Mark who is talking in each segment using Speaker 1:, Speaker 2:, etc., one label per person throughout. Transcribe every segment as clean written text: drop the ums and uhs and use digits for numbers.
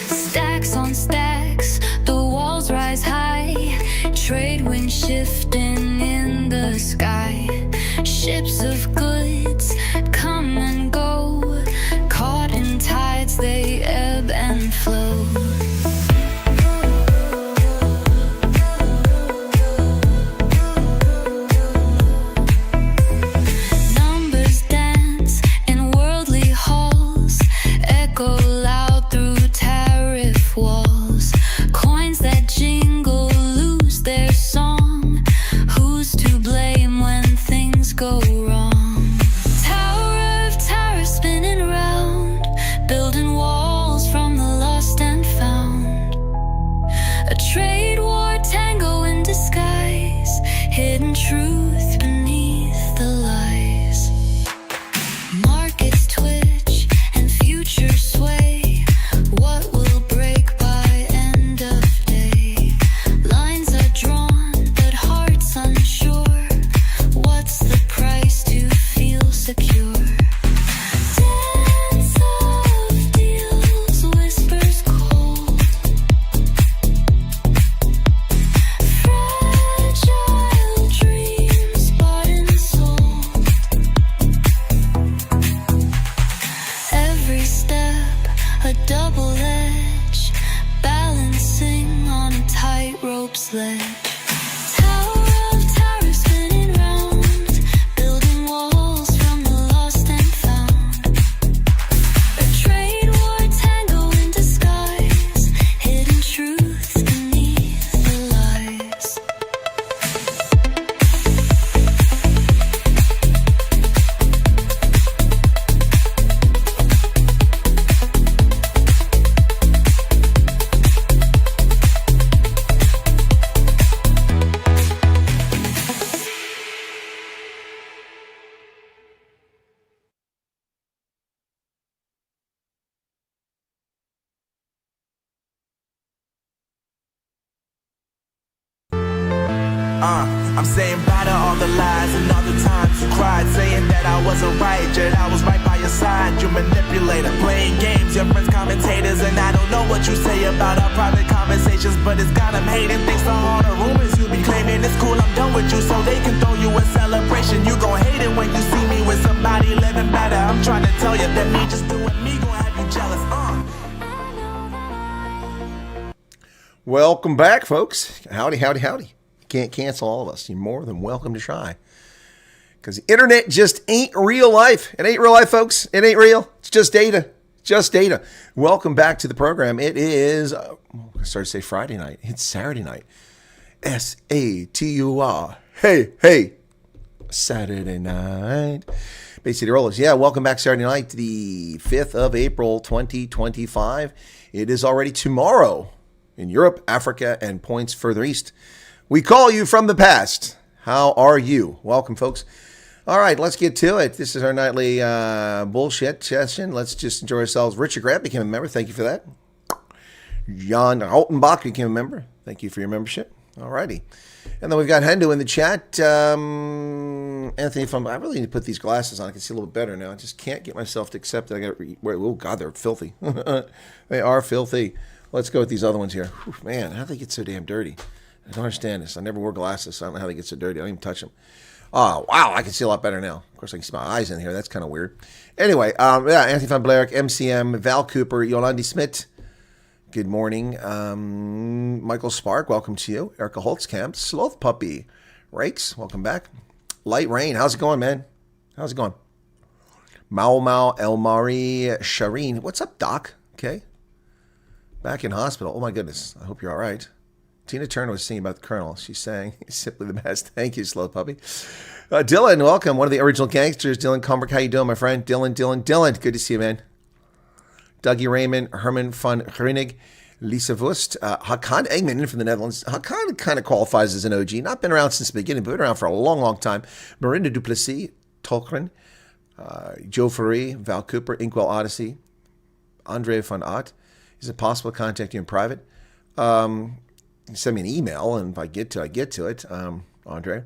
Speaker 1: Stacks on stacks, the walls rise high. Trade winds shifting in the sky. Ships of goods come and go. Caught in tides, they ebb and flow. Numbers dance in worldly halls. Echo loud through tariff walls. Coins that jingle lose their song. Who's to blame when things go wrong? Tower of terror spinning round, building walls from the lost and found. A trade war tango in disguise, hidden truth beneath the lies. Markets twitch and futures sway. What will break by end of day? Lines are drawn, but hearts unsure. What's the price to feel secure? Dance of deals, whispers cold. Fragile dreams bought and sold. Every step a double edge, balancing on a tightrope sledge. Tower of terror spinning round, building walls from the lost and found. A trade war tango in disguise, hidden truth beneath the lies.
Speaker 2: I'm saying bye to all the lies and all the times you cried, saying that I wasn't right, yet I was right by your side. You manipulator, playing games, your friends commentators, and I don't know what you say about our private conversations, but it's got them hating. Thanks to all the rumors you be claiming, it's cool, I'm done with you, so they can throw you a celebration. You gon' hate it when you see me with somebody living better. I'm trying to tell you that me just doing me gon' have you jealous.
Speaker 3: Welcome back, folks. Howdy, howdy, howdy. Can't cancel all of us. You're more than welcome to try. Because the internet just ain't real life. It ain't real life, folks. It ain't real. It's just data. Just data. Welcome back to the program. It is, I started to say Friday night. It's Saturday night. S-A-T-U-R. Hey, hey. Saturday night. Bay City Rollers. Yeah, welcome back Saturday night, the 5th of April, 2025. It is already tomorrow in Europe, Africa, and points further east. We call you from the past. How are you? Welcome, folks. All right, let's get to it. This is our nightly bullshit session. Let's just enjoy ourselves. Richard Grant became a member. Thank you for that. Jan Altenbach became a member. Thank you for your membership. All righty. And then we've got Hendo in the chat. Anthony, I really need to put these glasses on. I can see a little bit better now. I just can't get myself to accept that I got to wear. Oh, God, they're filthy. They are filthy. Let's go with these other ones here. Whew, man, how do they get so damn dirty? I don't understand this. I never wore glasses, so I don't know how they get so dirty. I don't even touch them. Oh, wow, I can see a lot better now. Of course, I can see my eyes in here. That's kind of weird. Anyway, yeah, Anthony van Blerick, MCM, Val Cooper, Yolandi Smith. Good morning. Michael Spark, welcome to you. Erica Holtzkamp, Sloth Puppy. Rakes, welcome back. Light Rain, how's it going, man? How's it going? Mau Mau Elmari Shireen. What's up, Doc? Okay. Back in hospital. Oh, my goodness. I hope you're all right. Tina Turner was singing about the Colonel. She's saying, simply the best. Thank you, Slow Puppy. Dylan, welcome. One of the original gangsters. Dylan Combrick, how you doing, my friend? Dylan. Good to see you, man. Dougie Raymond, Herman van Grunig, Lisa Vust, Hakan Engman from the Netherlands. Hakan kind of qualifies as an OG. Not been around since the beginning, but been around for a long, long time. Marinda Duplessis, Tolkien, Joe Ferry, Val Cooper, Inkwell Odyssey, Andre van Ott. Is it possible to contact you in private? Send me an email, and if I get to it, Andre.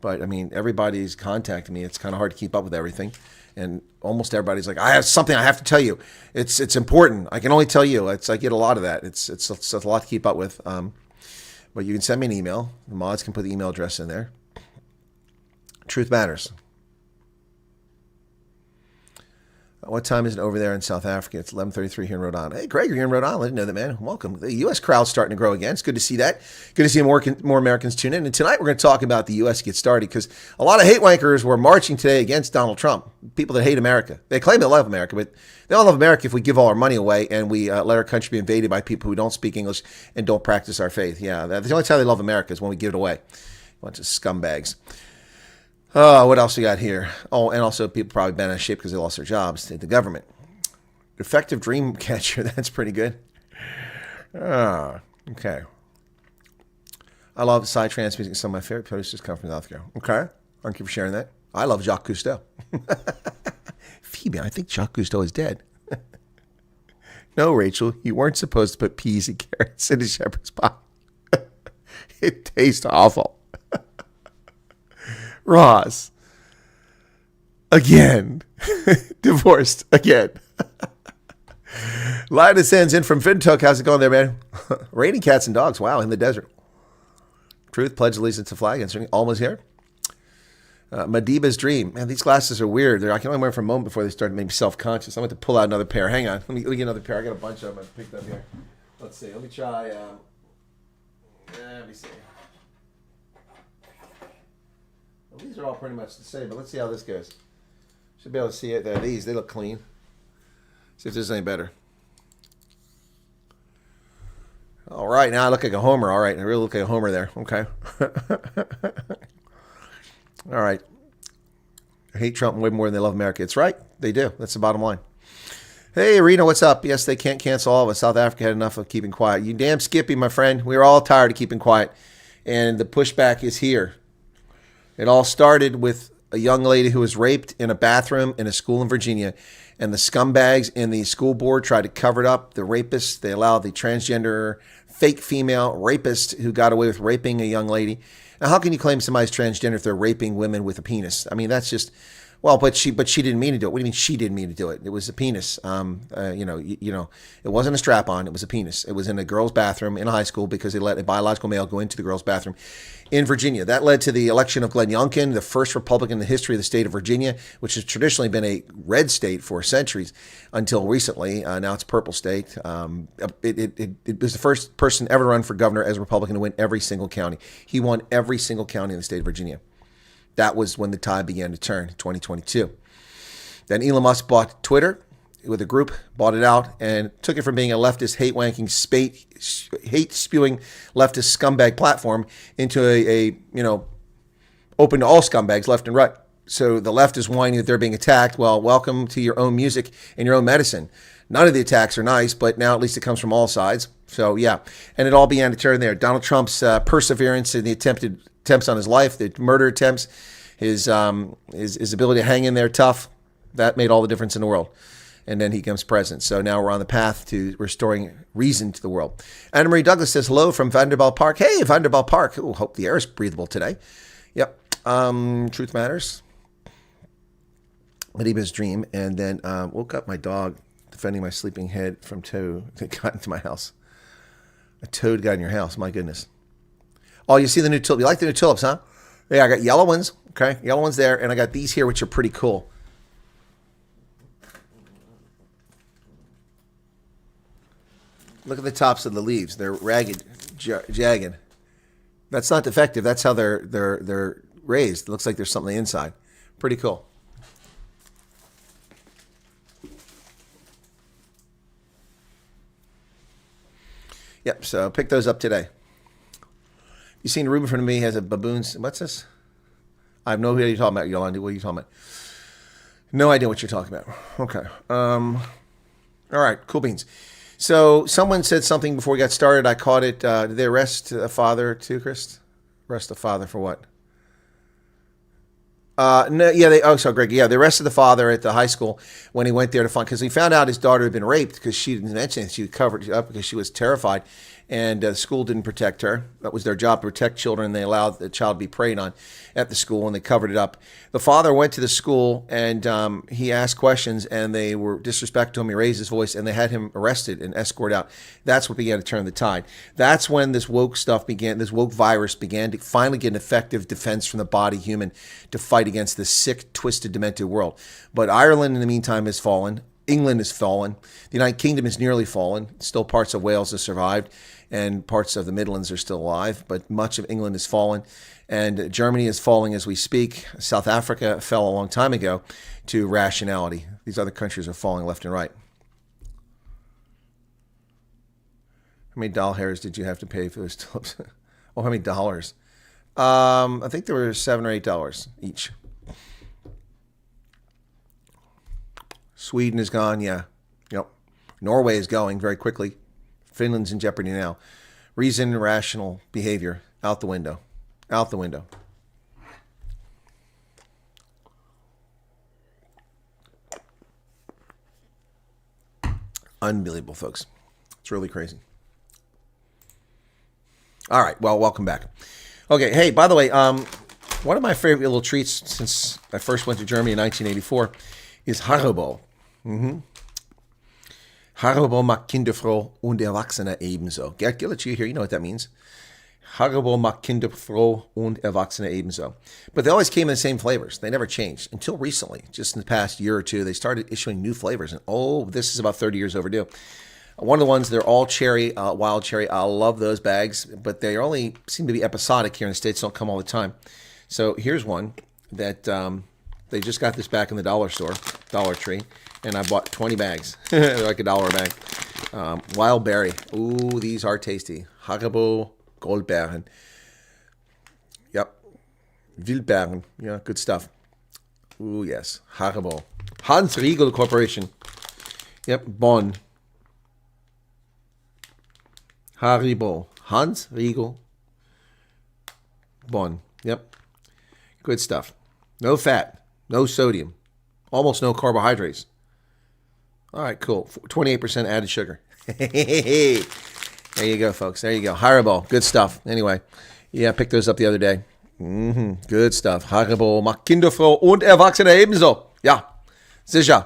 Speaker 3: But I mean, everybody's contacting me. It's kind of hard to keep up with everything. And almost everybody's like, I have something I have to tell you. It's important. I can only tell you. I get a lot of that. It's a lot to keep up with. But you can send me an email. The mods can put the email address in there. Truth matters. What time is it over there in South Africa? It's 11:33 here in Rhode Island. Hey, Greg, you're in Rhode Island. I didn't know that, man. Welcome. The U.S. crowd's starting to grow again. It's good to see that. Good to see more Americans tune in. And tonight we're going to talk about the U.S. get started because a lot of hate wankers were marching today against Donald Trump. People that hate America. They claim they love America, but they don't love America if we give all our money away and we let our country be invaded by people who don't speak English and don't practice our faith. Yeah, the only time they love America is when we give it away. A bunch of scumbags. What else we got here? Oh, and also people probably been out of shape because they lost their jobs to the government. Effective dream catcher. That's pretty good. Okay. I love psytrance music. Some of my favorite producers come from South Carolina. Okay. Thank you for sharing that. I love Jacques Cousteau. Phoebe, I think Jacques Cousteau is dead. No, Rachel, you weren't supposed to put peas and carrots in a shepherd's pie. It tastes awful. Ross. Again. Divorced again. Linus sends in from Fintok. How's it going there, man? Raining cats and dogs. Wow, in the desert. Truth, pledge allegiance to flag. Answering. Almost here. Madiba's dream. Man, these glasses are weird. I can only wear them for a moment before they start to make me self-conscious. I'm going to pull out another pair. Hang on. Let me get another pair. I got a bunch of them I picked up here. Let's see. Let me try. Let me see. Well, these are all pretty much the same, but let's see how this goes. Should be able to see it there. They look clean. See if there's any better. All right, now I look like a homer. All right, I really look like a homer there. Okay. All right. I hate Trump way more than they love America. It's right. They do. That's the bottom line. Hey, Reno, what's up? Yes, they can't cancel all of us. South Africa had enough of keeping quiet. You damn Skippy, my friend. We were all tired of keeping quiet. And the pushback is here. It all started with a young lady who was raped in a bathroom in a school in Virginia. And the scumbags in the school board tried to cover it up. The rapists, they allowed the transgender fake female rapist who got away with raping a young lady. Now, how can you claim somebody's transgender if they're raping women with a penis? I mean, that's just, well, but she didn't mean to do it. What do you mean she didn't mean to do it? It was a penis. It wasn't a strap-on. It was a penis. It was in a girl's bathroom in a high school because they let a biological male go into the girl's bathroom in Virginia. That led to the election of Glenn Youngkin, the first Republican in the history of the state of Virginia, which has traditionally been a red state for centuries until recently. Now it's a purple state. It was the first person ever to run for governor as a Republican to win every single county. He won every single county in the state of Virginia. That was when the tide began to turn, 2022. Then Elon Musk bought Twitter with a group, bought it out, and took it from being a leftist, hate-wanking, hate-spewing leftist scumbag platform into a open to all scumbags, left and right. So the left is whining that they're being attacked. Well, welcome to your own music and your own medicine. None of the attacks are nice, but now at least it comes from all sides. So, yeah. And it all began to turn there. Donald Trump's perseverance in the attempts on his life, the murder attempts, his ability to hang in there tough, that made all the difference in the world. And then he becomes president. So now we're on the path to restoring reason to the world. Anna Marie Douglas says hello from Vanderbilt Park. Hey, Vanderbilt Park. Ooh, hope the air is breathable today. Yep. Truth matters. Madiba's dream. And then woke up my dog defending my sleeping head from toad that got into my house. A toad got in your house. My goodness. Oh, you see the new tulip. You like the new tulips, huh? Yeah, I got yellow ones. Okay, yellow ones there. And I got these here, which are pretty cool. Look at the tops of the leaves. They're ragged, jagged. That's not defective. That's how they're raised. It looks like there's something inside. Pretty cool. Yep, so pick those up today. You seen Ruben in front of me has a baboon's. What's this? I have no idea what you're talking about, Yolanda. What are you talking about? No idea what you're talking about. Okay. All right, cool beans. So someone said something before we got started. I caught it. Did they arrest a father too, Chris? Arrest the father for what? No, yeah, Greg. Yeah, they arrested the father at the high school when he went there to find, because he found out his daughter had been raped because she didn't mention it. She covered it up because she was terrified. and the school didn't protect her. That was their job, to protect children. They allowed the child to be preyed on at the school, and they covered it up. The father went to the school, and he asked questions, and they were disrespectful to him. He raised his voice, and they had him arrested and escorted out. That's what began to turn the tide. That's when this woke stuff began, this woke virus began to finally get an effective defense from the body human to fight against this sick, twisted, demented world. But Ireland, in the meantime, has fallen. England has fallen. The United Kingdom has nearly fallen. Still parts of Wales have survived, and parts of the Midlands are still alive, but much of England has fallen, and Germany is falling as we speak. South Africa fell a long time ago to rationality. These other countries are falling left and right. How many doll hairs did you have to pay for those tulips? Oh, how many dollars? I think there were $7 or $8 each. Sweden is gone, yeah. Yep. Norway is going very quickly. Finland's in jeopardy now. Reason and rational behavior out the window. Out the window. Unbelievable, folks. It's really crazy. All right, well, welcome back. Okay, hey, by the way, one of my favorite little treats since I first went to Germany in 1984 is Haribo. Haribo macht Kinderfroh und Erwachsene ebenso. Gerd Gillett, you here, you know what that means. Haribo macht Kinderfroh und Erwachsene ebenso. But they always came in the same flavors. They never changed until recently. Just in the past year or two, they started issuing new flavors. And oh, this is about 30 years overdue. One of the ones, they're all cherry, wild cherry. I love those bags, but they only seem to be episodic here in the States. Don't come all the time. So here's one that they just got this back in the dollar store, Dollar Tree, and I bought 20 bags. They're like $1 a bag. Wild berry. Ooh, these are tasty. Haribo Goldbeeren. Yep. Wildbeeren. Yeah, good stuff. Ooh, yes. Haribo. Hans Riegel Corporation. Yep. Bonn. Haribo. Hans Riegel. Bonn. Yep. Good stuff. No fat. No sodium. Almost no carbohydrates. All right, cool. 28% added sugar. There you go, folks. There you go. Haribo. Good stuff. Anyway, yeah, I picked those up the other day. Good stuff. Haribo macht Kinderfroh und Erwachsene ebenso. Ja, sicher.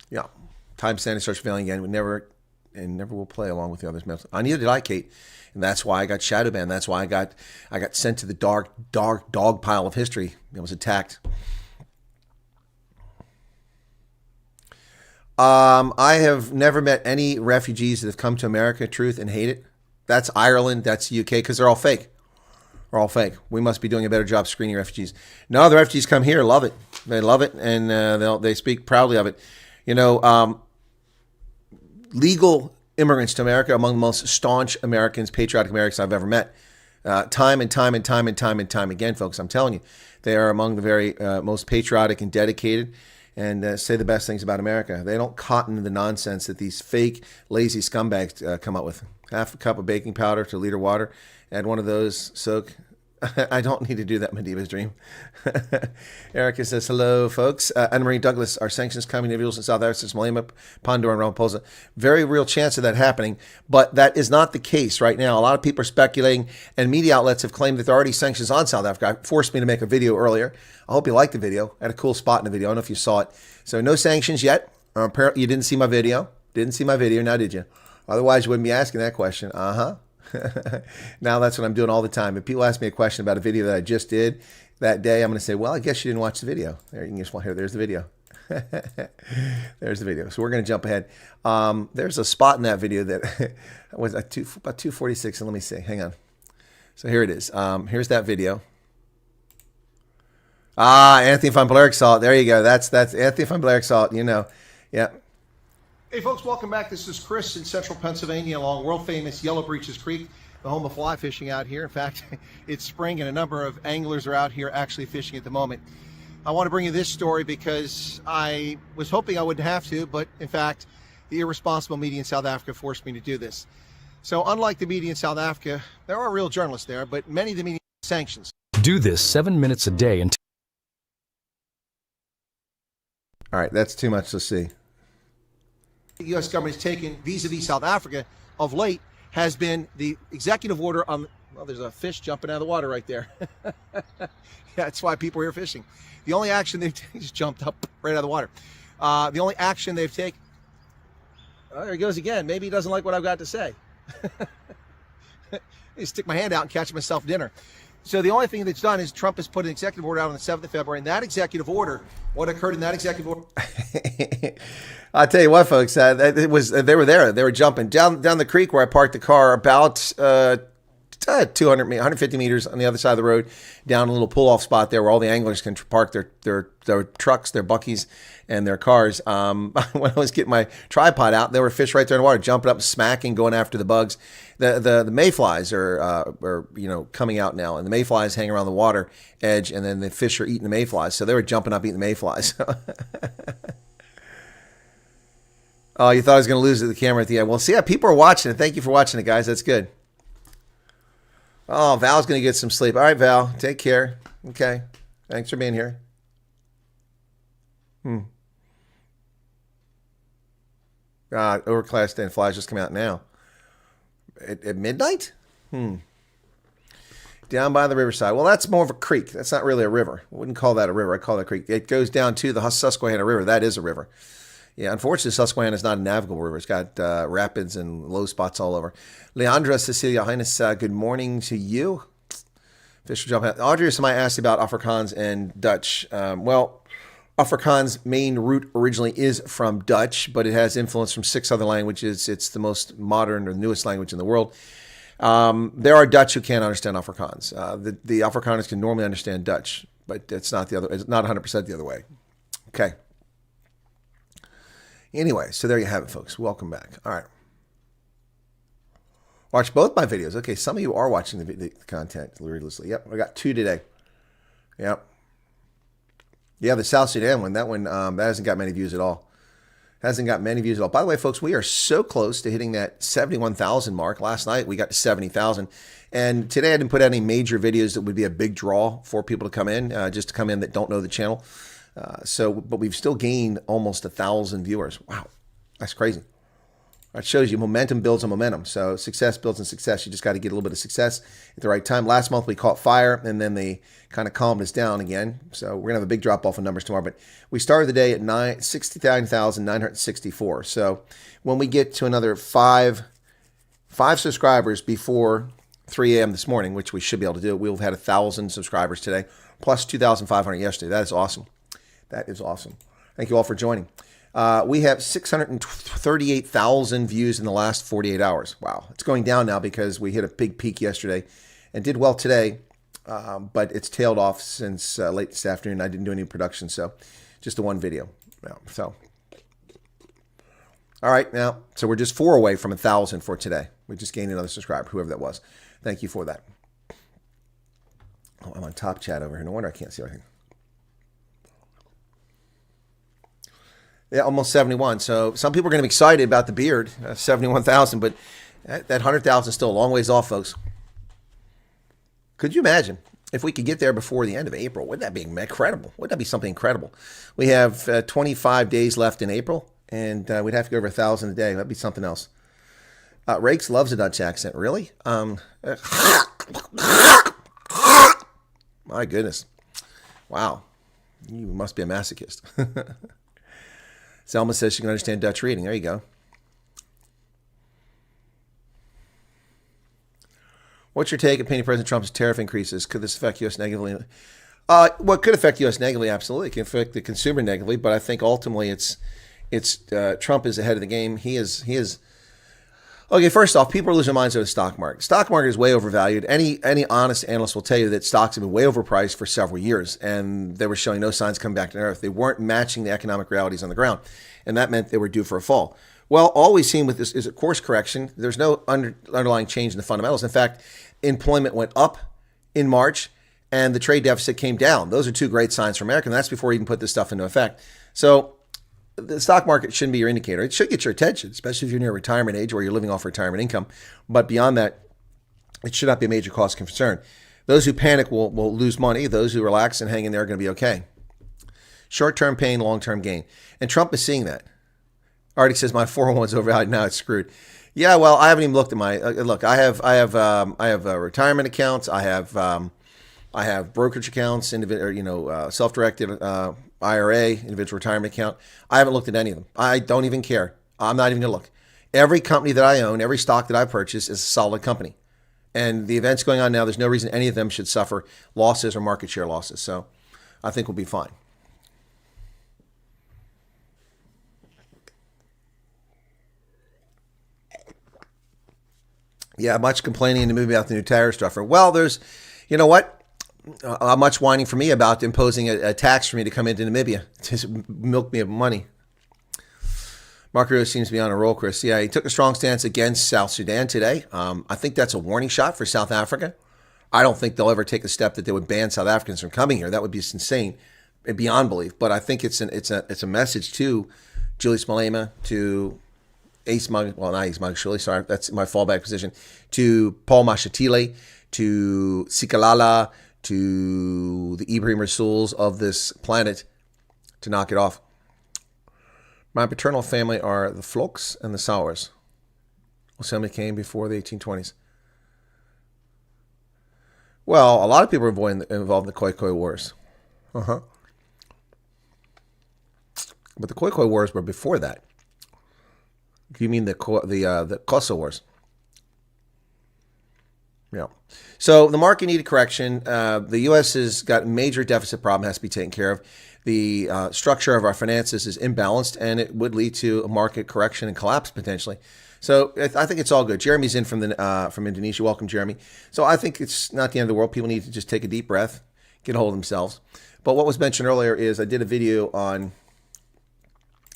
Speaker 3: Yeah. Time standing starts failing again. We never will play along with the others. Neither did I, Kate. And that's why I got shadow banned. That's why I got sent to the dark dog pile of history. I was attacked. I have never met any refugees that have come to America, truth, and hate it. That's Ireland, that's UK, because they're all fake. They're all fake. We must be doing a better job screening refugees. No, the refugees come here, love it. They love it, and they speak proudly of it. You know, legal immigrants to America are among the most staunch Americans, patriotic Americans I've ever met. Time and time again, folks. I'm telling you, they are among the very most patriotic and dedicated, and say the best things about America. They don't cotton to the nonsense that these fake, lazy scumbags come up with. Half a cup of baking powder to a liter of water. Add one of those, soak. I don't need to do that, Mediva's dream. Erica says, hello, folks. Anna-Marie Douglas, are sanctions coming to individuals in South Africa, Malema, Pandora, and Ramaphosa? Very real chance of that happening, but that is not the case right now. A lot of people are speculating, and media outlets have claimed that there are already sanctions on South Africa. It forced me to make a video earlier. I hope you liked the video. I had a cool spot in the video. I don't know if you saw it. So no sanctions yet. Apparently you didn't see my video. Didn't see my video, now did you? Otherwise, you wouldn't be asking that question. Now that's what I'm doing all the time. If people ask me a question about a video that I just did that day, I'm going to say, well, I guess you didn't watch the video. There, you can just here. There's the video. There's the video. So we're going to jump ahead. There's a spot in that video that was about 2:46. And let me see. Hang on. So here it is. Here's that video. Anthony van Blerk saw it. There you go. That's Anthony van Blerk saw it. You know. Yeah. Hey folks, welcome back. This is Chris in central Pennsylvania along world-famous Yellow Breeches Creek, the home of fly fishing out here. In fact, it's spring and a number of anglers are out here actually fishing at the moment. I want to bring you this story because I was hoping I wouldn't have to, but in fact, the irresponsible media in South Africa forced me to do this. So unlike the media in South Africa, there are real journalists there, but many of the media sanctions.
Speaker 4: Do this 7 minutes a day until...
Speaker 3: All right, that's too much to see. the U.S. government has taken vis-a-vis South Africa of late has been the executive order on, well, there's a fish jumping out of the water right there. Yeah, that's why people are here fishing. The only action they've just jumped up right out of the water. The only action they've taken, oh, there he goes again. Maybe he doesn't like what I've got to say. I stick my hand out and catch myself dinner. So the only thing that's done is Trump has put an executive order out on the 7th of February. And that executive order, what occurred in that executive order? I'll tell you what, folks, they were there. They were jumping down the creek where I parked the car about 150 meters on the other side of the road, down a little pull-off spot there where all the anglers can park their trucks, their buckies, and their cars. When I was getting my tripod out, there were fish right there in the water, jumping up, smacking, going after the bugs. The mayflies are coming out now, and the mayflies hang around the water edge, and then the fish are eating the mayflies. So they were jumping up, eating the mayflies. Oh, you thought I was going to lose the camera at the end. Well, see, people are watching it. Thank you for watching it, guys. That's good. Oh, Val's going to get some sleep. All right, Val, take care. Okay. Thanks for being here. Overcast and flies just come out now. At midnight? Down by the riverside. Well, that's more of a creek. That's not really a river. I wouldn't call that a river. I call that a creek. It goes down to the Susquehanna River. That is a river. Yeah, unfortunately, Susquehanna is not a navigable river. It's got rapids and low spots all over. Leandra Cecilia Heinous, good morning to you. Fish will jump out. Audrey, somebody asked about Afrikaans and Dutch. Well, Afrikaans' main root originally is from Dutch, but it has influence from 6 other languages. It's the most modern or newest language in the world. There are Dutch who can't understand Afrikaans. The Afrikaners can normally understand Dutch, but it's not the other. It's not 100% the other way. Okay. Anyway, so there you have it, folks. Welcome back. All right. Watch both my videos. Okay, some of you are watching the content religiously. Yep, I got 2 today. Yep. Yeah, the South Sudan one, that hasn't got many views at all. Hasn't got many views at all. By the way, folks, we are so close to hitting that 71,000 mark. Last night, we got to 70,000. And today, I didn't put any major videos that would be a big draw for people to come in, just to come in that don't know the channel. But we've still gained almost 1,000 viewers. Wow, that's crazy. That shows you momentum builds on momentum. So success builds on success. You just got to get a little bit of success at the right time. Last month we caught fire, and then they kind of calmed us down again. So we're gonna have a big drop off in numbers tomorrow. But we started the day at 69,964. So when we get to another five subscribers before 3 a.m. this morning, which we should be able to do, we'll have had 1,000 subscribers today, plus 2,500 yesterday. That is awesome. That is awesome. Thank you all for joining. We have 638,000 views in the last 48 hours. Wow. It's going down now because we hit a big peak yesterday and did well today, but it's tailed off since late this afternoon. I didn't do any production, so just the one video. So, all right, now, so we're just 4 away from 1,000 for today. We just gained another subscriber, whoever that was. Thank you for that. Oh, I'm on top chat over here. No wonder I can't see everything. Yeah, almost 71. So some people are going to be excited about the beard, 71,000, but that 100,000 is still a long ways off, folks. Could you imagine if we could get there before the end of April? Wouldn't that be incredible? Wouldn't that be something incredible? We have 25 days left in April, and we'd have to go over 1,000 a day. That'd be something else. Rakes loves a Dutch accent. Really? My goodness. Wow. You must be a masochist. Selma says she can understand Dutch reading. There you go. What's your take, opinion, President Trump's tariff increases? Could this affect U.S. negatively? Well, it could affect U.S. negatively, absolutely. It can affect the consumer negatively, but I think ultimately it's Trump is ahead of the game. He is. Okay, first off, people are losing their minds over the stock market. Stock market is way overvalued. Any honest analyst will tell you that stocks have been way overpriced for several years, and they were showing no signs coming back to earth. They weren't matching the economic realities on the ground, and that meant they were due for a fall. Well, all we've seen with this is a course correction. There's no underlying change in the fundamentals. In fact, employment went up in March, and the trade deficit came down. Those are 2 great signs for America, and that's before we even put this stuff into effect. So the stock market shouldn't be your indicator. It should get your attention, especially if you're near retirement age or you're living off retirement income. But beyond that, it should not be a major cause of concern. Those who panic will lose money. Those who relax and hang in there are going to be okay. Short-term pain, long-term gain. And Trump is seeing that. Artie says my 401's overvalued. Now it's screwed. Yeah, well, I haven't even looked at my look. I have retirement accounts. I have brokerage accounts, self-directed IRA, individual retirement account. I haven't looked at any of them. I don't even care. I'm not even gonna look. Every company that I own, every stock that I purchase is a solid company. And the events going on now, there's no reason any of them should suffer losses or market share losses. So I think we'll be fine. Yeah, much complaining in the movie about the new tariff structure. Well, there's, you know what? Much whining for me about imposing a tax for me to come into Namibia. Just milk me of money. Mark Rose seems to be on a roll, Chris. Yeah, he took a strong stance against South Sudan today. I think that's a warning shot for South Africa. I don't think they'll ever take a step that they would ban South Africans from coming here. That would be insane and beyond belief. But I think it's a message to Julius Malema, to Ace Mug, well, not Ace Mugshuli, sorry, that's my fallback position, to Paul Mashatile, to Sikalala, to the Ibrahim Rasouls of this planet to knock it off. My paternal family are the Floks and the Sauers. Assembly came before the 1820s. Well, a lot of people are involved in the Khoikhoi Wars. But the Khoikhoi Wars were before that. You mean the Kosovo Wars? Yeah. So the market needed correction. The U.S. has got a major deficit problem has to be taken care of. The structure of our finances is imbalanced, and it would lead to a market correction and collapse potentially. So I think it's all good. Jeremy's in from Indonesia. Welcome, Jeremy. So I think it's not the end of the world. People need to just take a deep breath, get a hold of themselves. But what was mentioned earlier is I did a video on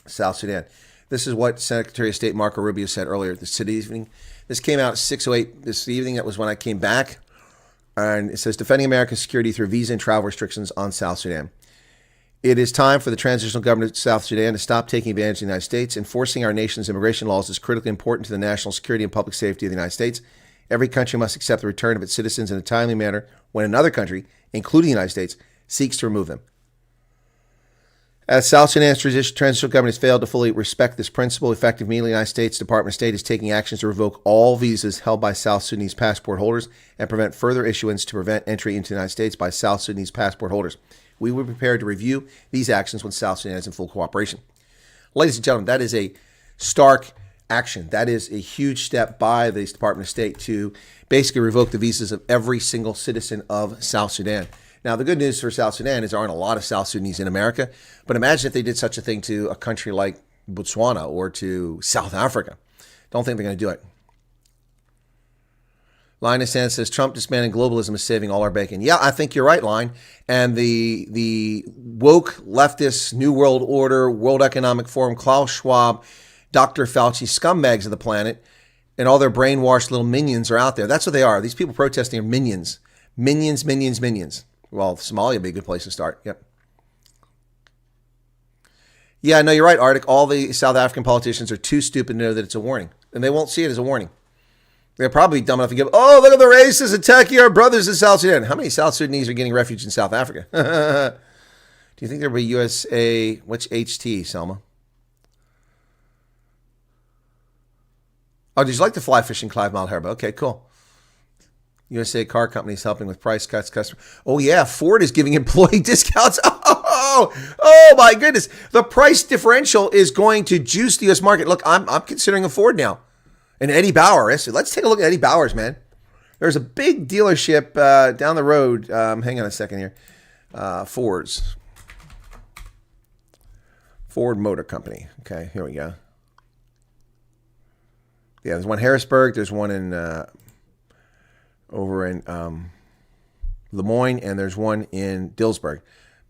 Speaker 3: South Sudan. This is what Secretary of State Marco Rubio said earlier this evening. This came out at 6:08 this evening. That was when I came back. And it says, defending America's security through visa and travel restrictions on South Sudan. It is time for the transitional government of South Sudan to stop taking advantage of the United States. Enforcing our nation's immigration laws is critically important to the national security and public safety of the United States. Every country must accept the return of its citizens in a timely manner when another country, including the United States, seeks to remove them. As South Sudan's transitional government has failed to fully respect this principle, effective immediately, the United States Department of State is taking actions to revoke all visas held by South Sudanese passport holders and prevent further issuance to prevent entry into the United States by South Sudanese passport holders. We will be prepared to review these actions when South Sudan is in full cooperation. Ladies and gentlemen, that is a stark action. That is a huge step by the Department of State to basically revoke the visas of every single citizen of South Sudan. Now, the good news for South Sudan is there aren't a lot of South Sudanese in America, but imagine if they did such a thing to a country like Botswana or to South Africa. Don't think they're going to do it. Linus Sand says, Trump disbanding globalism is saving all our bacon. Yeah, I think you're right, Line. And the woke leftist New World Order, World Economic Forum, Klaus Schwab, Dr. Fauci, scumbags of the planet, and all their brainwashed little minions are out there. That's what they are. These people protesting are minions. Minions, minions, minions. Well, Somalia would be a good place to start. Yep. Yeah, no, you're right, Arctic. All the South African politicians are too stupid to know that it's a warning. And they won't see it as a warning. They're probably dumb enough to give, oh, look at the racists attacking our brothers in South Sudan. How many South Sudanese are getting refuge in South Africa? Do you think there'll be USA, which HT, Selma? Oh, did you like the fly fishing Clive Mile Harbor? Okay, cool. USA car companies helping with price cuts. Oh, yeah. Ford is giving employee discounts. Oh, my goodness. The price differential is going to juice the U.S. market. Look, I'm considering a Ford now. And Eddie Bauer. Let's take a look at Eddie Bauer's, man. There's a big dealership down the road. Hang on a second here. Ford's. Ford Motor Company. Okay, here we go. Yeah, there's one in Harrisburg. There's one in... over in Le Moyne, and there's one in Dillsburg.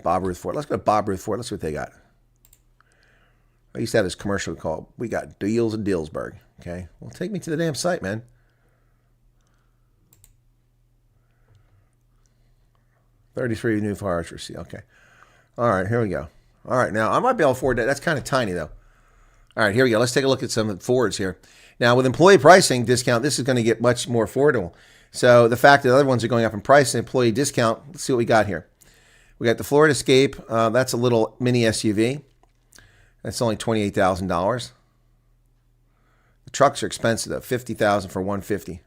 Speaker 3: Bob Ruth Ford. Let's go to Bob Ruth Ford. Let's see what they got. I used to have this commercial called, we got deals in Dillsburg. Okay, well, take me to the damn site, man. $33 new for Archer. See, okay. All right, here we go. All right, now I might be able to afford that. That's kind of tiny, though. All right, here we go. Let's take a look at some Fords here. Now, with employee pricing discount, this is going to get much more affordable. So the fact that the other ones are going up in price and employee discount, let's see what we got here. We got the Ford Escape. That's a little mini SUV. That's only $28,000. Trucks are expensive though. 50,000 for 150.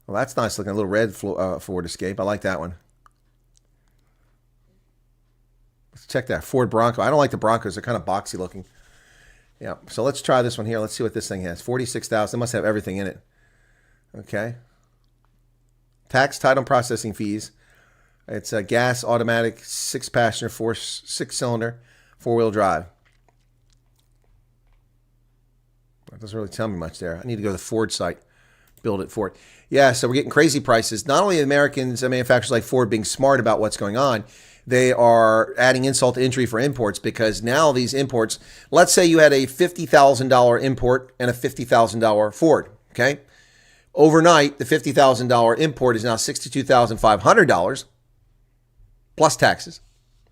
Speaker 3: Well, that's nice looking. A little red Ford Escape. I like that one. Let's check that Ford Bronco. I don't like the Broncos. They're kind of boxy looking. Yeah. So let's try this one here. Let's see what this thing has. 46,000. It must have everything in it. Okay. Tax, title, and processing fees. It's a gas, automatic, 6-passenger, 6-cylinder, 4-wheel drive. That doesn't really tell me much there. I need to go to the Ford site, build it Ford. Yeah, so we're getting crazy prices. Not only Americans and manufacturers like Ford being smart about what's going on, they are adding insult to injury for imports, because now these imports, let's say you had a $50,000 import and a $50,000 Ford, okay? Overnight, the $50,000 import is now $62,500 plus taxes,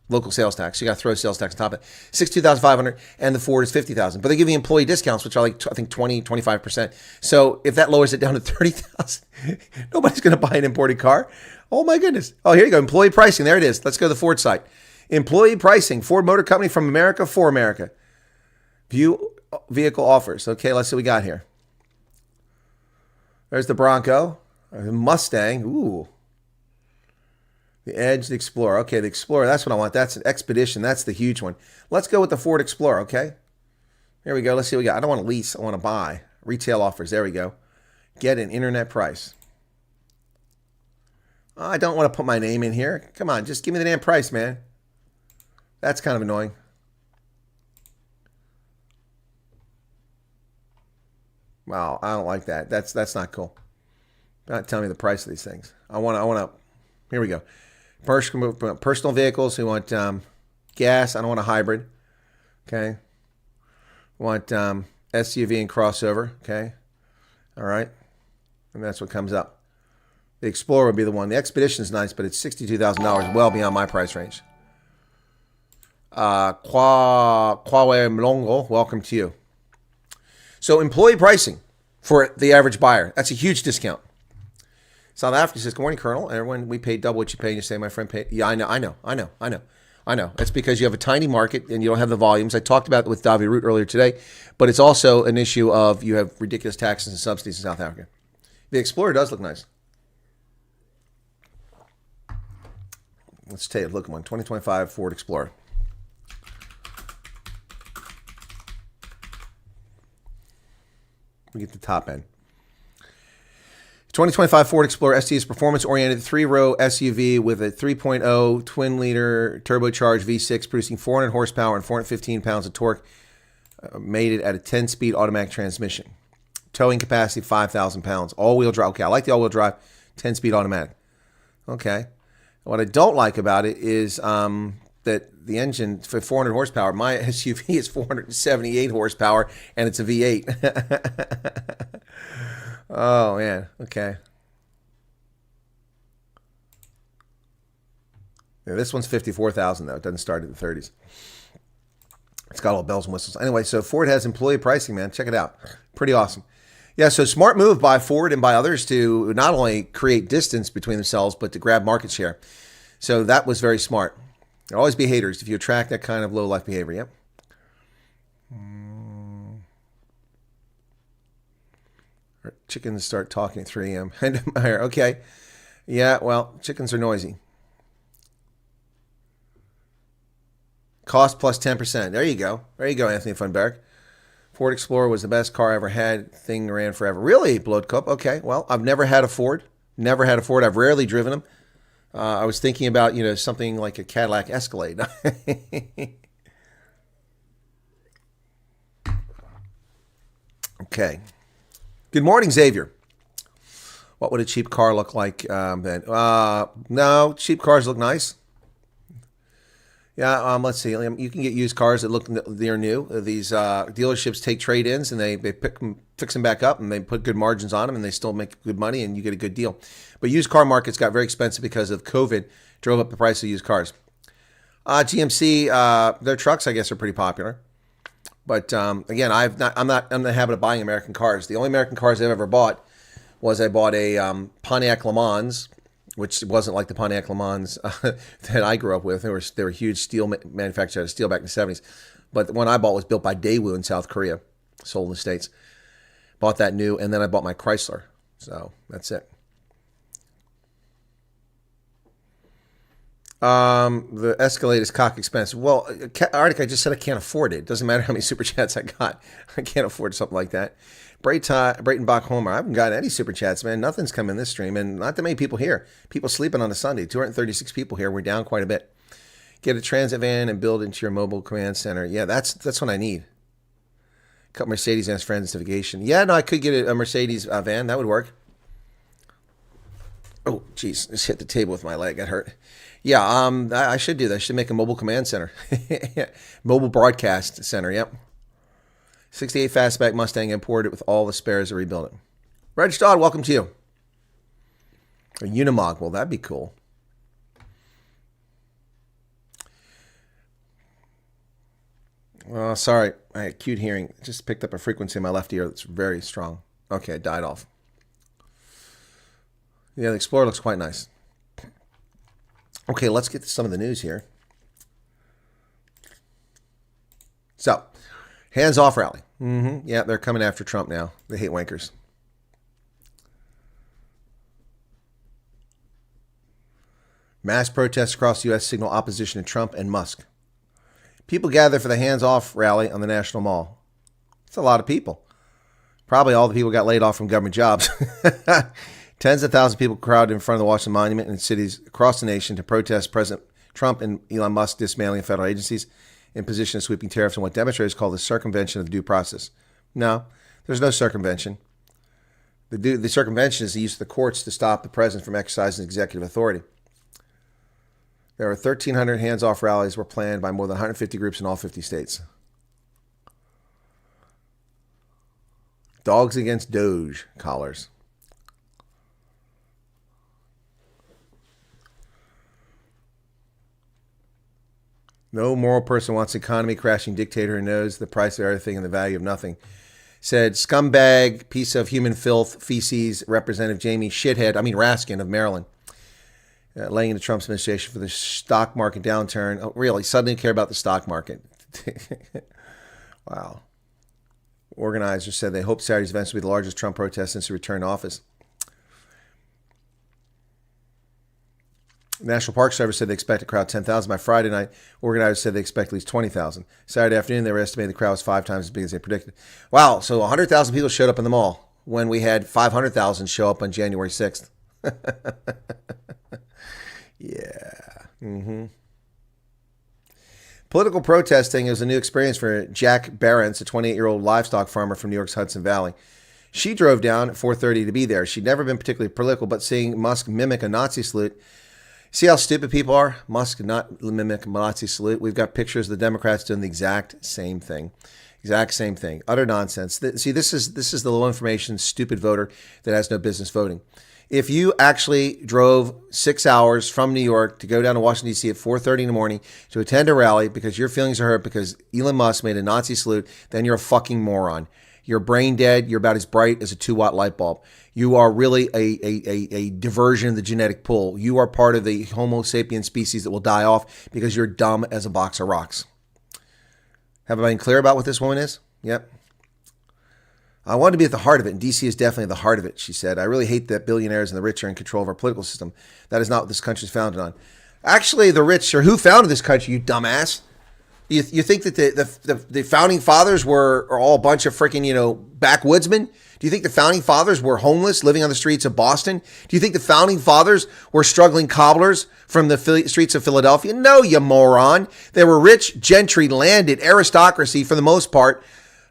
Speaker 3: local sales tax. So you got to throw sales tax on top of it. $62,500, and the Ford is $50,000. But they give you employee discounts, which are like, I think, 20, 25%. So if that lowers it down to $30,000, nobody's going to buy an imported car. Oh my goodness. Oh, here you go. Employee pricing. There it is. Let's go to the Ford site. Employee pricing. Ford Motor Company from America for America. View vehicle offers. Okay, let's see what we got here. There's the Bronco. The Mustang. Ooh. The Edge, the Explorer. Okay, the Explorer. That's what I want. That's an Expedition. That's the huge one. Let's go with the Ford Explorer, okay? Here we go. Let's see what we got. I don't want to lease. I want to buy. Retail offers. There we go. Get an internet price. I don't want to put my name in here. Come on, just give me the damn price, man. That's kind of annoying. Wow, I don't like that. That's not cool. Not telling me the price of these things. I want to. Here we go. Personal vehicles. We want gas. I don't want a hybrid. Okay. Want SUV and crossover. Okay. All right. And that's what comes up. The Explorer would be the one. The Expedition is nice, but it's $62,000, well beyond my price range. Kwawe Mlongo, welcome to you. So employee pricing for the average buyer. That's a huge discount. South Africa says, good morning, Colonel. Everyone, we paid double what you pay. And you say, my friend paid. Yeah, I know. It's because you have a tiny market and you don't have the volumes. I talked about it with Davi Root earlier today, but it's also an issue of you have ridiculous taxes and subsidies in South Africa. The Explorer does look nice. Let's take a look at one. 2025 Ford Explorer. We get the top end. 2025 Ford Explorer ST is performance-oriented 3-row SUV with a 3.0 twin-liter turbocharged V6 producing 400 horsepower and 415 pounds of torque, mated at a 10-speed automatic transmission. Towing capacity 5,000 pounds. All-wheel drive. Okay, I like the all-wheel drive. 10-speed automatic. Okay. What I don't like about it is that the engine for 400 horsepower, my SUV is 478 horsepower, and it's a V8. Oh, man. Okay. Yeah, this one's 54,000 though. It doesn't start in the 30s. It's got all bells and whistles. Anyway, so Ford has employee pricing, man. Check it out. Pretty awesome. Yeah, so smart move by Ford and by others to not only create distance between themselves, but to grab market share. So that was very smart. There'll always be haters if you attract that kind of low-life behavior. Yep. Chickens start talking at 3 a.m. Okay. Yeah, well, chickens are noisy. Cost plus 10%. There you go. There you go, Anthony Funberg. Ford Explorer was the best car I ever had. Thing ran forever. Really, Bloodcup? Okay, well, I've never had a Ford. Never had a Ford. I've rarely driven them. I was thinking about, something like a Cadillac Escalade. Okay. Good morning, Xavier. What would a cheap car look like then? No, cheap cars look nice. Yeah, let's see. You can get used cars that look they're new. These dealerships take trade-ins and they fix them back up and they put good margins on them and they still make good money and you get a good deal. But used car markets got very expensive because of COVID, drove up the price of used cars. GMC, their trucks I guess are pretty popular. But again, I'm not in the habit of buying American cars. The only American cars I've ever bought was I bought a Pontiac Le Mans, which wasn't like the Pontiac Le Mans that I grew up with. They were huge steel manufactured out of steel back in the 70s. But the one I bought was built by Daewoo in South Korea, sold in the States. Bought that new, and then I bought my Chrysler. So that's it. The Escalade is cock expensive. Well, Arctic, I just said I can't afford it. It doesn't matter how many super chats I got. I can't afford something like that. Brayton Bach Homer, I haven't got any super chats, man. Nothing's coming this stream, and not that many people here. People sleeping on a Sunday. 236 people here. We're down quite a bit. Get a transit van and build into your mobile command center. Yeah, that's what I need. Cut Mercedes and his friends navigation. Yeah, no, I could get a Mercedes van. That would work. Oh, jeez. Just hit the table with my leg. That hurt. Yeah, I should do that. I should make a mobile command center. Mobile broadcast center, yep. 68 fastback Mustang imported with all the spares to rebuild it. Reg Dodd, welcome to you. A Unimog. Well, that'd be cool. Oh, sorry. I had acute hearing. Just picked up a frequency in my left ear that's very strong. Okay, it died off. Yeah, the Explorer looks quite nice. Okay, let's get to some of the news here. So, hands-off rally. Yeah, they're coming after Trump now. They hate wankers. Mass protests across the U.S. signal opposition to Trump and Musk. People gather for the hands-off rally on the National Mall. It's a lot of people. Probably all the people got laid off from government jobs. Tens of thousands of people crowded in front of the Washington Monument in cities across the nation to protest President Trump and Elon Musk dismantling federal agencies in position of sweeping tariffs on what demonstrators call the circumvention of the due process. No, there's no circumvention. The circumvention is the use of the courts to stop the president from exercising executive authority. There were 1,300 hands-off rallies were planned by more than 150 groups in all 50 states. Dogs against Doge collars. No moral person wants an economy crashing dictator who knows the price of everything and the value of nothing. Said scumbag, piece of human filth, feces, Representative Jamie Raskin of Maryland. Laying into Trump's administration for the stock market downturn. Oh, really? Suddenly care about the stock market. Wow. Organizers said they hope Saturday's events will be the largest Trump protest since he returned to office. National Park Service said they expect a crowd 10,000 by Friday night. Organizers said they expect at least 20,000. Saturday afternoon, they were estimating the crowd was 5 times as big as they predicted. Wow, so 100,000 people showed up in the mall when we had 500,000 show up on January 6th. Yeah. Political protesting is a new experience for Jack Barents, a 28-year-old livestock farmer from New York's Hudson Valley. She drove down at 4:30 to be there. She'd never been particularly political, but seeing Musk mimic a Nazi salute. See how stupid people are? Musk not mimic a Nazi salute. We've got pictures of the Democrats doing the exact same thing. Exact same thing. Utter nonsense. See, this is the low information, stupid voter that has no business voting. If you actually drove 6 hours from New York to go down to Washington, D.C. at 4:30 in the morning to attend a rally because your feelings are hurt because Elon Musk made a Nazi salute, then you're a fucking moron. You're brain dead. You're about as bright as a 2-watt light bulb. You are really a diversion of the genetic pool. You are part of the Homo sapien species that will die off because you're dumb as a box of rocks. Have I been clear about what this woman is? Yep. I want to be at the heart of it, and D.C. is definitely the heart of it, she said. I really hate that billionaires and the rich are in control of our political system. That is not what this country is founded on. Actually, the rich are who founded this country, you dumbass. You think that the founding fathers are all a bunch of freaking, backwoodsmen? Do you think the founding fathers were homeless living on the streets of Boston? Do you think the founding fathers were struggling cobblers from the streets of Philadelphia? No, you moron. They were rich, gentry, landed, aristocracy for the most part,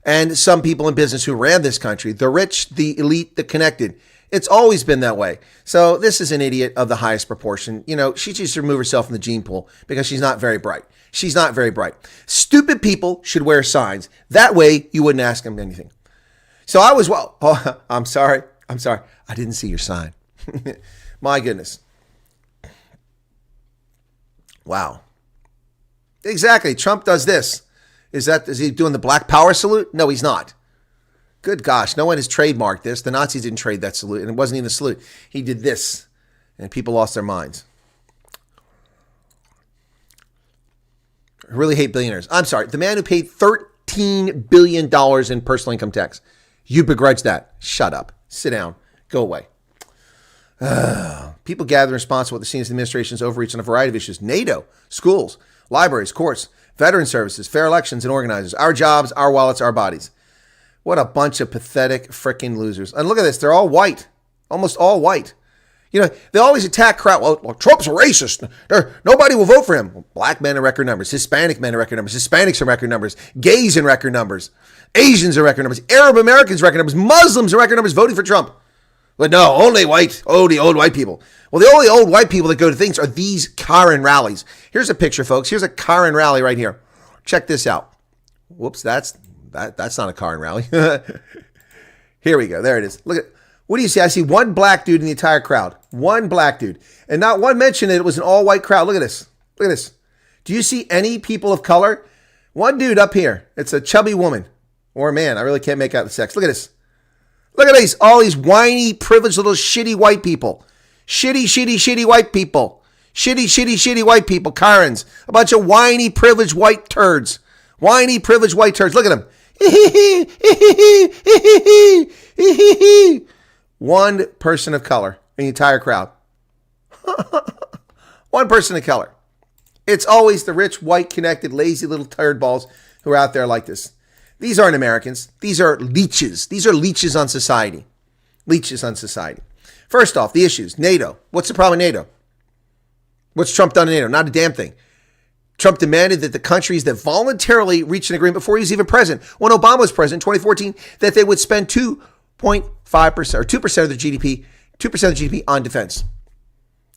Speaker 3: and some people in business who ran this country. The rich, the elite, the connected. It's always been that way. So this is an idiot of the highest proportion. She needs to remove herself from the gene pool because she's not very bright. She's not very bright. Stupid people should wear signs. That way you wouldn't ask them anything. So I was, I'm sorry. I didn't see your sign. My goodness. Wow. Exactly. Trump does this. Is he doing the Black Power salute? No, he's not. Good gosh, no one has trademarked this. The Nazis didn't trade that salute, and it wasn't even a salute. He did this, and people lost their minds. I really hate billionaires. I'm sorry. The man who paid $13 billion in personal income tax. You begrudge that. Shut up. Sit down. Go away. People gather in response to what they're seeing as the administration's overreach on a variety of issues. NATO, schools, libraries, courts, veteran services, fair elections, and organizers. Our jobs, our wallets, our bodies. What a bunch of pathetic freaking losers. And look at this. They're all white. Almost all white. You know, they always attack crowd. Well, Trump's a racist. Nobody will vote for him. Well, black men in record numbers. Hispanic men in record numbers. Hispanics in record numbers. Gays in record numbers. Asians in record numbers. Arab Americans in record numbers. Muslims in record numbers voting for Trump. But no, only white. Oh, the old white people. Well, the only old white people that go to things are these Karen rallies. Here's a picture, folks. Here's a Karen rally right here. Check this out. Whoops, that's not a Karen rally. Here we go. There it is. Look at. What do you see? I see one black dude in the entire crowd. One black dude. And not one mention that it was an all-white crowd. Look at this. Look at this. Do you see any people of color? One dude up here. It's a chubby woman. Or a man. I really can't make out the sex. Look at this. Look at these. All these whiny, privileged little shitty white people. Shitty white people. Shitty white people. Karens. A bunch of whiny, privileged white turds. Whiny, privileged white turds. Look at them. One person of color in the entire crowd. One person of color. It's always the rich, white, connected, lazy little turd balls who are out there like this. These aren't Americans. These are leeches. These are leeches on society. Leeches on society. First off, the issues. NATO. What's the problem with NATO? What's Trump done in NATO? Not a damn thing. Trump demanded that the countries that voluntarily reached an agreement before he was even president, when Obama was president in 2014, that they would spend 2.5% or 2% of the GDP, 2% of the GDP on defense.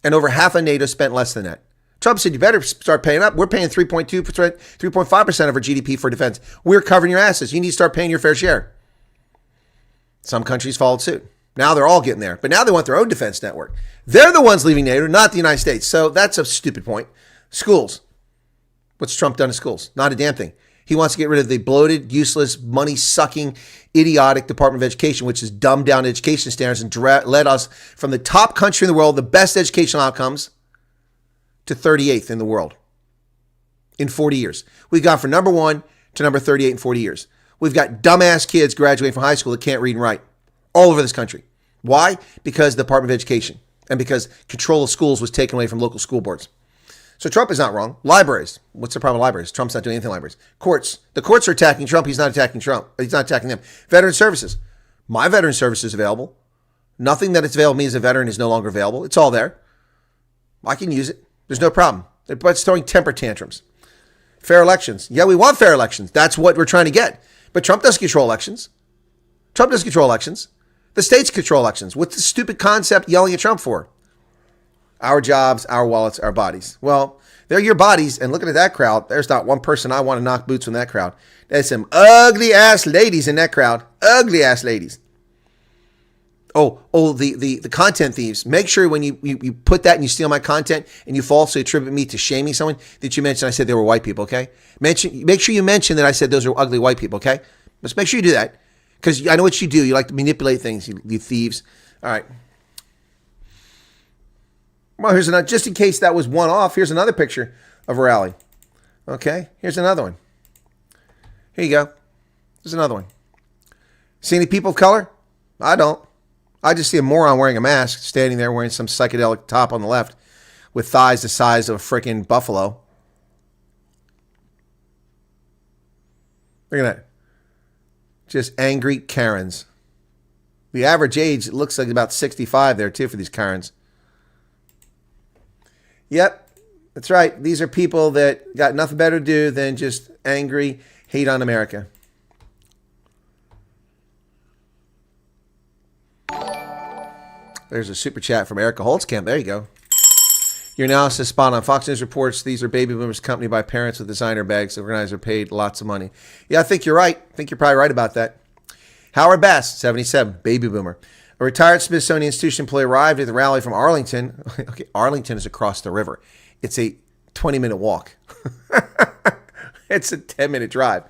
Speaker 3: And over half of NATO spent less than that. Trump said, you better start paying up. We're paying 3.2%, 3.5% of our GDP for defense. We're covering your asses. You need to start paying your fair share. Some countries followed suit. Now they're all getting there. But now they want their own defense network. They're the ones leaving NATO, not the United States. So that's a stupid point. Schools. What's Trump done to schools? Not a damn thing. He wants to get rid of the bloated, useless, money-sucking, idiotic Department of Education, which has dumbed down education standards and led us from the top country in the world, the best educational outcomes, to 38th in the world in 40 years. We've gone from number 1 to number 38 in 40 years. We've got dumbass kids graduating from high school that can't read and write all over this country. Why? Because the Department of Education and because control of schools was taken away from local school boards. So Trump is not wrong. Libraries. What's the problem with libraries? Trump's not doing anything with libraries. Courts. The courts are attacking Trump. He's not attacking Trump. He's not attacking them. Veteran services. My veteran service is available. Nothing that it's available to me as a veteran is no longer available. It's all there. I can use it. There's no problem. But it's throwing temper tantrums. Fair elections. Yeah, we want fair elections. That's what we're trying to get. But Trump doesn't control elections. Trump doesn't control elections. The states control elections. What's the stupid concept yelling at Trump for? Our jobs, our wallets, our bodies. Well, they're your bodies. And looking at that crowd, there's not one person I want to knock boots from that crowd. There's some ugly ass ladies in that crowd. Ugly ass ladies. The content thieves. Make sure when you put that and you steal my content and you falsely attribute me to shaming someone that you mentioned I said they were white people, okay? Make sure you mention that I said those are ugly white people, okay? Let's make sure you do that. Because I know what you do. You like to manipulate things, you thieves. All right. Well, here's another, just in case that was one off, here's another picture of a rally. Okay, here's another one. Here you go. There's another one. See any people of color? I don't. I just see a moron wearing a mask, standing there wearing some psychedelic top on the left with thighs the size of a freaking buffalo. Look at that. Just angry Karens. The average age looks like about 65 there, too, for these Karens. Yep, that's right. These are people that got nothing better to do than just angry hate on America. There's a super chat from Erica Holtzkamp. There you go. Your analysis is spot on. Fox News reports these are baby boomers accompanied by parents with designer bags. The organizer paid lots of money. Yeah, I think you're right. I think you're probably right about that. Howard Bass, 77, baby boomer. A retired Smithsonian Institution employee arrived at the rally from Arlington. Okay, Arlington is across the river. It's a 20-minute walk. It's a 10-minute drive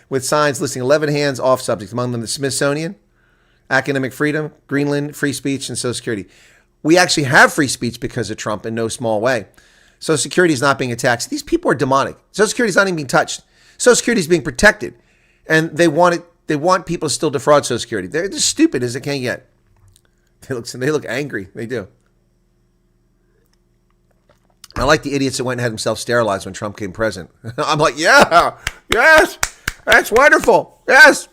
Speaker 3: with signs listing 11 hands-off subjects, among them the Smithsonian, academic freedom, Greenland, free speech, and Social Security. We actually have free speech because of Trump in no small way. Social Security is not being attacked. These people are demonic. Social Security is not even being touched. Social Security is being protected. And they want people to still defraud Social Security. They're as stupid as it can get. They look angry. They do. I like the idiots that went and had themselves sterilized when Trump came president. I'm like, yeah, yes, that's wonderful. Yes.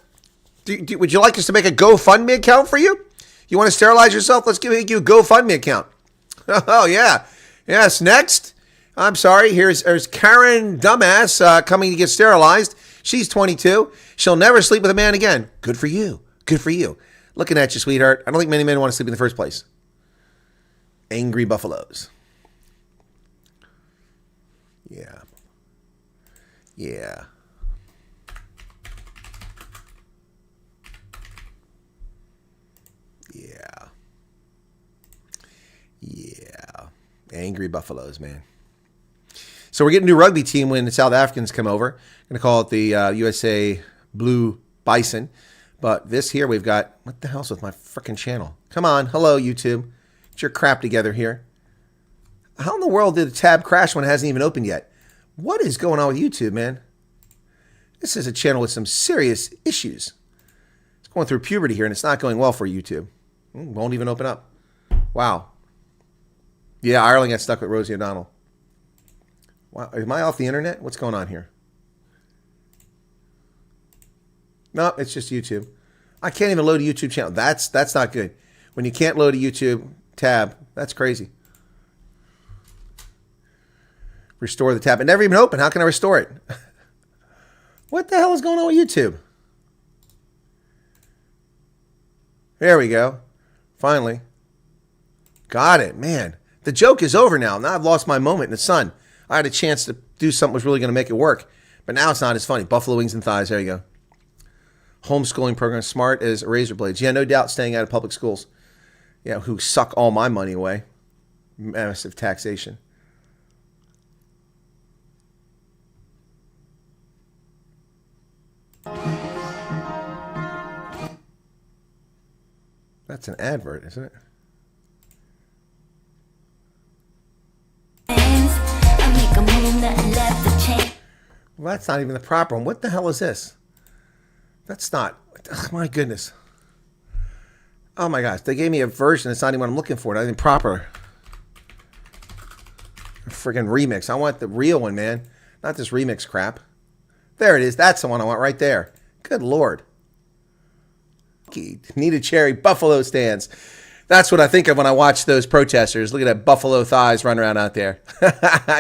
Speaker 3: Would you like us to make a GoFundMe account for you? You want to sterilize yourself? Let's make you a GoFundMe account. Oh, yeah. Yes, next. I'm sorry. Here's Karen Dumbass coming to get sterilized. She's 22. She'll never sleep with a man again. Good for you. Good for you. Looking at you, sweetheart. I don't think many men want to sleep in the first place. Angry buffaloes. Yeah. Yeah. Yeah. Yeah. Angry buffaloes, man. So we're getting a new rugby team when the South Africans come over. I'm going to call it the USA Blue Bison. But this here, we've got, what the hell's with my freaking channel? Come on. Hello, YouTube. Get your crap together here. How in the world did the tab crash when it hasn't even opened yet? What is going on with YouTube, man? This is a channel with some serious issues. It's going through puberty here, and it's not going well for YouTube. Won't even open up. Wow. Yeah, Ireland got stuck with Rosie O'Donnell. Wow, am I off the internet? What's going on here? No, it's just YouTube. I can't even load a YouTube channel. That's not good. When you can't load a YouTube tab, that's crazy. Restore the tab. It never even opened. How can I restore it? What the hell is going on with YouTube? There we go. Finally. Got it, man. The joke is over now. Now I've lost my moment in the sun. I had a chance to do something that was really going to make it work. But now it's not as funny. Buffalo wings and thighs. There you go. Homeschooling program. Smart as razor blades. Yeah, no doubt staying out of public schools. Yeah, who suck all my money away. Massive taxation. That's an advert, isn't it? Well, that's not even the proper one. What the hell is this? That's not. Ugh, my goodness. Oh my gosh. They gave me a version that's not even what I'm looking for. Not even proper. A friggin' remix. I want the real one, man. Not this remix crap. There it is. That's the one I want right there. Good Lord. Needed cherry buffalo stands. That's what I think of when I watch those protesters. Look at that buffalo thighs running around out there.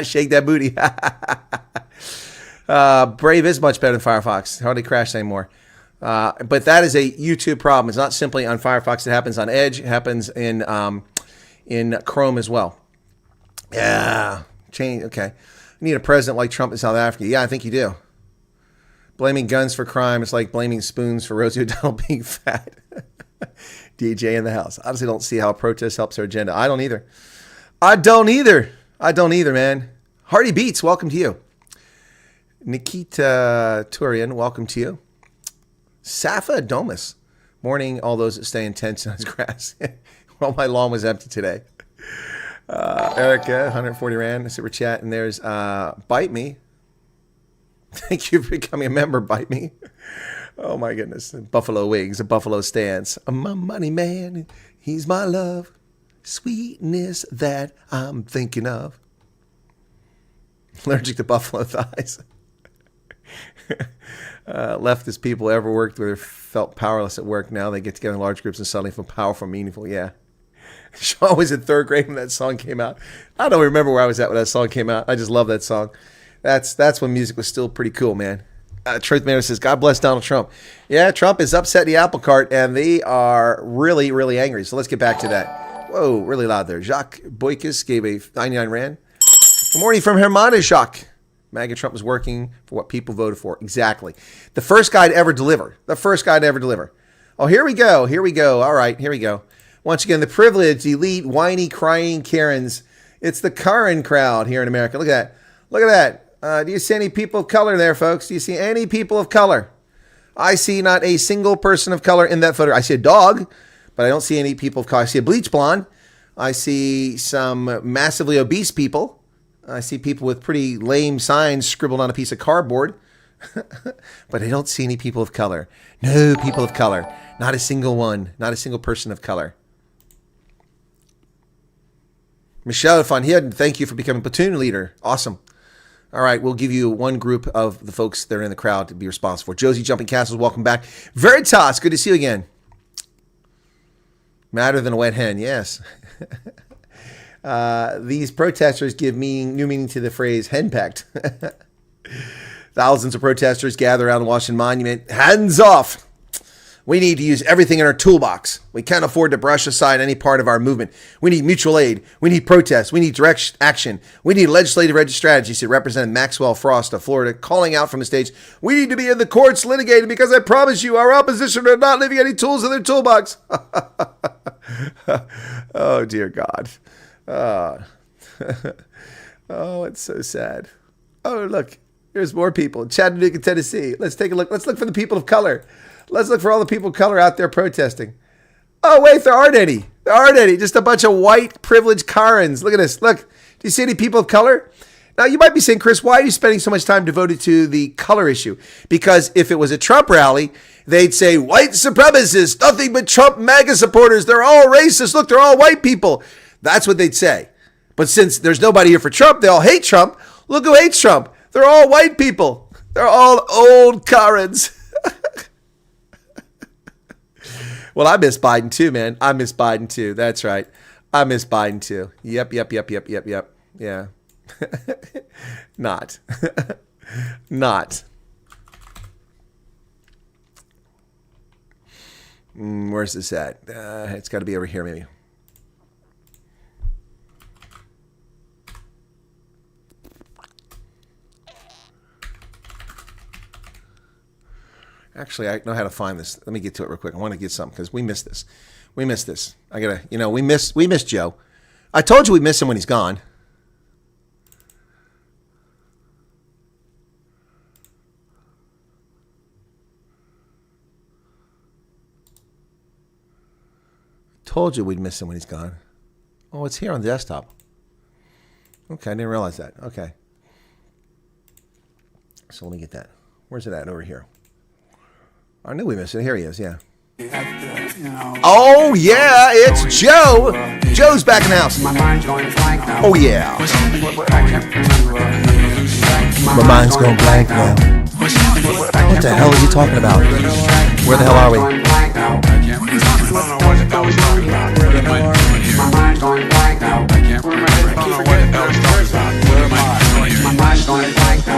Speaker 3: Shake that booty. Brave is much better than Firefox. Hardly crashes anymore. But that is a YouTube problem. It's not simply on Firefox. It happens on Edge. It happens in Chrome as well. Yeah. Change. Okay. I need a president like Trump in South Africa. Yeah, I think you do. Blaming guns for crime is like blaming spoons for Rosie O'Donnell being fat. DJ in the house. I honestly don't see how a protest helps their agenda. I don't either. I don't either, man. Hardy Beats, welcome to you. Nikita Turian, welcome to you. Safa Domus. Morning, all those that stay in tents on his grass. Well, my lawn was empty today. Erica, 140 Rand, super chat. And there's Bite Me. Thank you for becoming a member, Bite Me. Oh, my goodness. Buffalo wings, a buffalo stance. My money man, he's my love. Sweetness that I'm thinking of. Allergic to buffalo thighs. Leftist people ever worked with or felt powerless at work. Now they get together in large groups and suddenly feel powerful, meaningful. Yeah. Sean was in third grade when that song came out. I don't remember where I was at when that song came out. I just love that song. That's when music was still pretty cool, man. Truth Matter says, God bless Donald Trump. Yeah, Trump is upset the apple cart, and they are really, really angry. So let's get back to that. Whoa, really loud there. Jacques Boykis gave a 99 Rand. Good morning from Hermana, Jacques. MAGA Trump was working for what people voted for. Exactly. The first guy to ever deliver. Oh, here we go. All right, here we go. Once again, the privileged, elite, whiny, crying Karens. It's the Karen crowd here in America. Look at that. Do you see any people of color there, folks? Do you see any people of color? I see not a single person of color in that photo. I see a dog, but I don't see any people of color. I see a bleach blonde. I see some massively obese people. I see people with pretty lame signs scribbled on a piece of cardboard. But I don't see any people of color. No people of color. Not a single one. Not a single person of color. Michelle Van Heerden, thank you for becoming platoon leader. Awesome. All right, we'll give you one group of the folks that are in the crowd to be responsible for. Josie Jumping Castles, welcome back. Veritas, good to see you again. Madder than a wet hen, yes. These protesters give new meaning to the phrase henpecked. Thousands of protesters gather around the Washington Monument. Hands off! We need to use everything in our toolbox. We can't afford to brush aside any part of our movement. We need mutual aid. We need protest. We need direct action. We need legislative strategy, said Representative Maxwell Frost of Florida, calling out from the stage, we need to be in the courts litigating because I promise you our opposition are not leaving any tools in their toolbox. Oh, dear God. Oh, it's so sad. Oh, look. Here's more people. Chattanooga, Tennessee. Let's take a look. Let's look for the people of color. Let's look for all the people of color out there protesting. Oh, wait, there aren't any. There aren't any. Just a bunch of white, privileged Karens. Look at this. Look. Do you see any people of color? Now, you might be saying, Chris, why are you spending so much time devoted to the color issue? Because if it was a Trump rally, they'd say, white supremacists, nothing but Trump MAGA supporters. They're all racist. Look, they're all white people. That's what they'd say. But since there's nobody here for Trump, they all hate Trump. Look who hates Trump. They're all white people. They're all old Karens. Well, I miss Biden too, man. I miss Biden too. That's right. I miss Biden too. Yep. Yeah. Not. Not. Where's this at? It's got to be over here, maybe. Actually, I know how to find this. Let me get to it real quick. I want to get something because we missed this. We missed this. I gotta, we miss Joe. I told you we miss him when he's gone. Told you we'd miss him when he's gone. Oh, it's here on the desktop. Okay, I didn't realize that. Okay. So let me get that. Where's it at? Over here. I knew we missed it. Here he is, yeah. Oh, yeah, it's Joe. Joe's back in the house. Oh, yeah. My mind's going blank now. What the hell are you talking about? Where the hell are we?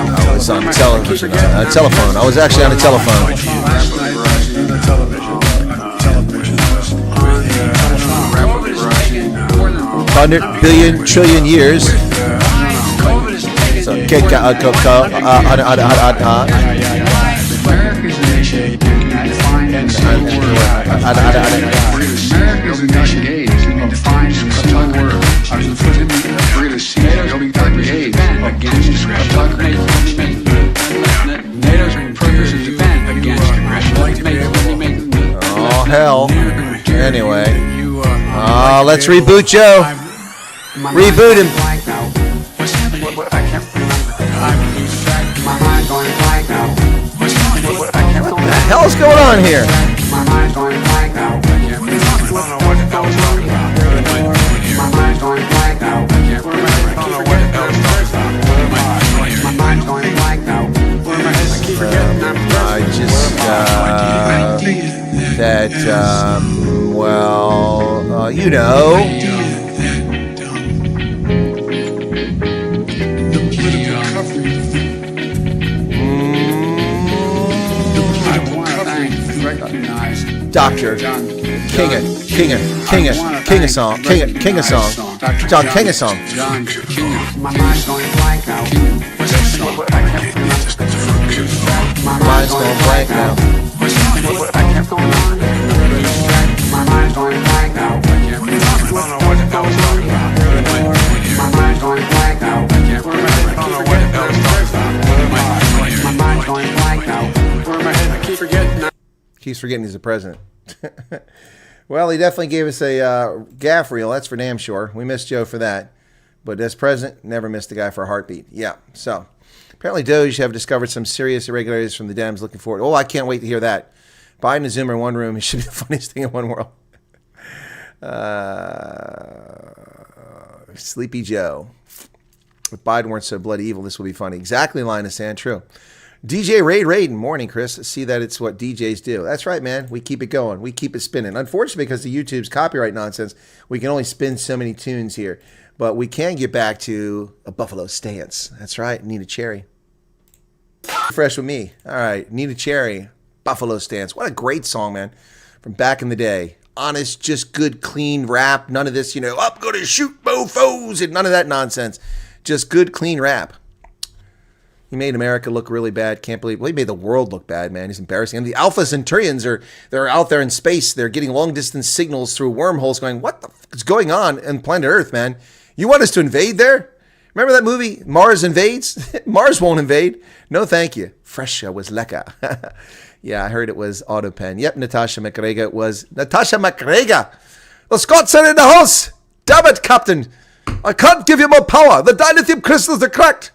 Speaker 3: I was on telephone. I was actually on a telephone. 100 billion trillion years. So, oh, hell. Anyway. Let's reboot Joe. Reboot him. What the hell's going on here? You know. Doctor, King of song, King of song, John King of song. My mind's going blank now. My mind's going blank now. My mind's going blank now. Keeps forgetting he's the president. Well, he definitely gave us a gaff reel. That's for damn sure. We missed Joe for that. But as president, never missed a guy for a heartbeat. Yeah. So apparently Doge have discovered some serious irregularities from the Dems. Looking forward. Oh, I can't wait to hear that. Biden and Zoomer in one room. It should be the funniest thing in one world. Sleepy Joe. If Biden weren't so bloody evil, this would be funny. Exactly, Linus and true. DJ Raiden. Morning, Chris. See that it's what DJs do. That's right, man. We keep it going. We keep it spinning. Unfortunately, because of YouTube's copyright nonsense, we can only spin so many tunes here. But we can get back to a Buffalo Stance. That's right. Need a Cherry. Fresh with me. All right. Need a Cherry. Buffalo Stance. What a great song, man. From back in the day. Honest, just good, clean rap. None of this, I'm going to shoot mofos and none of that nonsense. Just good, clean rap. He made America look really bad. Can't believe. Well, he made the world look bad, man. He's embarrassing. And the Alpha Centaurians they're out there in space. They're getting long distance signals through wormholes going, what the f is going on planet Earth, man? You want us to invade there? Remember that movie, Mars Invades? Mars won't invade. No, thank you. Fresha was lekker. Yeah, I heard it was Autopen. Yep, Natasha McGregor was Natasha McGregor. The Scots are in the house. Damn it, Captain. I can't give you more power. The dilithium crystals are cracked.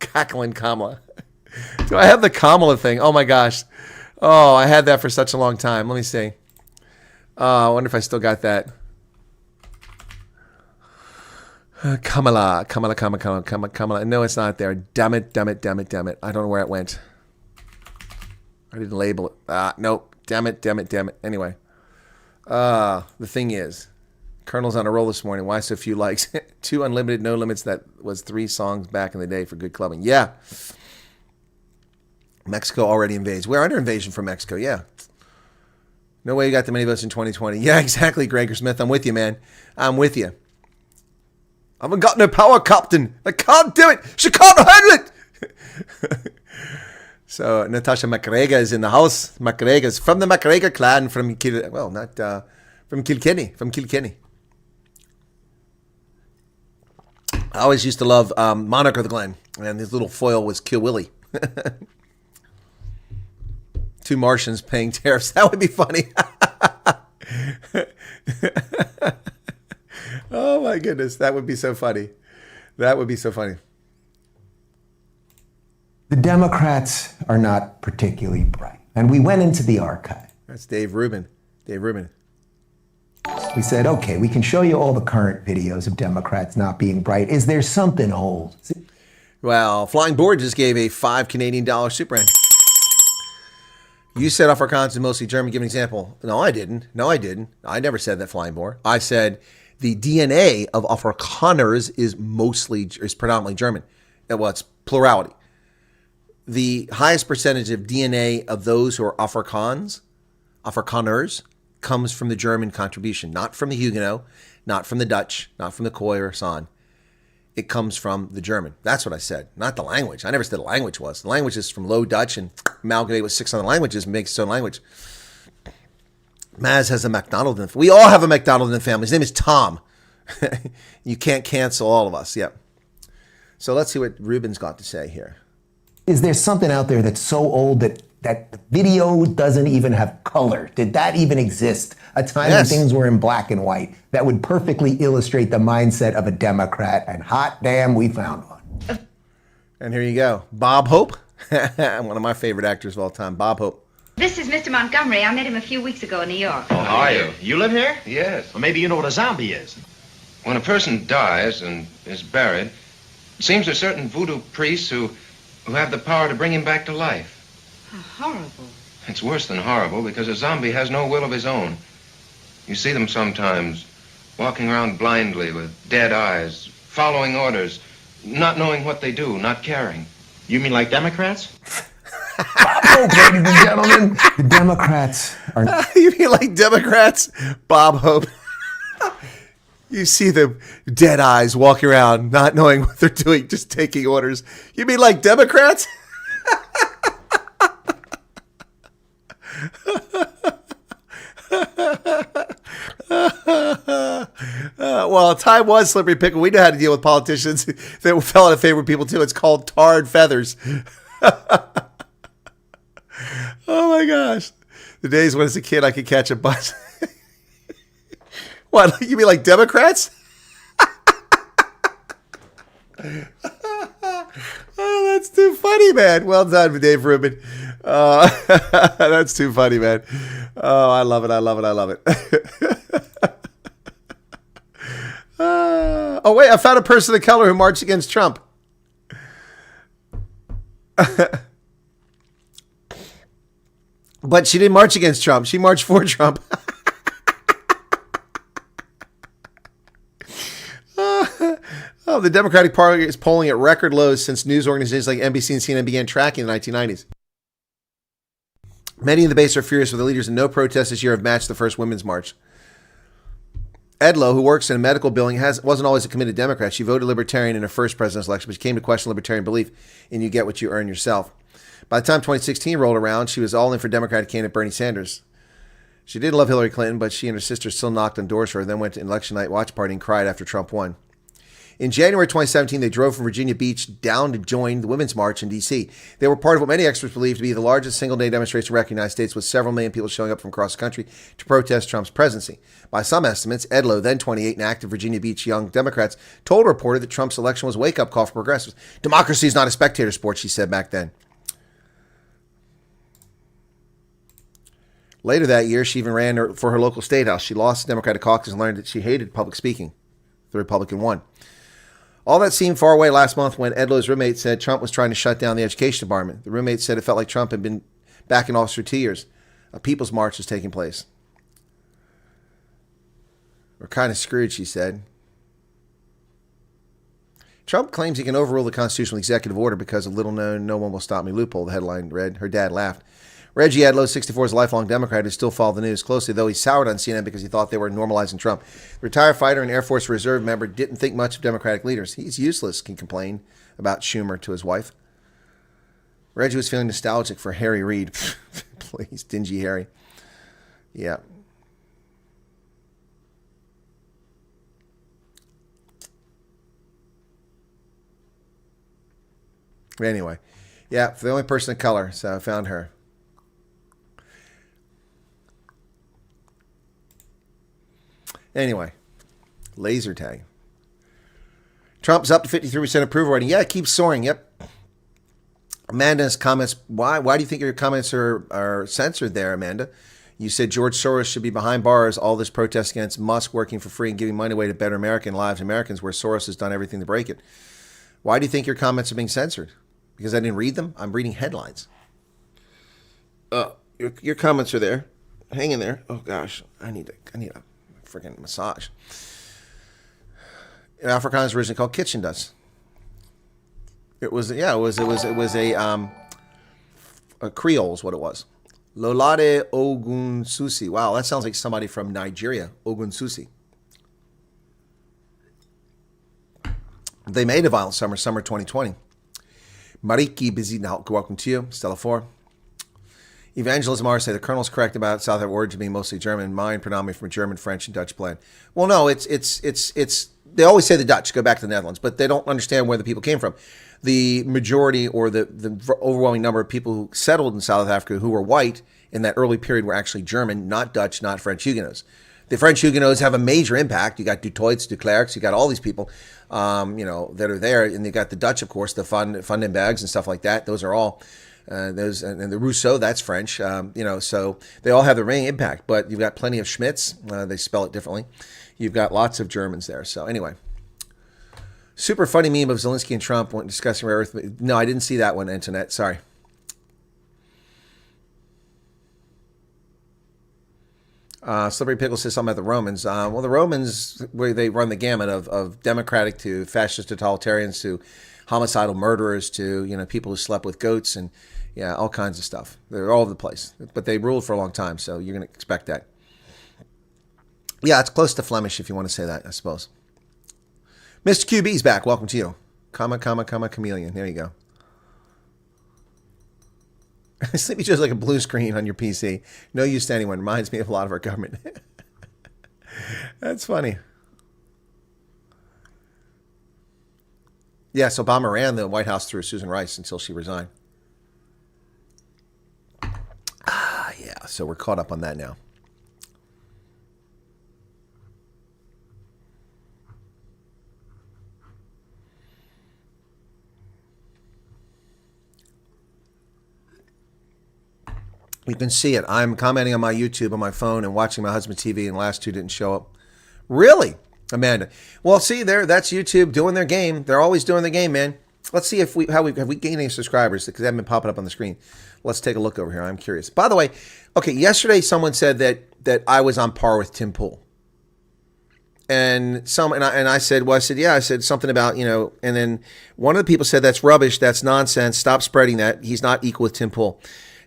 Speaker 3: Cackling Kamala. Do I have the Kamala thing? Oh my gosh. Oh, I had that for such a long time. Let me see. I wonder if I still got that. Kamala. No, it's not there. Damn it. I don't know where it went. I didn't label it. Nope. Damn it. Anyway. The thing is, Colonel's on a roll this morning. Why so few likes? 2 unlimited, no limits. That was 3 songs back in the day for good clubbing. Yeah. Mexico already invades. We're under invasion from Mexico. Yeah. No way you got that many votes in 2020. Yeah, exactly, Gregor Smith. I'm with you, man. I'm with you. I haven't got no power, Captain. I can't do it. She can't handle it. So Natasha McGregor is in the house. McGregor's from the McGregor clan from from Kilkenny. I always used to love Monarch of the Glen, and his little foil was Kill Willie. 2 Martians paying tariffs. That would be funny. Oh my goodness, that would be so funny. The
Speaker 5: Democrats are not particularly bright. And we went into the archive.
Speaker 3: That's Dave Rubin.
Speaker 5: We said, okay, we can show you all the current videos of Democrats not being bright. Is there something old?
Speaker 3: Well, Flying Board just gave a $5 Canadian super end. You said Afrikaans is mostly German. Give an example. No, I didn't. I never said that, Flying Board. I said the DNA of Afrikaners is predominantly German. Well, it's plurality. The highest percentage of DNA of those who are Afrikaners, comes from the German contribution, not from the Huguenot, not from the Dutch, not from the Khoi or San. It comes from the German. That's what I said, not the language. I never said the language was. The language is from Low Dutch and amalgamated with 6 other languages and makes its own language. Maz has a McDonald. We all have a McDonald in the family. His name is Tom. You can't cancel all of us. Yep. So let's see what Ruben's got to say here.
Speaker 5: Is there something out there that's so old that the video doesn't even have color? Did that even exist? A time when things were in black and white that would perfectly illustrate the mindset of a Democrat, and hot damn, we found one.
Speaker 3: And here you go. Bob Hope, one of my favorite actors of all time, Bob Hope.
Speaker 6: This is Mr. Montgomery. I met him a few weeks ago in New York.
Speaker 7: Oh, how are you? You live here?
Speaker 8: Yes.
Speaker 7: Well, maybe you know what a zombie is.
Speaker 8: When a person dies and is buried, it seems there are certain voodoo priests who have the power to bring him back to life.
Speaker 6: How horrible.
Speaker 8: It's worse than horrible because a zombie has no will of his own. You see them sometimes walking around blindly with dead eyes, following orders, not knowing what they do, not caring.
Speaker 7: You mean like Democrats?
Speaker 5: Bob Hope, ladies and gentlemen. The Democrats are...
Speaker 3: You mean like Democrats? Bob Hope. You see them dead eyes walking around, not knowing what they're doing, just taking orders. You mean like Democrats? Well, time was slippery pickle. We know how to deal with politicians that fell out of favor with people too. It's called tarred feathers. Oh my gosh. The days when as a kid I could catch a bus. What? You mean like Democrats? Oh, that's too funny, man. Well done, Dave Rubin. That's too funny, man. Oh, I love it. I love it. I love it. Oh, wait. I found a person of color who marched against Trump. But she didn't march against Trump. She marched for Trump. Oh, the Democratic Party is polling at record lows since news organizations like NBC and CNN began tracking in the 1990s. Many in the base are furious with the leaders, and no protests this year have matched the first women's march. Edlo, who works in a medical building, wasn't always a committed Democrat. She voted Libertarian in her first president's election, but she came to question Libertarian belief in you get what you earn yourself. By the time 2016 rolled around, she was all in for Democratic candidate Bernie Sanders. She did love Hillary Clinton, but she and her sister still knocked on doors for her, then went to an election night watch party and cried after Trump won. In January 2017, they drove from Virginia Beach down to join the Women's March in D.C. They were part of what many experts believe to be the largest single-day demonstration in recognized states, with several million people showing up from across the country to protest Trump's presidency. By some estimates, Edlo, then 28 and active Virginia Beach young Democrats, told a reporter that Trump's election was a wake-up call for progressives. Democracy is not a spectator sport, she said back then. Later that year, she even ran for her local state house. She lost the Democratic caucus and learned that she hated public speaking. The Republican won. All that seemed far away last month when Edlo's roommate said Trump was trying to shut down the education department. The roommate said it felt like Trump had been back in office for 2 years. A people's march was taking place. We're kind of screwed, she said. Trump claims he can overrule the constitutional executive order because of little known "no one will stop me" loophole, the headline read. Her dad laughed. Reggie Edlow, 64, is a lifelong Democrat who still followed the news closely, though he soured on CNN because he thought they were normalizing Trump. The retired fighter and Air Force Reserve member didn't think much of Democratic leaders. He's useless, he complained about Schumer to his wife. Reggie was feeling nostalgic for Harry Reid. Please, dingy Harry. Yeah. Anyway, yeah, for the only person of color, so I found her. Anyway, laser tag. Trump's up to 53% approval rating. Yeah, it keeps soaring. Yep. Amanda's comments. Why do you think your comments are censored there, Amanda? You said George Soros should be behind bars. All this protest against Musk working for free and giving money away to better American lives, Americans, where Soros has done everything to break it. Why do you think your comments are being censored? Because I didn't read them? I'm reading headlines. Your comments are there. Hang in there. Oh gosh, I need a freaking massage. In Afrikaans, originally called kitchen dust. It was a Creole is what it was. Lolade Ogunsusi. Wow, that sounds like somebody from Nigeria. Ogunsusi. They made a violent summer 2020. Mariki Busy, now welcome to you. Stella 4. Evangelism R say the colonel's correct about South African origin being mostly German. Mine predominantly from a German, French, and Dutch blend. Well, no, it's they always say the Dutch go back to the Netherlands, but they don't understand where the people came from. The majority or the overwhelming number of people who settled in South Africa who were white in that early period were actually German, not Dutch, not French Huguenots. The French Huguenots have a major impact. You got Du Toits, Du Clercs, you got all these people, that are there, and you got the Dutch, of course, the Vandenbergs and stuff like that. Those are all. And the Rousseau, that's French, so they all have their main impact, but you've got plenty of Schmitz, they spell it differently. You've got lots of Germans there. So anyway, super funny meme of Zelensky and Trump when discussing rare earth. No, I didn't see that one, Antoinette. Sorry. Slippery Pickle says something about the Romans. Well, the Romans, where they run the gamut of democratic to fascist totalitarians to homicidal murderers to, people who slept with goats and, all kinds of stuff. They're all over the place. But they ruled for a long time, so you're going to expect that. Yeah, it's close to Flemish if you want to say that, I suppose. Mr. QB's back. Welcome to you. Chameleon. There you go. Sleepy Joe's like a blue screen on your PC. No use to anyone. Reminds me of a lot of our government. That's funny. Yes, Obama ran the White House through Susan Rice until she resigned. Yeah, so we're caught up on that now. You can see it. I'm commenting on my YouTube on my phone and watching my husband's TV, and the last two didn't show up. Really, Amanda? Well, see there, that's YouTube doing their game. They're always doing the game, man. Let's see if have we gained any subscribers, because they haven't been popping up on the screen. Let's take a look over here. I'm curious. By the way, okay, yesterday someone said that I was on par with Tim Pool. And I said, well, I said, yeah, I said something about, and then one of the people said, that's rubbish, that's nonsense, stop spreading that. He's not equal with Tim Pool.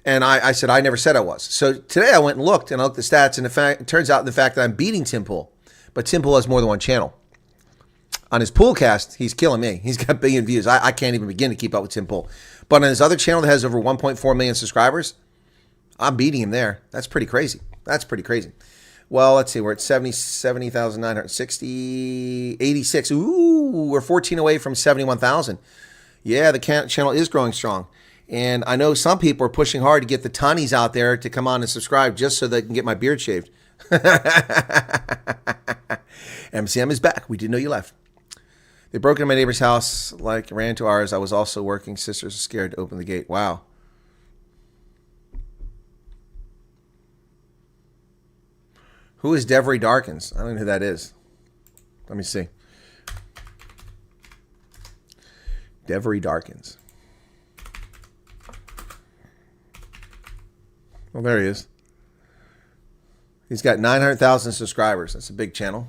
Speaker 3: And I said, I never said I was. So today I went and looked at the stats, and it turns out that I'm beating Tim Pool. But Tim Pool has more than one channel. On his Poolcast, he's killing me. He's got a billion views. I can't even begin to keep up with Tim Pool. But on his other channel that has over 1.4 million subscribers, I'm beating him there. That's pretty crazy. Well, let's see. We're at 70,960, 86. Ooh, we're 14 away from 71,000. Yeah, the channel is growing strong. And I know some people are pushing hard to get the Tonnies out there to come on and subscribe just so they can get my beard shaved. MCM is back. We didn't know you left. They broke into my neighbor's house, ran to ours. I was also working. Sisters were scared to open the gate. Wow. Who is Devery Darkins? I don't know who that is. Let me see. Devery Darkins. Well, there he is. He's got 900,000 subscribers. That's a big channel.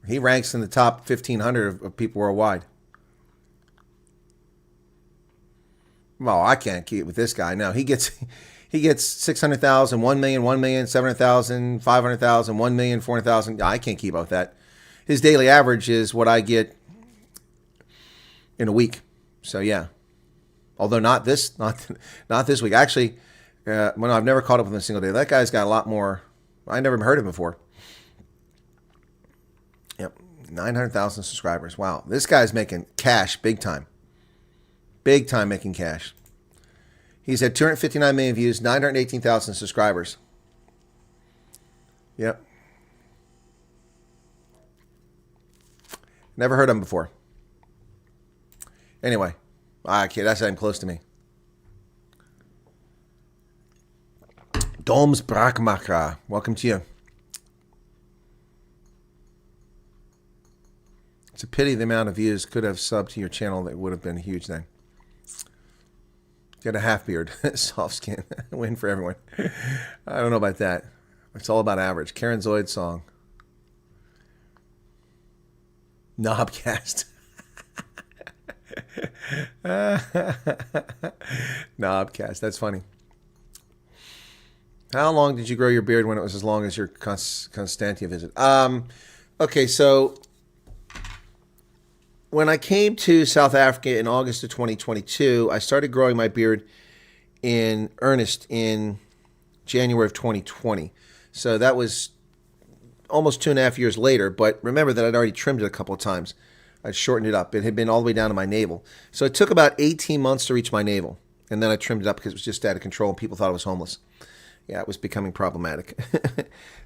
Speaker 3: He ranks in the top 1,500 of people worldwide. Well, I can't keep with this guy. No, he gets 600,000, 1 million, 1 million, 700,000, 500,000, 1 million, 400,000. I can't keep up with that. His daily average is what I get in a week. So yeah. Although not this week. Actually, I've never caught up with him a single day. That guy's got a lot more. I never heard of him before. Yep, 900,000 subscribers. Wow, this guy's making cash big time. Big time making cash. He's had 259 million views, 918,000 subscribers. Yep. Never heard of him before. Anyway, okay, that's not even close to me. Doms Brakmacher, welcome to you. It's a pity the amount of views. Could have subbed to your channel. That would have been a huge thing. Got a half beard, soft skin, win for everyone. I don't know about that. It's all about average. Karen Zoid's song. Knobcast. Knobcast. That's funny. How long did you grow your beard when it was as long as your Constantia visit? Okay, so when I came to South Africa in August of 2022, I started growing my beard in earnest in January of 2020. So that was almost 2.5 years later. But remember that I'd already trimmed it a couple of times. I'd shortened it up. It had been all the way down to my navel. So it took about 18 months to reach my navel. And then I trimmed it up because it was just out of control and people thought I was homeless. Yeah, it was becoming problematic.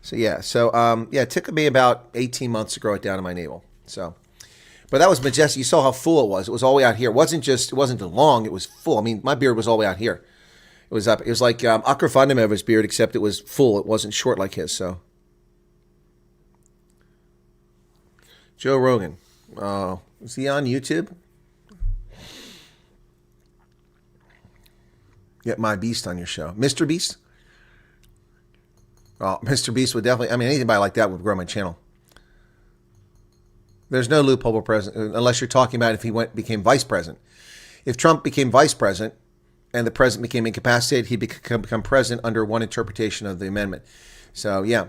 Speaker 3: It took me about 18 months to grow it down to my navel. So, but that was majestic. You saw how full it was. It was all the way out here. It wasn't long. It was full. I mean, my beard was all the way out here. It was up. It was like Akra Vandemever's beard, except it was full. It wasn't short like his. So, Joe Rogan. Is he on YouTube? Get my Beast on your show, Mr. Beast. Oh, Mr. Beast would definitely. I mean, anybody like that would grow my channel. There's no loophole present unless you're talking about if he became vice president. If Trump became vice president and the president became incapacitated, he'd become president under one interpretation of the amendment. So, yeah.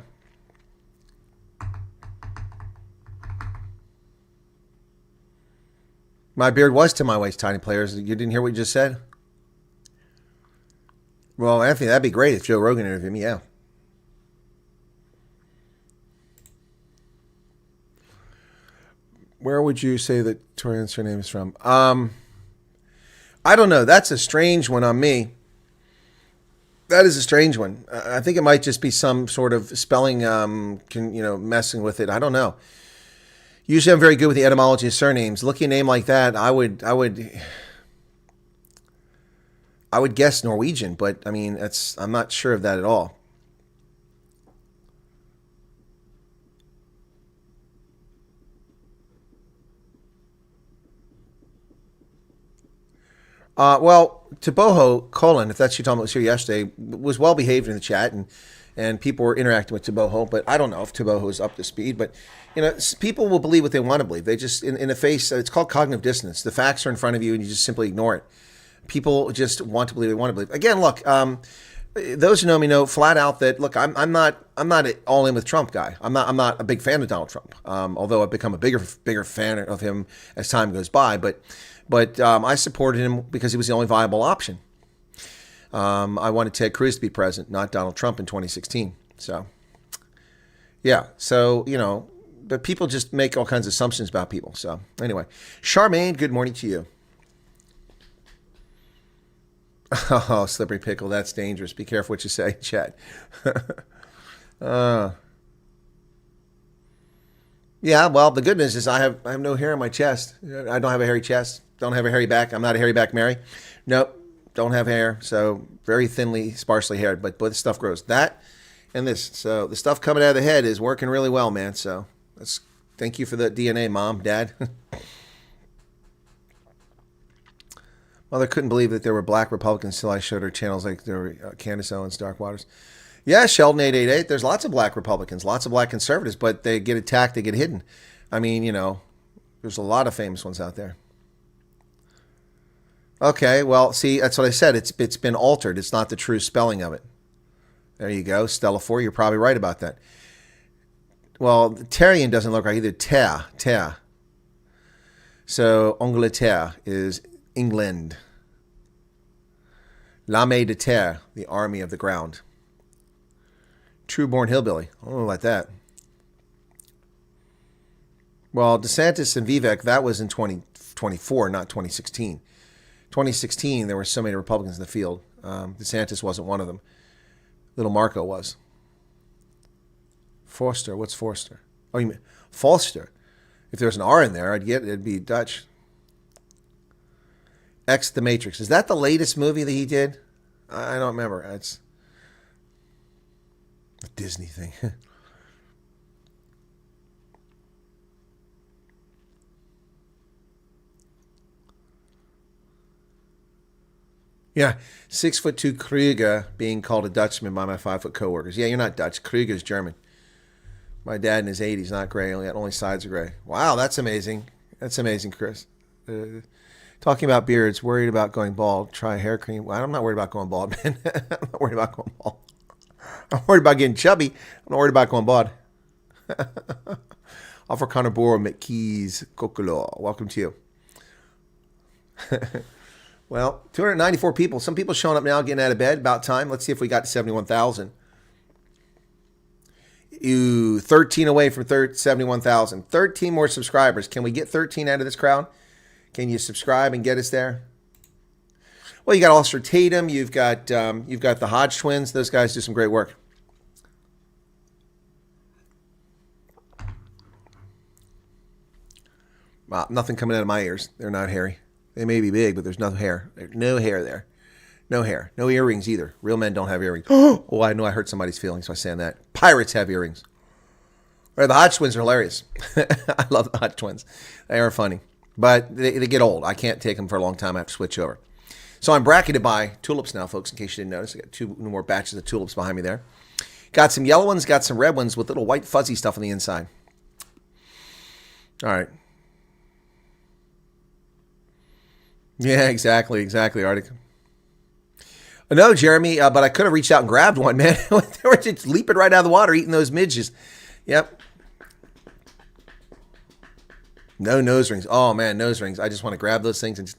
Speaker 3: My beard was to my waist, Tiny Players. You didn't hear what you just said? Well, Anthony, that'd be great if Joe Rogan interviewed me, yeah. Where would you say that Torian's surname is from? I don't know. That's a strange one on me. That is a strange one. I think it might just be some sort of spelling, messing with it. I don't know. Usually I'm very good with the etymology of surnames. Looking at a name like that, I would I would guess Norwegian, but I mean, I'm not sure of that at all. Well, Taboho Colin, if that's you talking about, was here yesterday, was well behaved in the chat, and people were interacting with Taboho, but I don't know if Taboho is up to speed. But people will believe what they want to believe. They just in the face. It's called cognitive dissonance. The facts are in front of you, and you just simply ignore it. People just want to believe they want to believe. Again, look, those who know me know flat out that look, I'm not all in with Trump guy. I'm not a big fan of Donald Trump. Although I've become a bigger fan of him as time goes by, but I supported him because he was the only viable option. I wanted Ted Cruz to be president, not Donald Trump in 2016. So, yeah. So, but people just make all kinds of assumptions about people. So, anyway. Charmaine, good morning to you. Oh, slippery pickle. That's dangerous. Be careful what you say, chat. Yeah, well, the good news is I have no hair on my chest. I don't have a hairy chest. Don't have a hairy back. I'm not a hairy back Mary. Nope. Don't have hair. So very thinly, sparsely haired. But this stuff grows. That and this. So the stuff coming out of the head is working really well, man. So thank you for the DNA, Mom, Dad. Mother couldn't believe that there were black Republicans till I showed her channels like there were Candace Owens, Dark Waters. Yeah, Sheldon 888. There's lots of black Republicans, lots of black conservatives, but they get attacked, they get hidden. I mean, there's a lot of famous ones out there. Okay, well, see, that's what I said. It's been altered. It's not the true spelling of it. There you go. Stella 4, you're probably right about that. Well, Terrian doesn't look right either. Terre. So, Angleterre is England. L'armée de terre, the army of the ground. True-born hillbilly. I don't know about that. Well, DeSantis and Vivek, that was in 2024, not 2016. 2016, there were so many Republicans in the field. DeSantis wasn't one of them. Little Marco was. Forster, what's Forster? Oh, you mean Falster. If there's an R in there, it'd be Dutch. X The Matrix. Is that the latest movie that he did? I don't remember. It's a Disney thing. Yeah, 6'2" Krieger being called a Dutchman by my 5-foot coworkers. Yeah, you're not Dutch. Krieger's German. My dad in his 80s, not gray. Only sides are gray. Wow, that's amazing. That's amazing, Chris. Talking about beards, worried about going bald. Try hair cream. Well, I'm not worried about going bald, man. I'm not worried about going bald. I'm worried about getting chubby. I'm not worried about going bald. Offer Connor Borough, McKees, Kokolo. Welcome to you. Well, 294 people. Some people showing up now, getting out of bed. About time. Let's see if we got to 71,000. 13 away from 71,000. 13 more subscribers. Can we get 13 out of this crowd? Can you subscribe and get us there? Well, you got Ulster Tatum. You've got the Hodge twins. Those guys do some great work. Wow, nothing coming out of my ears. They're not hairy. They may be big, but there's no hair. There's no hair there. No hair. No earrings either. Real men don't have earrings. Oh, I know I hurt somebody's feelings by saying that. Pirates have earrings. Right, the Hodge twins are hilarious. I love the Hodge twins. They are funny. But they get old. I can't take them for a long time. I have to switch over. So I'm bracketed by tulips now, folks, in case you didn't notice. I got two more batches of tulips behind me there. Got some yellow ones, got some red ones with little white fuzzy stuff on the inside. All right. Yeah, exactly, Arctic. No, Jeremy, but I could have reached out and grabbed one, man. They were just leaping right out of the water, eating those midges. Yep. No nose rings. Oh, man, nose rings. I just want to grab those things and just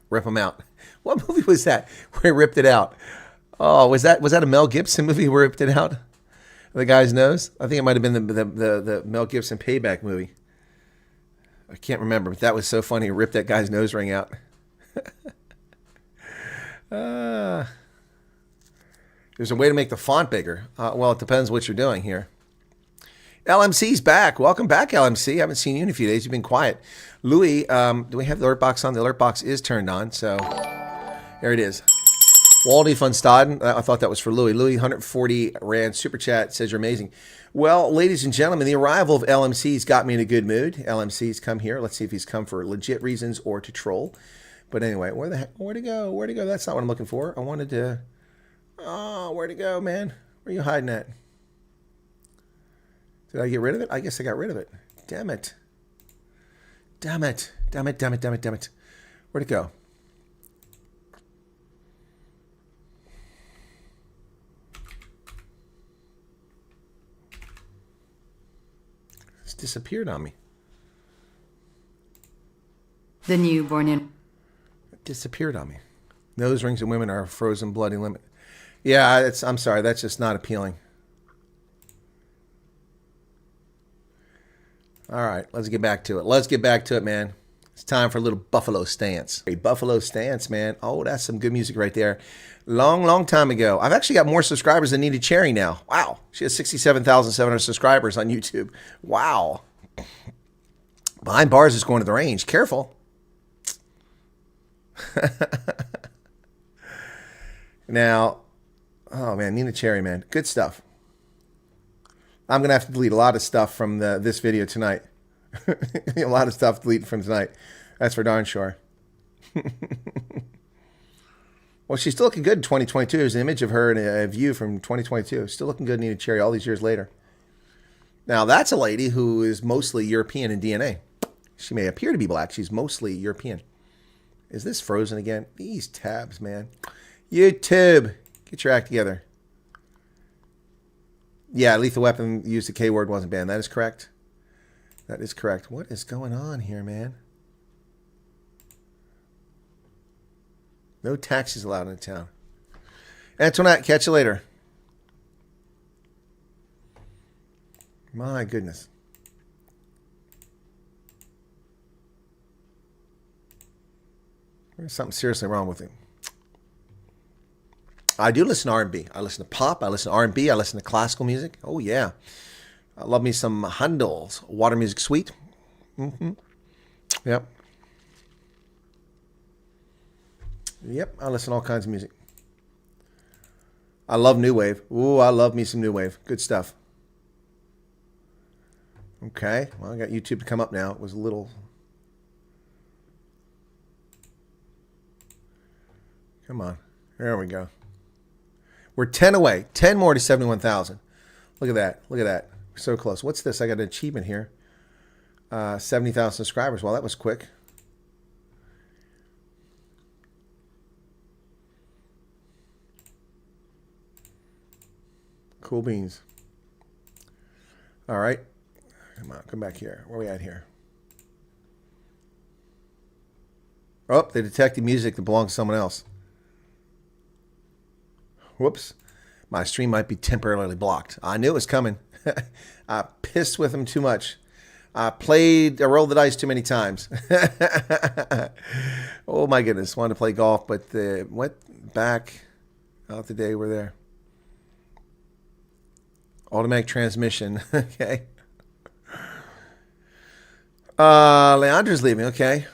Speaker 3: rip them out. What movie was that where he ripped it out? Oh, was that a Mel Gibson movie where he ripped it out? The guy's nose? I think it might have been the Mel Gibson Payback movie. I can't remember, but that was so funny. He ripped that guy's nose ring out. There's a way to make the font bigger. Well, it depends what you're doing here. LMC's back. Welcome back, LMC. I haven't seen you in a few days. You've been quiet. Louis, do we have the alert box on? The alert box is turned on, so there it is. Waldy von Staden, I thought that was for Louis. Louis, 140 Rand super chat, says you're amazing. Well, ladies and gentlemen, the arrival of LMC's got me in a good mood. LMC's come here. Let's see if he's come for legit reasons or to troll. But anyway, where the heck? Where'd he go? Where'd he go? That's not what I'm looking for. I wanted to... Oh, where'd he go, man? Where are you hiding at? Did I get rid of it? I guess I got rid of it. Damn it. Damn it. Damn it, damn it, damn it, damn it. Where'd it go? It's disappeared on me.
Speaker 9: The newborn in...
Speaker 3: It disappeared on me. Nose rings and women are a frozen bloody limit. Yeah, I'm sorry. That's just not appealing. All right, let's get back to it. Let's get back to it, man. It's time for a little Buffalo Stance. A Buffalo Stance, man. Oh, that's some good music right there. Long time ago. I've actually got more subscribers than Nita Cherry now. Wow. She has 67,700 subscribers on YouTube. Wow. Behind bars is going to the range. Careful. Now, oh, man, Nina Cherry, man. Good stuff. I'm going to have to delete a lot of stuff from this video tonight. A lot of stuff deleted from tonight. That's for darn sure. Well, she's still looking good in 2022. There's an image of her in a view from 2022. Still looking good, Nina Cherry, all these years later. Now, that's a lady who is mostly European in DNA. She may appear to be black. She's mostly European. Is this frozen again? These tabs, man. YouTube, get your act together. Yeah, Lethal Weapon used the K word, wasn't banned. That is correct. That is correct. What is going on here, man? No taxis allowed in town. Antoinette, catch you later. My goodness. There's something seriously wrong with him. I do listen to R&B. I listen to pop. I listen to R&B. I listen to classical music. Oh, yeah. I love me some Handel's Water Music Suite. Yep. Yep, I listen to all kinds of music. I love New Wave. Ooh, I love me some New Wave. Good stuff. Okay, well, I got YouTube to come up now. It was a little... Come on. There we go. We're 10 away. 10 more to 71,000. Look at that. Look at that. We're so close. What's this? I got an achievement here. 70,000 subscribers. Well, that was quick. Cool beans. All right. Come on. Come back here. Where are we at here? Oh, they detected music that belongs to someone else. Whoops. My stream might be temporarily blocked. I knew it was coming. I pissed with them too much. I rolled the dice too many times. Oh my goodness. Wanted to play golf, but went back out the day we're there. Automatic transmission. Okay. Leandra's leaving. Okay.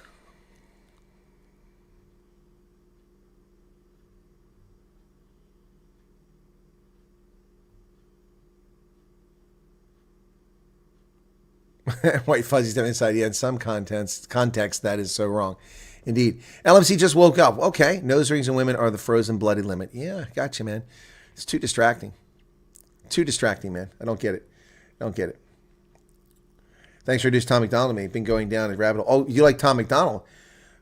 Speaker 3: White fuzzies down inside. Yeah, in some context, that is so wrong. Indeed. LMC just woke up. Okay. Nose rings and women are the frozen bloody limit. Yeah, gotcha, man. It's too distracting. Too distracting, man. I don't get it. Don't get it. Thanks for introducing Tom McDonald to me. Been going down a rabbit hole. Oh, you like Tom McDonald?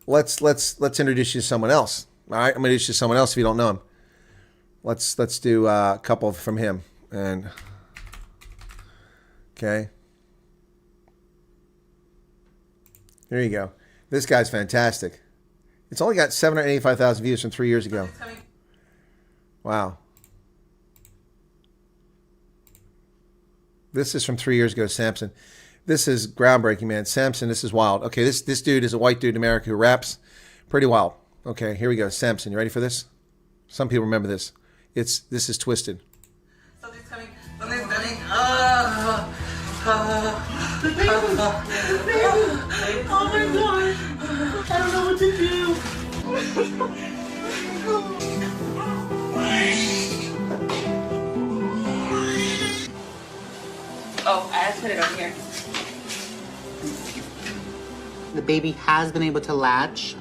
Speaker 3: Let's introduce you to someone else. All right, I'm gonna introduce you to someone else if you don't know him. Let's do a couple from him. And okay. There you go. This guy's fantastic. It's only got 785,000 views from 3 years ago. Wow. This is from 3 years ago, Samson. This is groundbreaking, man. Samson, this is wild. Okay, this dude is a white dude in America who raps. Pretty wild. Okay, here we go. Samson, you ready for this? Some people remember this. This is Twisted.
Speaker 10: Something's coming. Something's coming. Oh my god. I don't know what to do. Oh, I have to put it on here.
Speaker 11: The baby has been able to latch,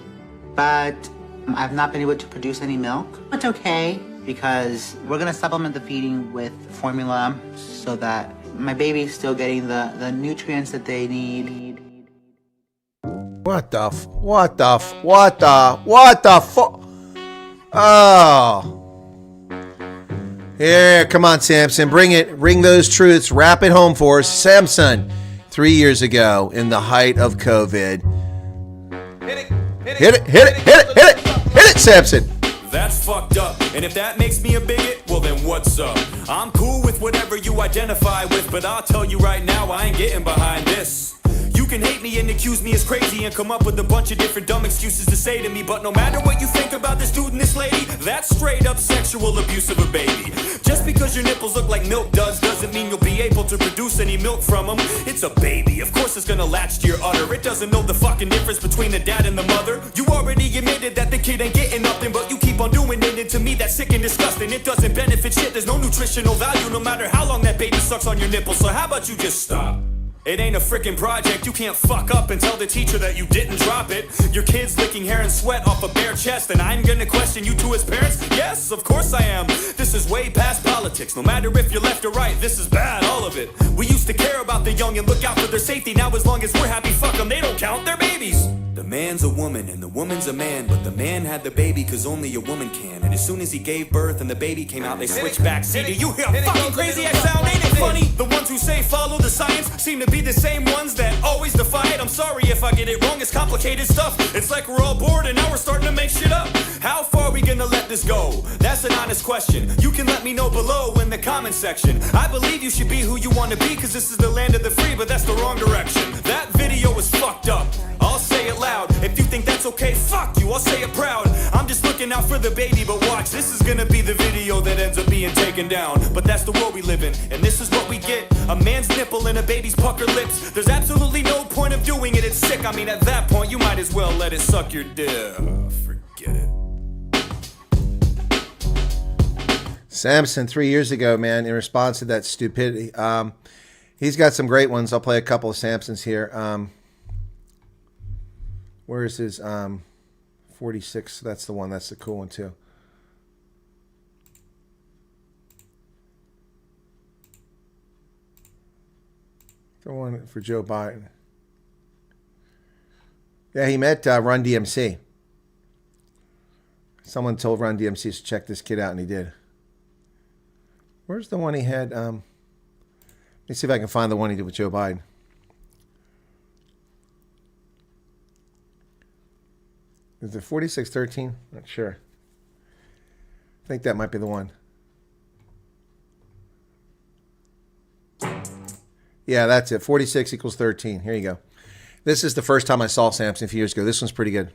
Speaker 11: but I've not been able to produce any milk. It's okay, because we're gonna supplement the feeding with formula so that my baby's still getting the nutrients that they need.
Speaker 3: What the fuck? Oh. Here, come on, Samson. Bring it. Bring those truths. Wrap it home for us. Samson, 3 years ago, in the height of COVID. Hit it, Samson.
Speaker 12: That's fucked up. And if that makes me a bigot, well then what's up? I'm cool with whatever you identify with, but I'll tell you right now, I ain't getting behind this. You can hate me and accuse me as crazy and come up with a bunch of different dumb excuses to say to me, but no matter what you think about this dude and this lady, that's straight up sexual abuse of a baby. Just because your nipples look like milk doesn't mean you'll be able to produce any milk from them. It's a baby, of course it's gonna latch to your udder. It doesn't know the fucking difference between the dad and the mother. You already admitted that the kid ain't getting nothing, but you keep on doing it, and to me that's sick and disgusting. It doesn't benefit shit, there's no nutritional value no matter how long that baby sucks on your nipples. So how about you just stop? It ain't a frickin' project, you can't fuck up and tell the teacher that you didn't drop it. Your kid's licking hair and sweat off a bare chest, and I'm gonna question you to his parents? Yes, of course I am. This is way past politics, no matter if you're left or right, this is bad, all of it. We used to care about the young and look out for their safety, now as long as we're happy, fuck them, they don't count, they're babies. The man's a woman and the woman's a man, but the man had the baby cause only a woman can. And as soon as he gave birth and the baby came out, they switched back. See, do you hear how fucking crazy I sound? Ain't it funny? The ones who say follow the science seem to be the same ones that always defy it. I'm sorry if I get it wrong, it's complicated stuff. It's like we're all bored and now we're starting to make shit up. How far are we gonna let this go? That's an honest question. You can let me know below in the comment section. I believe you should be who you want to be cause this is the land of the free, but that's the wrong direction. That video is fucked up. I'll say it loud. If you think that's okay, fuck you, I'll say it proud. I'm just looking out for the baby, but watch, this is gonna be the video that ends up being taken down. But that's the world we live in, and this is what we get. A man's nipple and a baby's pucker lips. There's absolutely no point of doing it, it's sick. I mean, at that point, you might as well let it suck your dick. Forget it.
Speaker 3: Samson, 3 years ago, man, in response to that stupidity. He's got some great ones. I'll play a couple of Samsons here. Where is his 46? That's the one. That's the cool one too. The one for Joe Biden. Yeah, he met Run DMC. Someone told Run DMC to check this kid out, and he did. Where's the one he had? Let me see if I can find the one he did with Joe Biden. Is it 4613? Not sure. I think that might be the one. Yeah, that's it. 46 equals 13. Here you go. This is the first time I saw Samson a few years ago. This one's pretty good.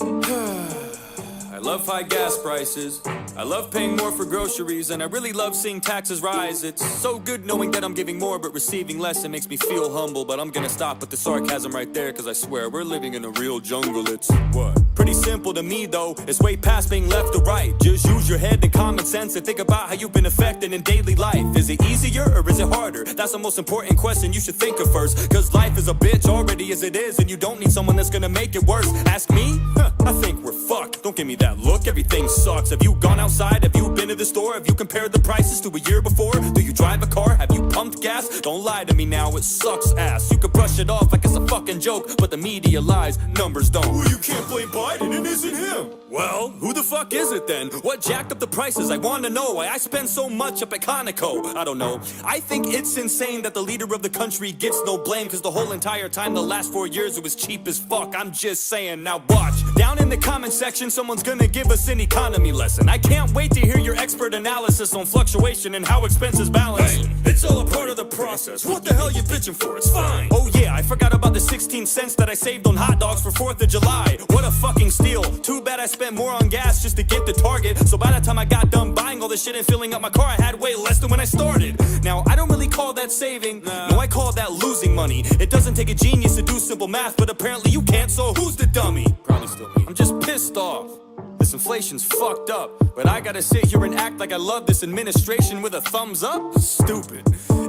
Speaker 12: I love high gas prices. I love paying more for groceries, and I really love seeing taxes rise. It's so good knowing that I'm giving more but receiving less. It makes me feel humble, but I'm gonna stop with the sarcasm right there, cause I swear we're living in a real jungle. It's what? Pretty simple to me though, it's way past being left or right. Just use your head and common sense and think about how you've been affected in daily life. Is it easier or is it harder? That's the most important question you should think of first, cause life is a bitch already as it is, and you don't need someone that's gonna make it worse. Ask me? I think we're fucked. Don't give me that look, everything sucks. Have you gone outside? Have you been to the store? Have you compared the prices to a year before? Do you drive a car? Have you pumped gas? Don't lie to me now, it sucks ass. You could brush it off like it's a fucking joke, but the media lies, numbers don't. Well, you can't blame Biden, it isn't him. Well, who the fuck is it then? What jacked up the prices? I wanna know why I spend so much up at Conoco. I don't know. I think it's insane that the leader of the country gets no blame, cause the whole entire time, the last 4 years, it was cheap as fuck. I'm just saying, now watch. Down in the comment section, someone's gonna give us an economy lesson. I can't wait to hear your expert analysis on fluctuation and how expenses balance. Hey, it's all a part of the process. What the hell you bitching for? It's fine. Oh yeah, I forgot about the 16 cents that I saved on hot dogs for 4th of July. What a fucking steal. Too bad I spent more on gas just to get to Target. So by the time I got done buying all this shit and filling up my car, I had way less than when I started. Now, I don't really call that saving. No, I call that losing money. It doesn't take a genius to do simple math, but apparently you can't, so who's the dummy? Probably still me. I'm just pissed off. This inflation's fucked up, but I gotta sit here and act like I love this administration with a thumbs up? Stupid.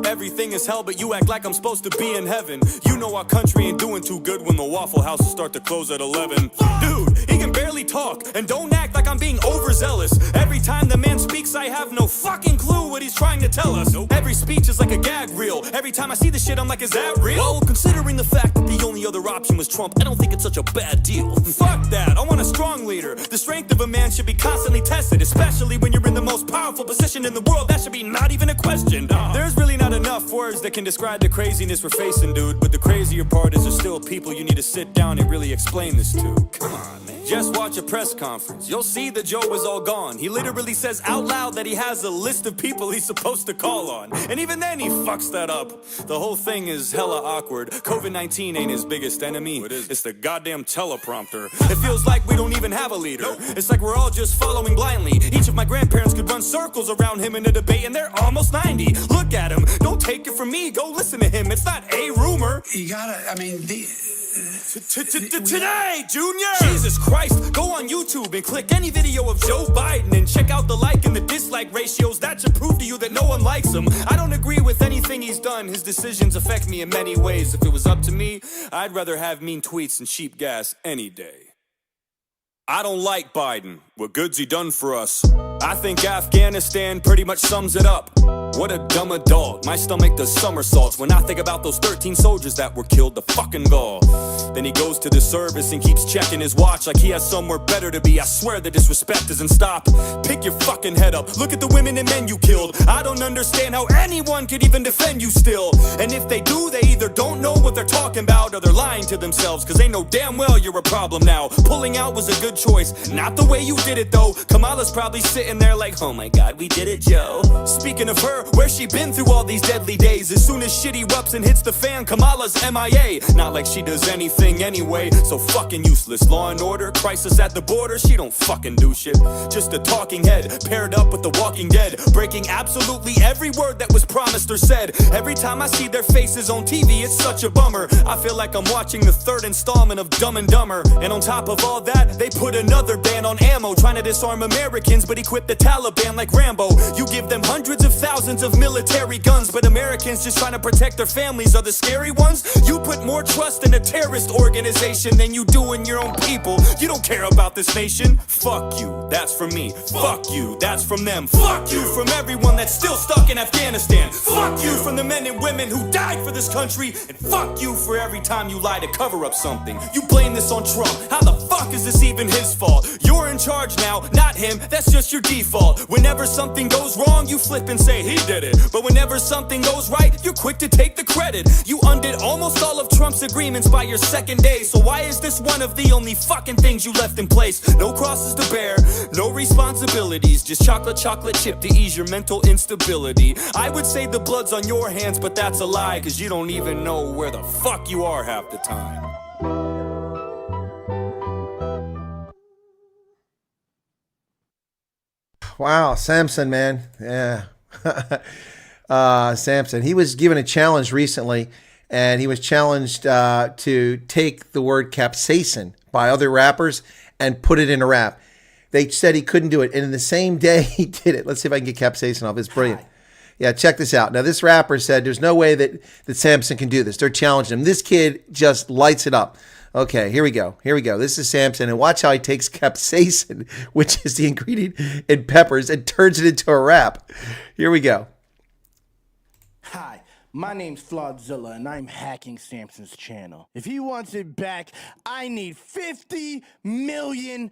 Speaker 12: Everything is hell, but you act like I'm supposed to be in heaven. You know our country ain't doing too good when the Waffle Houses start to close at 11. Dude, he can barely talk, and don't act like I'm being overzealous. Every time the man speaks, I have no fucking clue what he's trying to tell us. Every speech is like a gag reel. Every time I see this shit, I'm like, is that real? Well, considering the fact that the only other option was Trump, I don't think it's such a bad deal. Fuck that, I want a strong leader. The strength of a man should be constantly tested, especially when you're in the most powerful position in the world. That should be not even a question. There's really not enough words that can describe the craziness we're facing, dude. But the crazier part is there's still people you need to sit down and really explain this to. Come on, man. Just watch a press conference. You'll see that Joe is all gone. He literally says out loud that he has a list of people he's supposed to call on. And even then he fucks that up. The whole thing is hella awkward. COVID-19 ain't his biggest enemy. It's the goddamn teleprompter. It feels like we don't even have a leader. It's like we're all just following blindly. Each of my grandparents could run circles around him in a debate and they're almost 90. Look at him. Don't take it from me. Go listen to him. It's not a rumor.
Speaker 13: You gotta, I mean,
Speaker 12: Today, Junior! Jesus Christ, go on YouTube and click any video of Joe Biden and check out the like and the dislike ratios. That should prove to you that no one likes him. I don't agree with anything he's done. His decisions affect me in many ways. If it was up to me, I'd rather have mean tweets and cheap gas any day. I don't like Biden. What good's he done for us? I think Afghanistan pretty much sums it up. What a dumb adult. My stomach does somersaults when I think about those 13 soldiers that were killed to fucking gall. Then he goes to the service and keeps checking his watch like he has somewhere better to be. I swear the disrespect doesn't stop. Pick your fucking head up. Look at the women and men you killed. I don't understand how anyone could even defend you still. And if they do, they either don't know what they're talking about or they're lying to themselves, cause they know damn well you're a problem now. Pulling out was a good choice. Not the way you did it though. Kamala's probably sitting there like, oh my god, we did it, Joe. Speaking of her, where's she been through all these deadly days? As soon as shit erupts and hits the fan, Kamala's MIA. Not like she does anything anyway, so fucking useless. Law and order, crisis at the border, she don't fucking do shit. Just a talking head, paired up with the Walking Dead, breaking absolutely every word that was promised or said. Every time I see their faces on TV, it's such a bummer. I feel like I'm watching the third installment of Dumb and Dumber. And on top of all that, they put another ban on ammo, trying to disarm Americans, but equip the Taliban like Rambo. You give them hundreds of thousands of military guns, but Americans just trying to protect their families are the scary ones. You put more trust in a terrorist organization than you do in your own people. You don't care about this nation. Fuck you, that's from me. Fuck you, that's from them. Fuck you from everyone that's still stuck in Afghanistan. Fuck you from the men and women who died for this country. And fuck you for every time you lie to cover up something. You blame this on Trump. How the fuck is this even his fault? You're in charge now, not him. That's just your default. Whenever something goes wrong, you flip and say he did it. But whenever something goes right, you're quick to take the credit. You undid almost all of Trump's agreements by your second day. So why is this one of the only fucking things you left in place? No crosses to bear, no responsibilities, just chocolate chip to ease your mental instability. I would say the blood's on your hands, but that's a lie, cause you don't even know where the fuck you are half the time.
Speaker 3: Wow, Samson, man. Yeah. Samson. He was given a challenge recently, and he was challenged to take the word capsaicin by other rappers and put it in a rap. They said he couldn't do it, and in the same day he did it. Let's see if I can get capsaicin off. It's brilliant. Yeah, check this out. Now, this rapper said there's no way that Samson can do this. They're challenging him. This kid just lights it up. Okay, here we go. Here we go. This is Samson, and watch how he takes capsaicin, which is the ingredient in peppers, and turns it into a rap. Here we go.
Speaker 14: Hi, my name's Flawdzilla, and I'm hacking Samson's channel. If he wants it back, I need 50 million.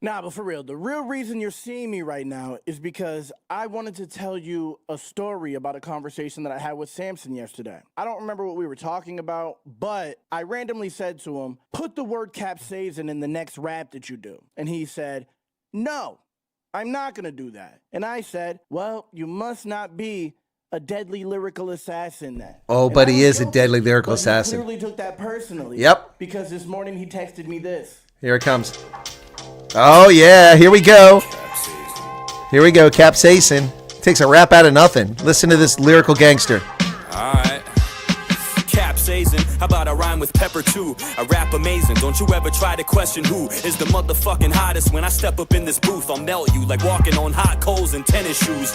Speaker 14: Nah, but for real, the real reason you're seeing me right now is because I wanted to tell you a story about a conversation that I had with Samson yesterday. I don't remember what we were talking about, but I randomly said to him, put the word capsaicin in the next rap that you do. And he said, no, I'm not gonna do that. And I said, well, you must not be a deadly lyrical assassin.
Speaker 3: Oh, but he is a deadly lyrical assassin.
Speaker 14: He clearly took that personally.
Speaker 3: Yep.
Speaker 14: Because this morning he texted me this.
Speaker 3: Here it comes. Oh, yeah. Here we go. Here we go. Capsaicin. Takes a rap out of nothing. Listen to this lyrical gangster.
Speaker 12: All right. Capsaicin, how about I rhyme with pepper too? I rap amazing, don't you ever try to question who is the motherfucking hottest. When I step up in this booth, I'll melt you like walking on hot coals in tennis shoes.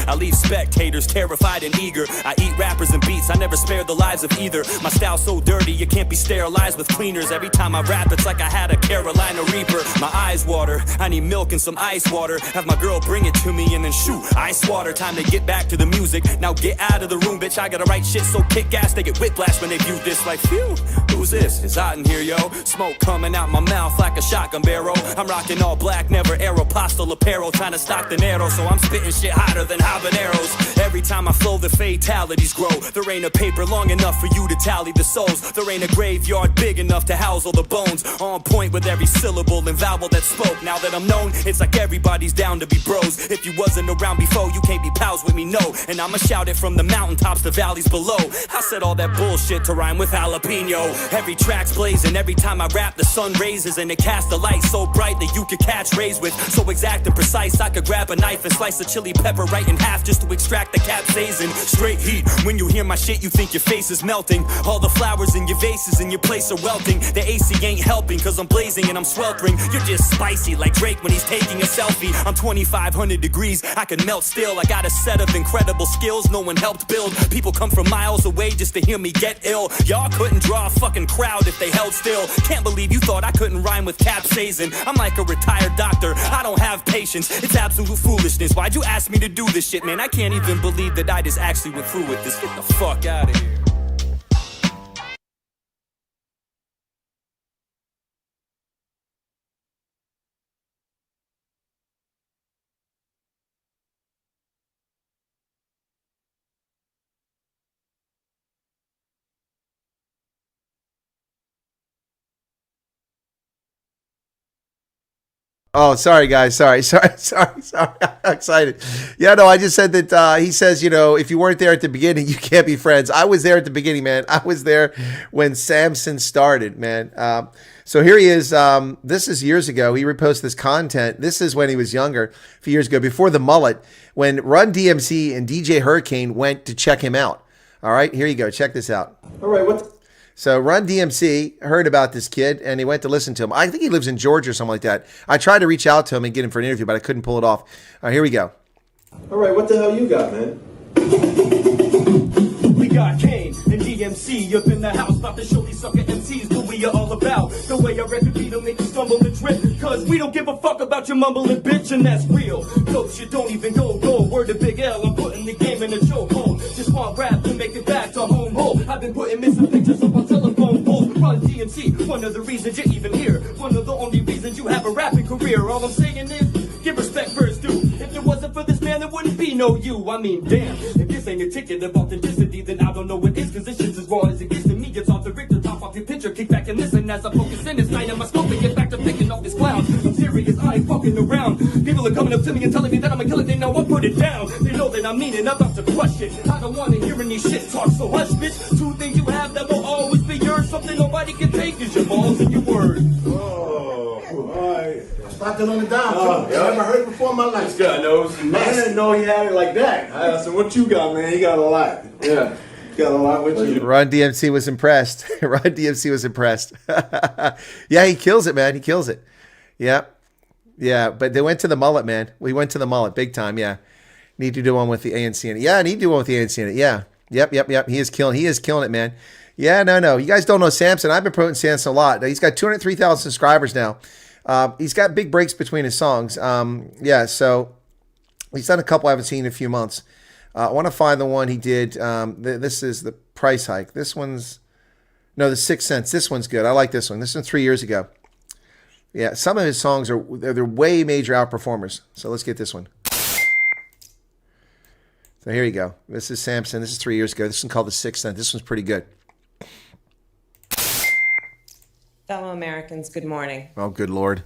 Speaker 12: I leave spectators terrified and eager. I eat rappers and beats, I never spare the lives of either. My style's so dirty, you can't be sterilized with cleaners. Every time I rap, it's like I had a Carolina Reaper. My eyes water, I need milk and some ice water. Have my girl bring it to me and then shoot, ice water. Time to get back to the music, now get out of the room, bitch. I gotta write shit so kick ass, they get whiplash when they view this like, phew, who's this? It's hot in here, yo. Smoke coming out my mouth like a shotgun barrel. I'm rocking all black, never Aeropostale apparel. Trying to stock the narrow, so I'm spitting shit hotter than habaneros. Every time I flow, the fatalities grow. There ain't a paper long enough for you to tally the souls. There ain't a graveyard big enough to house all the bones. On point with every syllable and vowel that spoke. Now that I'm known, it's like everybody's down to be bros. If you wasn't around before, you can't be pals with me, no. And I'ma shout it from the mountaintops to valleys below. I said all that bullshit to rhyme with jalapeno. Every track's blazing, every time I rap the sun raises and it casts a light so bright that you could catch rays with. So exact and precise, I could grab a knife and slice a chili pepper right in half just to extract the capsaicin. Straight heat, when you hear my shit you think your face is melting. All the flowers in your vases in your place are welting. The AC ain't helping cause I'm blazing and I'm sweltering. You're just spicy like Drake when he's taking a selfie. I'm 2500 degrees, I can melt still. I got a set of incredible skills no one helped build. People come from miles away just to hear me get ill. Y'all couldn't draw a fucking crowd if they held still. Can't believe you thought I couldn't rhyme with capsaicin. I'm like a retired doctor, I don't have patience. It's absolute foolishness. Why'd you ask me to do this shit, man? I can't even believe that I just actually went through with this. Get the fuck out of here.
Speaker 3: Oh, sorry, guys. Sorry. I'm excited. Yeah, no, I just said that he says, you know, if you weren't there at the beginning, you can't be friends. I was there at the beginning, man. I was there when Samson started, man. So here he is. This is years ago. He reposted this content. This is when he was younger, a few years ago, before the mullet, when Run DMC and DJ Hurricane went to check him out. All right, here you go. Check this out.
Speaker 13: All right,
Speaker 3: So Run DMC heard about this kid and he went to listen to him. I think he lives in Georgia or something like that. I tried to reach out to him and get him for an interview, but I couldn't pull it off. Here we go.
Speaker 13: All right, what the hell you got, man?
Speaker 15: We got Kane and DMC up in the house, about to show these sucker MCs what we are all about. The way I record beat'll make you stumble and trip, cause we don't give a fuck about your mumbling bitch, and that's real. Dope shit don't even go. Word to Big L, I'm putting the game in a chokehold. Just want rap to make it back to home hole. I've been putting missing pictures up on telephone poles. Run DMC, one of the reasons you're even here. One of the only reasons you have a rapping career. All I'm saying is, give respect for his due. If it wasn't for this man, there wouldn't be no you. I mean, damn, if this ain't a ticket of authenticity, then I don't know what is, cause this shit's as raw as it gets to me. It's off the Richter, top off your picture, kick back and listen as I focus in this night. And my scope and get back to picking off this clown. I'm serious, I ain't fucking around. People are coming up to me and telling me that I'm a killer, they know I put it down. They know that I mean it, I'm about to crush it. I don't wanna hear any shit talk, so hush, bitch. Two things you have that will always be yours. Something nobody can take is your balls and your words.
Speaker 13: Oh, all right. Stocked it on the down. I never heard it before in my life.
Speaker 16: This guy knows. I didn't know he had it like that. I said, what you got, man? He got a lot. Yeah. Got a lot with you.
Speaker 3: Run DMC was impressed. Run DMC was impressed. Yeah, he kills it, man. He kills it. Yeah. Yeah, but they went to the mullet, man. We went to the mullet big time, yeah. Need to do one with the ANC in it. Yeah, I need to do one with the ANC in it. Yeah. Yep. He is killing it, man. Yeah, no. You guys don't know Samson. I've been promoting Samson a lot. He's got 203,000 subscribers now. He's got big breaks between his songs. Yeah, so he's done a couple I haven't seen in a few months. I want to find the one he did. This is the price hike. This one's, no, the 6 cents. This one's good. I like this one. This one's 3 years ago. Yeah, some of his songs they're way major outperformers. So let's get this one. So here you go. This is Samson. This is 3 years ago. This one's called the 6 cent. This one's pretty good.
Speaker 17: Fellow Americans, good morning.
Speaker 3: Oh, good Lord.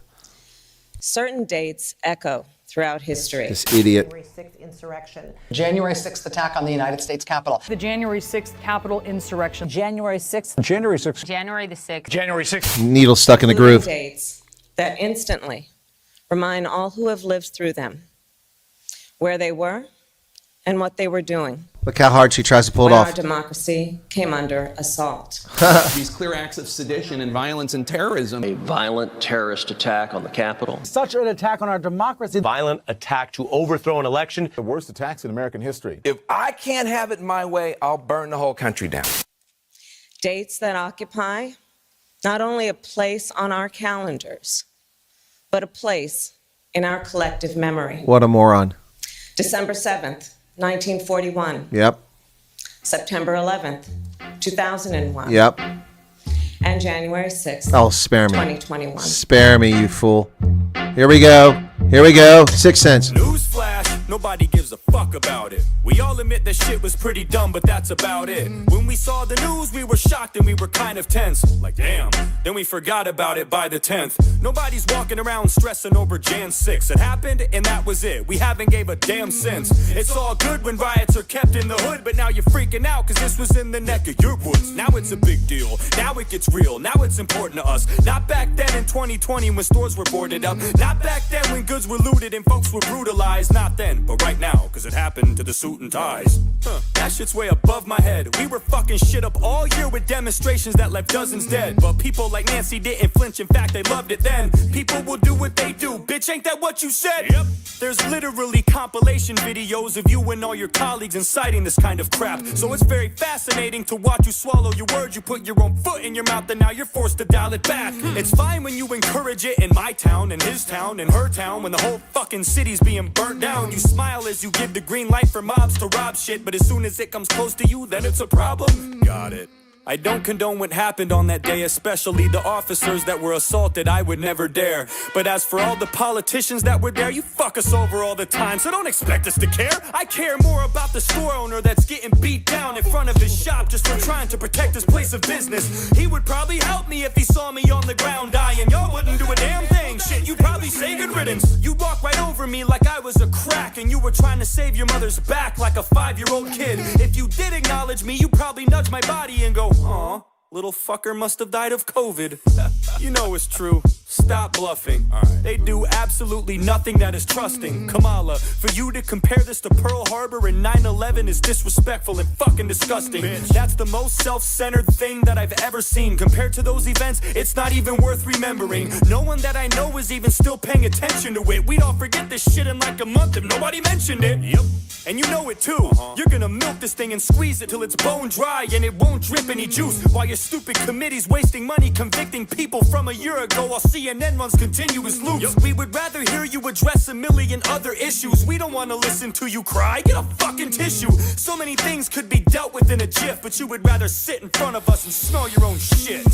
Speaker 17: Certain dates echo throughout history.
Speaker 3: This idiot.
Speaker 18: January 6th insurrection.
Speaker 19: January 6th attack on the United States Capitol.
Speaker 18: The January 6th Capitol insurrection.
Speaker 19: January 6th.
Speaker 20: January 6th.
Speaker 18: January the 6th.
Speaker 20: January 6th.
Speaker 3: Needle stuck in the
Speaker 17: Including
Speaker 3: groove.
Speaker 17: Dates that instantly remind all who have lived through them where they were and what they were doing.
Speaker 3: Look how hard she tries to pull it
Speaker 17: when
Speaker 3: off.
Speaker 17: our democracy came under assault.
Speaker 21: These clear acts of sedition and violence and terrorism.
Speaker 22: A violent terrorist attack on the Capitol.
Speaker 20: Such an attack on our democracy.
Speaker 23: Violent attack to overthrow an election.
Speaker 24: The worst attacks in American history.
Speaker 25: If I can't have it my way, I'll burn the whole country down.
Speaker 17: Dates that occupy not only a place on our calendars, but a place in our collective memory.
Speaker 3: What a moron.
Speaker 17: December 7th, 1941.
Speaker 3: Yep.
Speaker 17: September 11th, 2001.
Speaker 3: Yep.
Speaker 17: And January 6th,
Speaker 3: Oh, spare me.
Speaker 17: 2021.
Speaker 3: Spare me, you fool. Here we go. Here we go. 6 cents.
Speaker 12: Newsflash, nobody gives a fuck about it. We all admit that shit was pretty dumb, but that's about it. When we saw the news, we were shocked and we were kind of tense. Like, damn. Then we forgot about it by the 10th. Nobody's walking around stressing over Jan 6. It happened and that was it. We haven't gave a damn since. It's all good when riots are kept in the hood, but now you're freaking out because this was in the neck of your woods. Now it's a big deal. Now it gets real. Now it's important to us. Not back then in 2020 when stores were boarded up. Not back then when goods were looted and folks were brutalized. Not then, but right now, because it happened to the suit and ties. That shit's way above my head. We were fucking shit up all year with demonstrations that left dozens dead. But people like Nancy didn't flinch. In fact, they loved it then. People will do what they do. Bitch, ain't that what you said? Yep. There's literally compilation videos of you and all your colleagues inciting this kind of crap. So it's very fascinating to watch you swallow your words. You put your own foot in your mouth and now you're forced to dial it back. It's fine when you encourage it in my town, in his town, in her town. When the whole fucking city's being burnt down, you smile as you give the green light for mobs to rob shit. But as soon as it comes close to you, then it's a problem. Got it. I don't condone what happened on that day, especially the officers that were assaulted. I would never dare. But as for all the politicians that were there, you fuck us over all the time, so don't expect us to care. I care more about the store owner that's getting beat down in front of his shop just for trying to protect his place of business. He would probably help me if he saw me on the ground dying. Y'all wouldn't do a damn thing. Shit, you'd probably say good riddance. You'd walk right over me like I was a crack and you were trying to save your mother's back like a 5-year-old kid. If you did acknowledge me, you'd probably nudge my body and go, aw, little fucker must have died of COVID. You know it's true. Stop bluffing. They do absolutely nothing that is trusting. Kamala, for you to compare this to Pearl Harbor and 9/11 is disrespectful and fucking disgusting. That's the most self-centered thing that I've ever seen. Compared to those events, it's not even worth remembering. No one that I know is even still paying attention to it. We'd all forget this shit in like a month if nobody mentioned it. Yep. And you know it too. You're gonna milk this thing and squeeze it till it's bone dry and it won't drip any juice. While your stupid committee's wasting money convicting people from a year ago while CNN runs continuous loops. We would rather hear you address a million other issues. We don't wanna listen to you cry. Get a fucking tissue. So many things could be dealt with in a jiff, but you would rather sit in front of us and smell your own shit.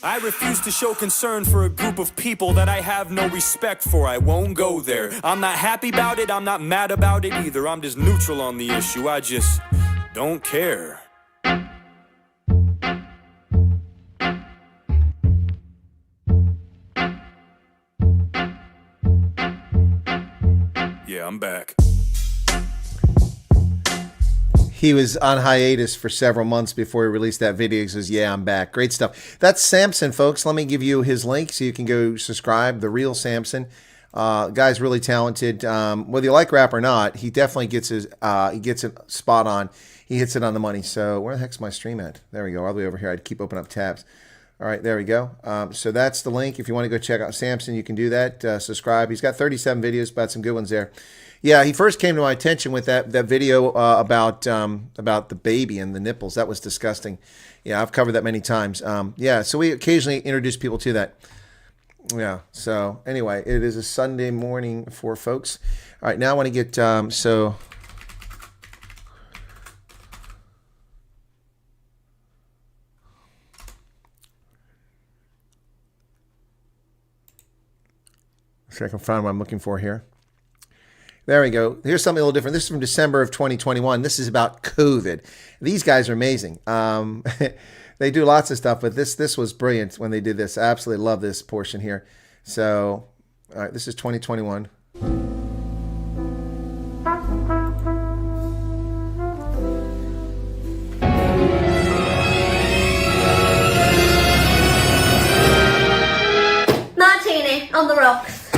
Speaker 12: I refuse to show concern for a group of people that I have no respect for. I won't go there. I'm not happy about it. I'm not mad about it either. I'm just neutral on the issue. I just don't care. Yeah, I'm back.
Speaker 3: He was on hiatus for several months before he released that video. He says, yeah, I'm back. Great stuff. That's Samson, folks. Let me give you his link so you can go subscribe. The real Samson. Guy's really talented. Whether you like rap or not, he definitely gets his he gets it spot on. He hits it on the money. So where the heck's my stream at? There we go. All the way over here. I'd keep opening up tabs. All right, there we go. So that's the link. If you want to go check out Samson, you can do that. Subscribe. He's got 37 videos, but some good ones there. Yeah, he first came to my attention with that video about the baby and the nipples. That was disgusting. Yeah, I've covered that many times. Yeah, so we occasionally introduce people to that. Yeah, so anyway, it is a Sunday morning for folks. All right, now I want to get, so... I can find what I'm looking for here. There we go. Here's something a little different. This is from December of 2021. This is about COVID. These guys are amazing. They do lots of stuff, but this was brilliant when they did this. I absolutely love this portion here. So All right, this is 2021.
Speaker 1: Martini on the rocks.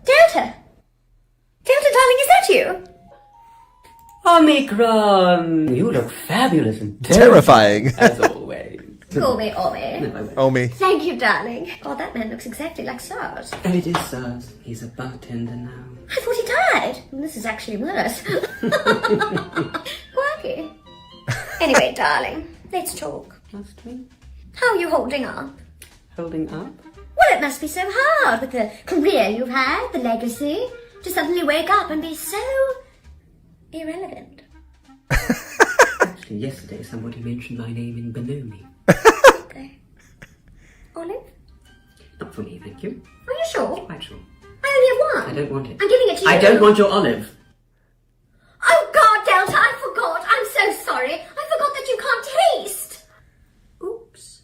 Speaker 1: Delta? Delta, darling, is that you?
Speaker 2: Omicron! You look fabulous and
Speaker 3: Terrifying.
Speaker 2: as always.
Speaker 1: Call me Omi.
Speaker 2: No, I won't.
Speaker 3: Omi.
Speaker 1: Thank you, darling. God, that man looks exactly like Sars.
Speaker 2: Oh, it is Sars. He's a bartender now.
Speaker 1: I thought he died. This is actually worse. Quirky. Anyway, darling, let's talk.
Speaker 2: Must we?
Speaker 1: How are you holding up?
Speaker 2: Holding up?
Speaker 1: Well, it must be so hard with the career you've had, the legacy, to suddenly wake up and be so irrelevant.
Speaker 2: Actually, yesterday somebody mentioned my name in Benoni.
Speaker 1: Okay. Olive?
Speaker 2: Not for me, thank you.
Speaker 1: Are you sure?
Speaker 2: Quite sure.
Speaker 1: I only have one.
Speaker 2: I don't want it.
Speaker 1: I'm giving it to you.
Speaker 2: I don't want your olive.
Speaker 1: Oh, God, Delta, I forgot. I'm so sorry. I forgot that you can't taste. Oops.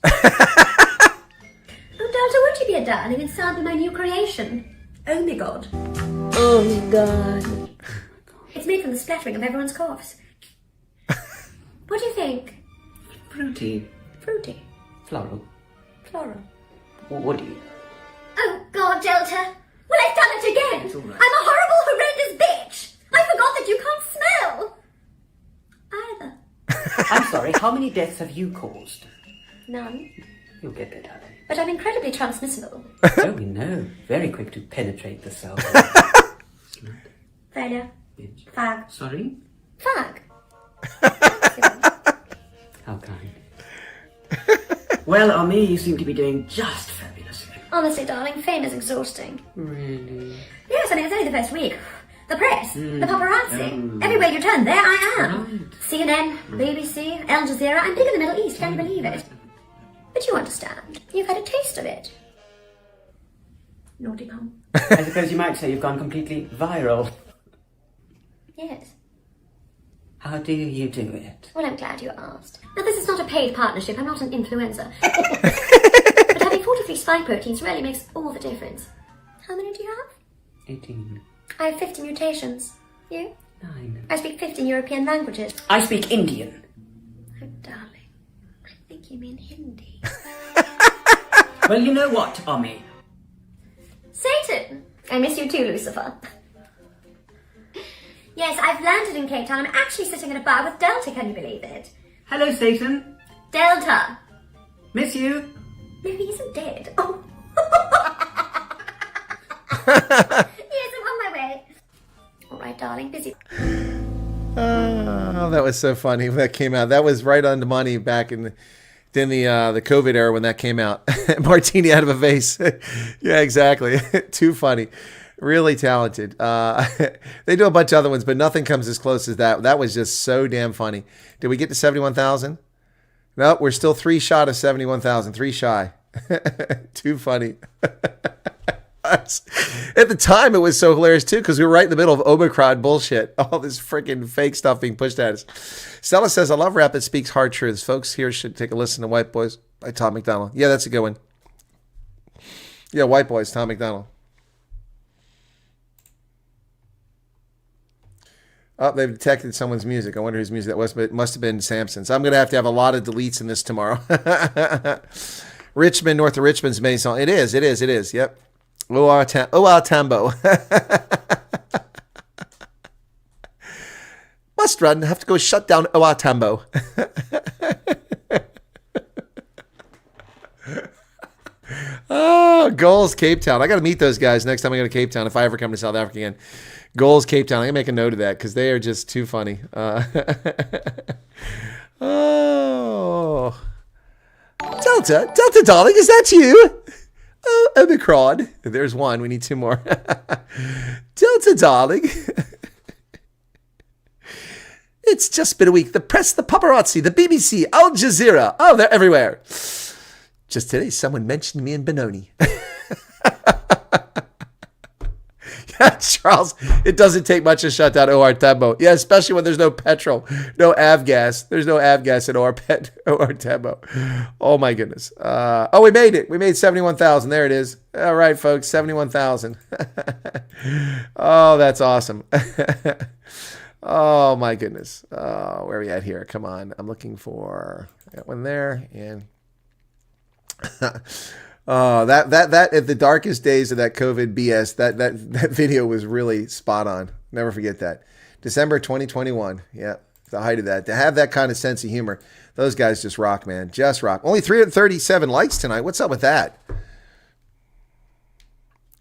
Speaker 1: Oh, Delta, won't you be a darling and sample my new creation? Oh, my God. Oh, my God. It's made from the splattering of everyone's coughs. What do you think?
Speaker 2: Fruity.
Speaker 1: Fruity.
Speaker 2: Floral.
Speaker 1: Floral.
Speaker 2: Woody.
Speaker 1: Oh, God, Delta. Well, I've done it again.
Speaker 2: It's all right.
Speaker 1: I'm a horrible, horrendous bitch. I forgot that you can't smell. Either.
Speaker 2: I'm sorry, how many deaths have you caused?
Speaker 1: None.
Speaker 2: You'll get better.
Speaker 1: But I'm incredibly transmissible.
Speaker 2: Oh, we know. Very quick to penetrate the cell.
Speaker 1: Failure. Fag.
Speaker 2: Sorry?
Speaker 1: Fag.
Speaker 2: How kind. Well, Ami, you seem to be doing just fabulously.
Speaker 1: Honestly, darling, fame is exhausting.
Speaker 2: Really?
Speaker 1: Yes, I mean, it's only the first week. The press, the paparazzi.
Speaker 2: Oh.
Speaker 1: Everywhere you turn, there I am.
Speaker 2: Right.
Speaker 1: CNN, BBC, Al Jazeera. I'm big in the Middle East, can you believe it? But you understand. You've had a taste of it. Naughty mum.
Speaker 2: I suppose you might say you've gone completely viral.
Speaker 1: Yes.
Speaker 2: How do you do it?
Speaker 1: Well, I'm glad you asked. Now, this is not a paid partnership. I'm not an influencer. But having 43 spike proteins really makes all the difference. How many do you have?
Speaker 2: 18.
Speaker 1: I have 50 mutations. You?
Speaker 2: 9.
Speaker 1: I speak 15 European languages.
Speaker 2: I speak Indian.
Speaker 1: Oh, darling. I think you mean Hindi.
Speaker 2: Well, you know what, Ami?
Speaker 1: Satan! I miss you too, Lucifer. Yes, I've landed in Cape Town. I'm actually sitting in a bar with Delta, can you believe it?
Speaker 2: Hello, Satan.
Speaker 1: Delta!
Speaker 2: Miss you.
Speaker 1: No, he isn't dead. Oh. Yes, I'm on my way. All right, darling, busy.
Speaker 3: Oh, that was so funny when that came out. That was right on the money back in the COVID era when that came out. Martini out of a vase. Yeah, exactly. Too funny. Really talented. They do a bunch of other ones, but nothing comes as close as that. That was just so damn funny. Did we get to 71,000? No, we're still 3 short of 71,000. 3 shy. Too funny. At the time, it was so hilarious, too, because we were right in the middle of Omicron bullshit. All this freaking fake stuff being pushed at us. Stella says, I love rap that speaks hard truths. Folks here should take a listen to White Boys by Tom McDonald. Yeah, that's a good one. Yeah, White Boys, Tom McDonald. Oh, they've detected someone's music. I wonder whose music that was, but it must have been Samson's. I'm going to have a lot of deletes in this tomorrow. Richmond, north of Richmond's main song. It is. Yep. Oa Tambo. Must run. Have to go shut down Oa Tambo. Oh, Goals, Cape Town. I got to meet those guys next time I go to Cape Town if I ever come to South Africa again. Goals, Cape Town. I'm going to make a note of that because they are just too funny. Oh. Delta, darling, is that you? Oh, Omicron. There's one. We need 2 more. Delta, darling. It's just been a week. The press, the paparazzi, the BBC, Al Jazeera. Oh, they're everywhere. Just today, someone mentioned me in Benoni. Charles, it doesn't take much to shut down OR Tembo. Yeah, especially when there's no petrol, no avgas. There's no avgas at OR Tembo. Oh, my goodness. Oh, we made it. We made 71,000. There it is. All right, folks, 71,000. Oh, that's awesome. Oh, my goodness. Where are we at here? Come on. I'm looking for that one there. And that at the darkest days of that COVID BS, that video was really spot on. Never forget that. December 2021. Yeah, the height of that. To have that kind of sense of humor, those guys just rock, man. Just rock. Only 337 likes tonight. What's up with that?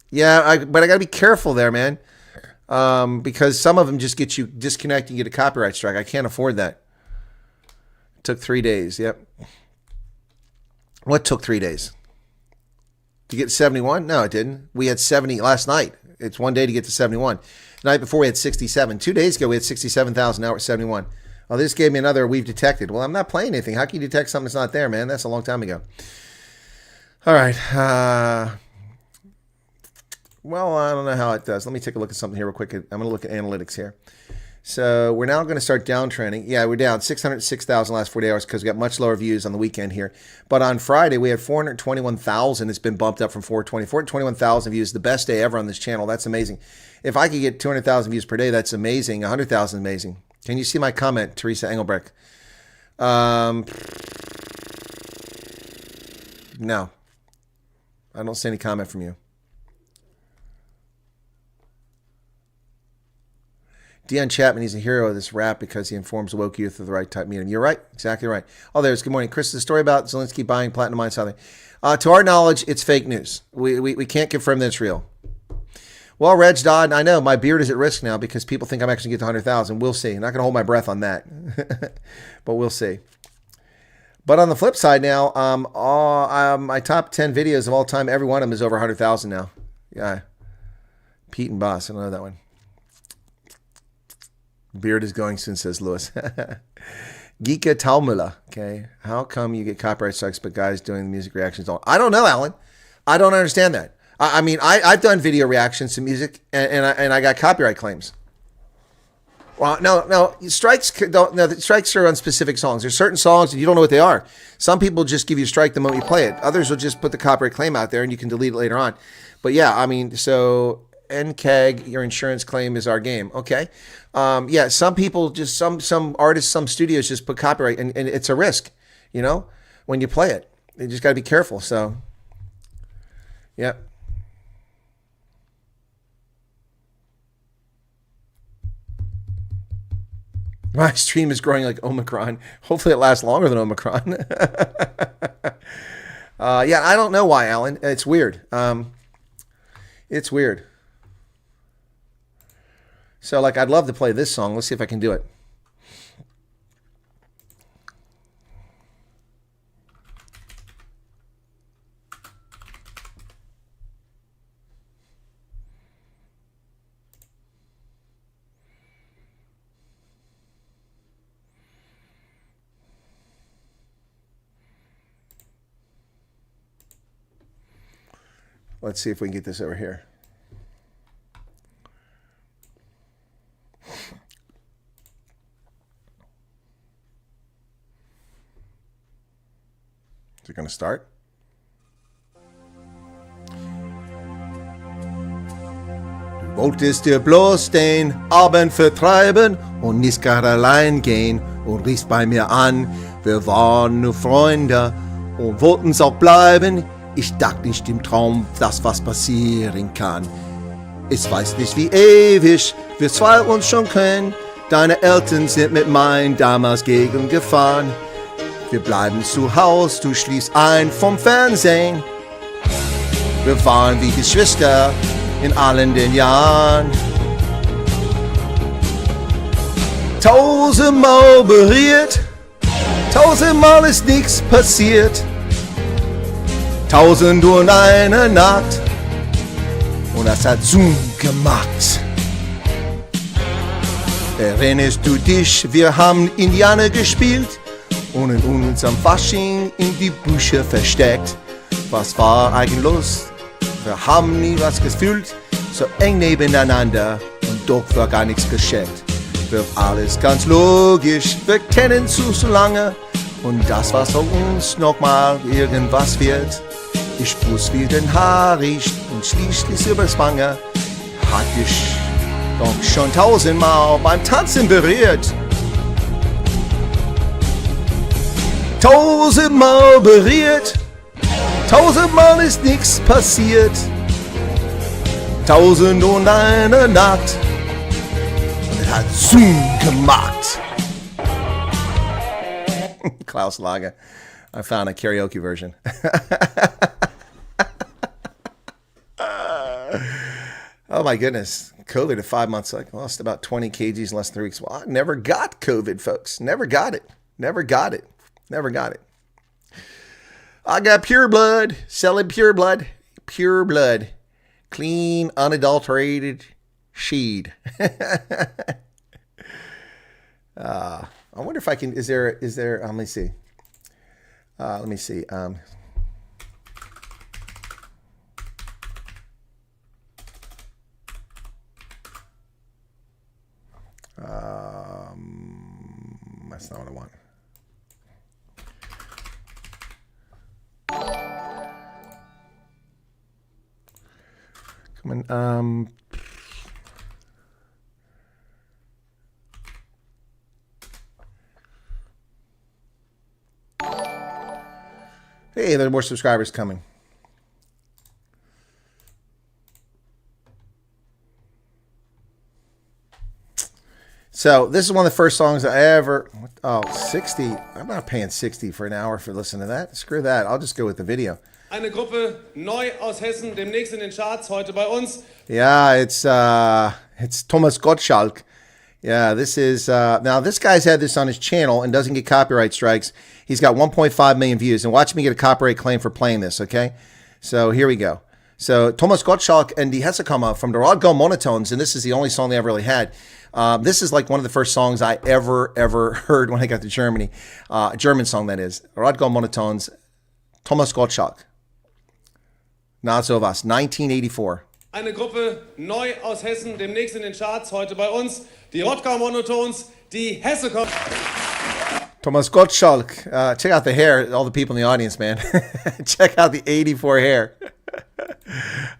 Speaker 3: Yeah, but I got to be careful there, man. Because some of them just get you disconnected and get a copyright strike. I can't afford that. It took 3 days. Yep. What took 3 days? To get 71? No, it didn't. We had 70 last night. It's 1 day to get to 71. The night before we had 67. 2 days ago we had 67,000. Now we're at 71. Oh, this gave me another we've detected. Well, I'm not playing anything. How can you detect something that's not there, man? That's a long time ago. All right. Well, I don't know how it does. Let me take a look at something here real quick. I'm going to look at analytics here. So we're now going to start downtrending. Yeah, we're down 606,000 last 48 hours because we got much lower views on the weekend here. But on Friday, we had 421,000. It's been bumped up from 420. 421,000 views, the best day ever on this channel. That's amazing. If I could get 200,000 views per day, that's amazing. 100,000 amazing. Can you see my comment, Teresa Engelbrecht? No. I don't see any comment from you. Dion Chapman, he's a hero of this rap because he informs woke youth of the right type medium. You're right. Exactly right. Oh, there's good morning. Chris, the story about Zelensky buying platinum mines, something. To our knowledge, it's fake news. We can't confirm that it's real. Well, Reg Dodd, I know my beard is at risk now because people think I'm actually going to get to 100,000. We'll see. I'm not going to hold my breath on that. But we'll see. But on the flip side now, my top 10 videos of all time, every one of them is over 100,000 now. Yeah. Pete and Boss. I don't know that one. Beard is going soon, says Lewis. Geeka Talmula. Okay. How come you get copyright strikes, but guys doing the music reactions don't? I don't know, Alan. I don't understand that. I mean, I've done video reactions to music, and I got copyright claims. Well, no, strikes don't. No, the strikes are on specific songs. There's certain songs and you don't know what they are. Some people just give you a strike the moment you play it. Others will just put the copyright claim out there, and you can delete it later on. But yeah, I mean, so NCAG, your insurance claim is our game. Okay. Yeah, some people just, some artists, some studios just put copyright, and it's a risk, you know, when you play it. You just got to be careful. So, yeah. My stream is growing like Omicron. Hopefully it lasts longer than Omicron. Yeah, I don't know why, Alan. It's weird. It's weird. So, like, I'd love to play this song. Let's see if I can do it. Let's see if we can get this over here. Is it going to start? Du wolltest dir bloß den Abend vertreiben und nicht gar allein gehen und riefst bei mir an. Wir waren nur Freunde und wollten's auch bleiben. Ich dachte nicht im Traum, dass was passieren kann. Ich weiß nicht, wie ewig wir zwei uns schon kennen. Deine Eltern sind mit meinen damals gegengefahren. Wir bleiben zu Haus, du schliefst ein vom Fernsehen. Wir waren wie Geschwister in allen den Jahren. Tausendmal berührt, tausendmal ist nichts passiert. 1001 Nacht und das hat Zoom gemacht. Erinnerst du dich, wir haben Indianer gespielt und in unserem Fasching in die Büsche versteckt. Was war eigentlich los? Wir haben nie was gefühlt. so eng nebeneinander und doch war gar nichts geschenkt. Wird alles ganz logisch, wir kennen zu lange und das, was von uns nochmal irgendwas wird. Ich fuß wie den Haaricht und schließlich übers Wange, hat dich doch schon 1000-mal beim Tanzen berührt. 1000-mal berührt, 1000-mal ist nichts passiert. 1001 Nacht und es hat Zoom gemacht. Klaus Lager. I found a karaoke version. Oh my goodness. COVID at 5 months. I lost about 20 kgs in less than 3 weeks. Well, I never got COVID, folks. Never got it. Never got it. Never got it. I got pure blood. Selling pure blood. Pure blood. Clean, unadulterated sheed. I wonder if I can, is there, let me see. Let me see. That's not what I want. Come on. Hey, there are more subscribers coming. So this is one of the first songs I ever, 60. I'm not paying 60 for an hour for listening to that. Screw that. I'll just go with the video.
Speaker 4: Eine Gruppe neu aus Hessen, demnächst in den Charts, heute bei uns.
Speaker 3: Yeah, it's Thomas Gottschalk. Yeah, this is, now this guy's had this on his channel and doesn't get copyright strikes. He's got 1.5 million views, and watch me get a copyright claim for playing this, okay? So here we go. So Thomas Gottschalk and Die Hessekammer from the Rugby Monotones, and this is the only song they ever really had. This is like one of the first songs I ever heard when I got to Germany. German song, that is. Rugby Monotones, Thomas Gottschalk. Na sowas, 1984.
Speaker 4: Eine Gruppe neu aus Hessen, demnächst in den Charts, heute bei uns. Die Rottgau Monotones, die Hessekammer.
Speaker 3: Thomas Gottschalk. Check out the hair, all the people in the audience, man. Check out the 84 hair.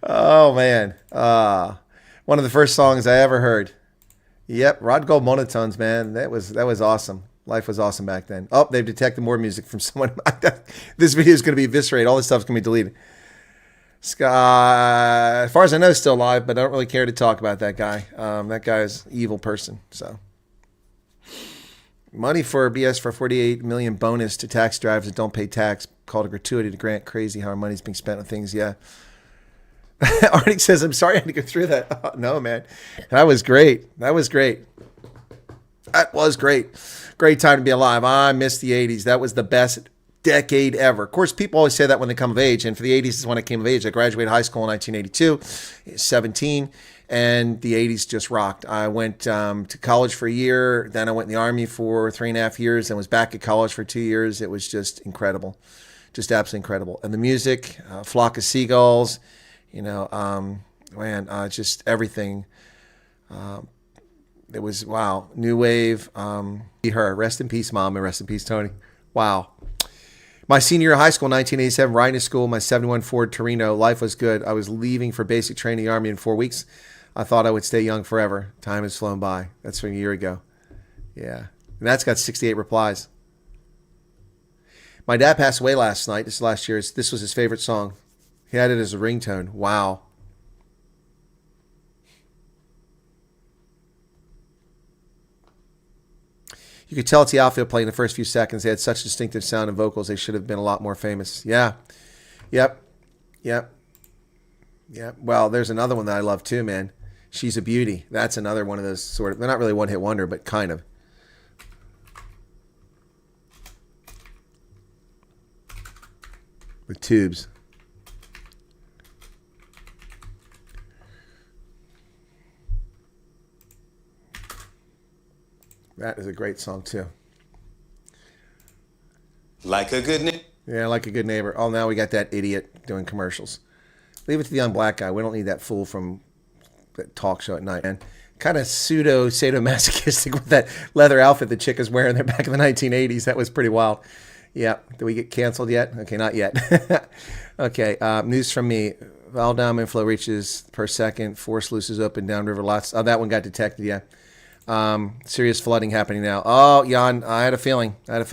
Speaker 3: Oh, man. One of the first songs I ever heard. Yep, Rod Gold Monotones, man. That was awesome. Life was awesome back then. Oh, they've detected more music from someone. This video is going to be eviscerated. All this stuff is going to be deleted. As far as I know, he's still alive, but I don't really care to talk about that guy. That guy is an evil person. So, money for BS for 48 million bonus to tax drivers that don't pay tax, called a gratuity to grant. Crazy how our money's being spent on things. Yeah. Arctic says, I'm sorry I had to go through that. Oh, no, man. That was great. That was great. That was great. Great time to be alive. I miss the 80s. That was the best decade ever. Of course, people always say that when they come of age, and for the 80s is when I came of age. I graduated high school in 1982, 17, and the 80s just rocked. I went to college for a year, then I went in the Army for 3.5 years, and was back at college for 2 years. It was just incredible, just absolutely incredible. And the music, Flock of Seagulls, you know, man, just everything. It was, wow, new wave. Her, rest in peace, Mom, and rest in peace, Tony. Wow. My senior year of high school, 1987, riding to school, my 71 Ford Torino. Life was good. I was leaving for basic training in the Army in 4 weeks. I thought I would stay young forever. Time has flown by. That's from a year ago. Yeah. And that's got 68 replies. My dad passed away last night. This last year. This was his favorite song. He had it as a ringtone. Wow. You could tell it's the outfield playing the first few seconds. They had such distinctive sound and vocals. They should have been a lot more famous. Yeah. Yep. Yep. Yep. Well, there's another one that I love too, man. She's a Beauty. That's another one of those sort of, they're not really one-hit wonder, but kind of. With tubes. That is a great song too.
Speaker 25: Like a good neighbor.
Speaker 3: Yeah, like a good neighbor. Oh, now we got that idiot doing commercials. Leave it to the young black guy. We don't need that fool from talk show at night. And kind of pseudo sadomasochistic with that leather outfit the chick is wearing there back in the 1980s. That was pretty wild. Yeah. Did we get canceled yet? Okay, not yet. Okay. News from me. Val downwind flow reaches per second. Force looses up and down river lots. Oh, that one got detected. Yeah. Serious flooding happening now. Oh, Jan, I had a feeling. If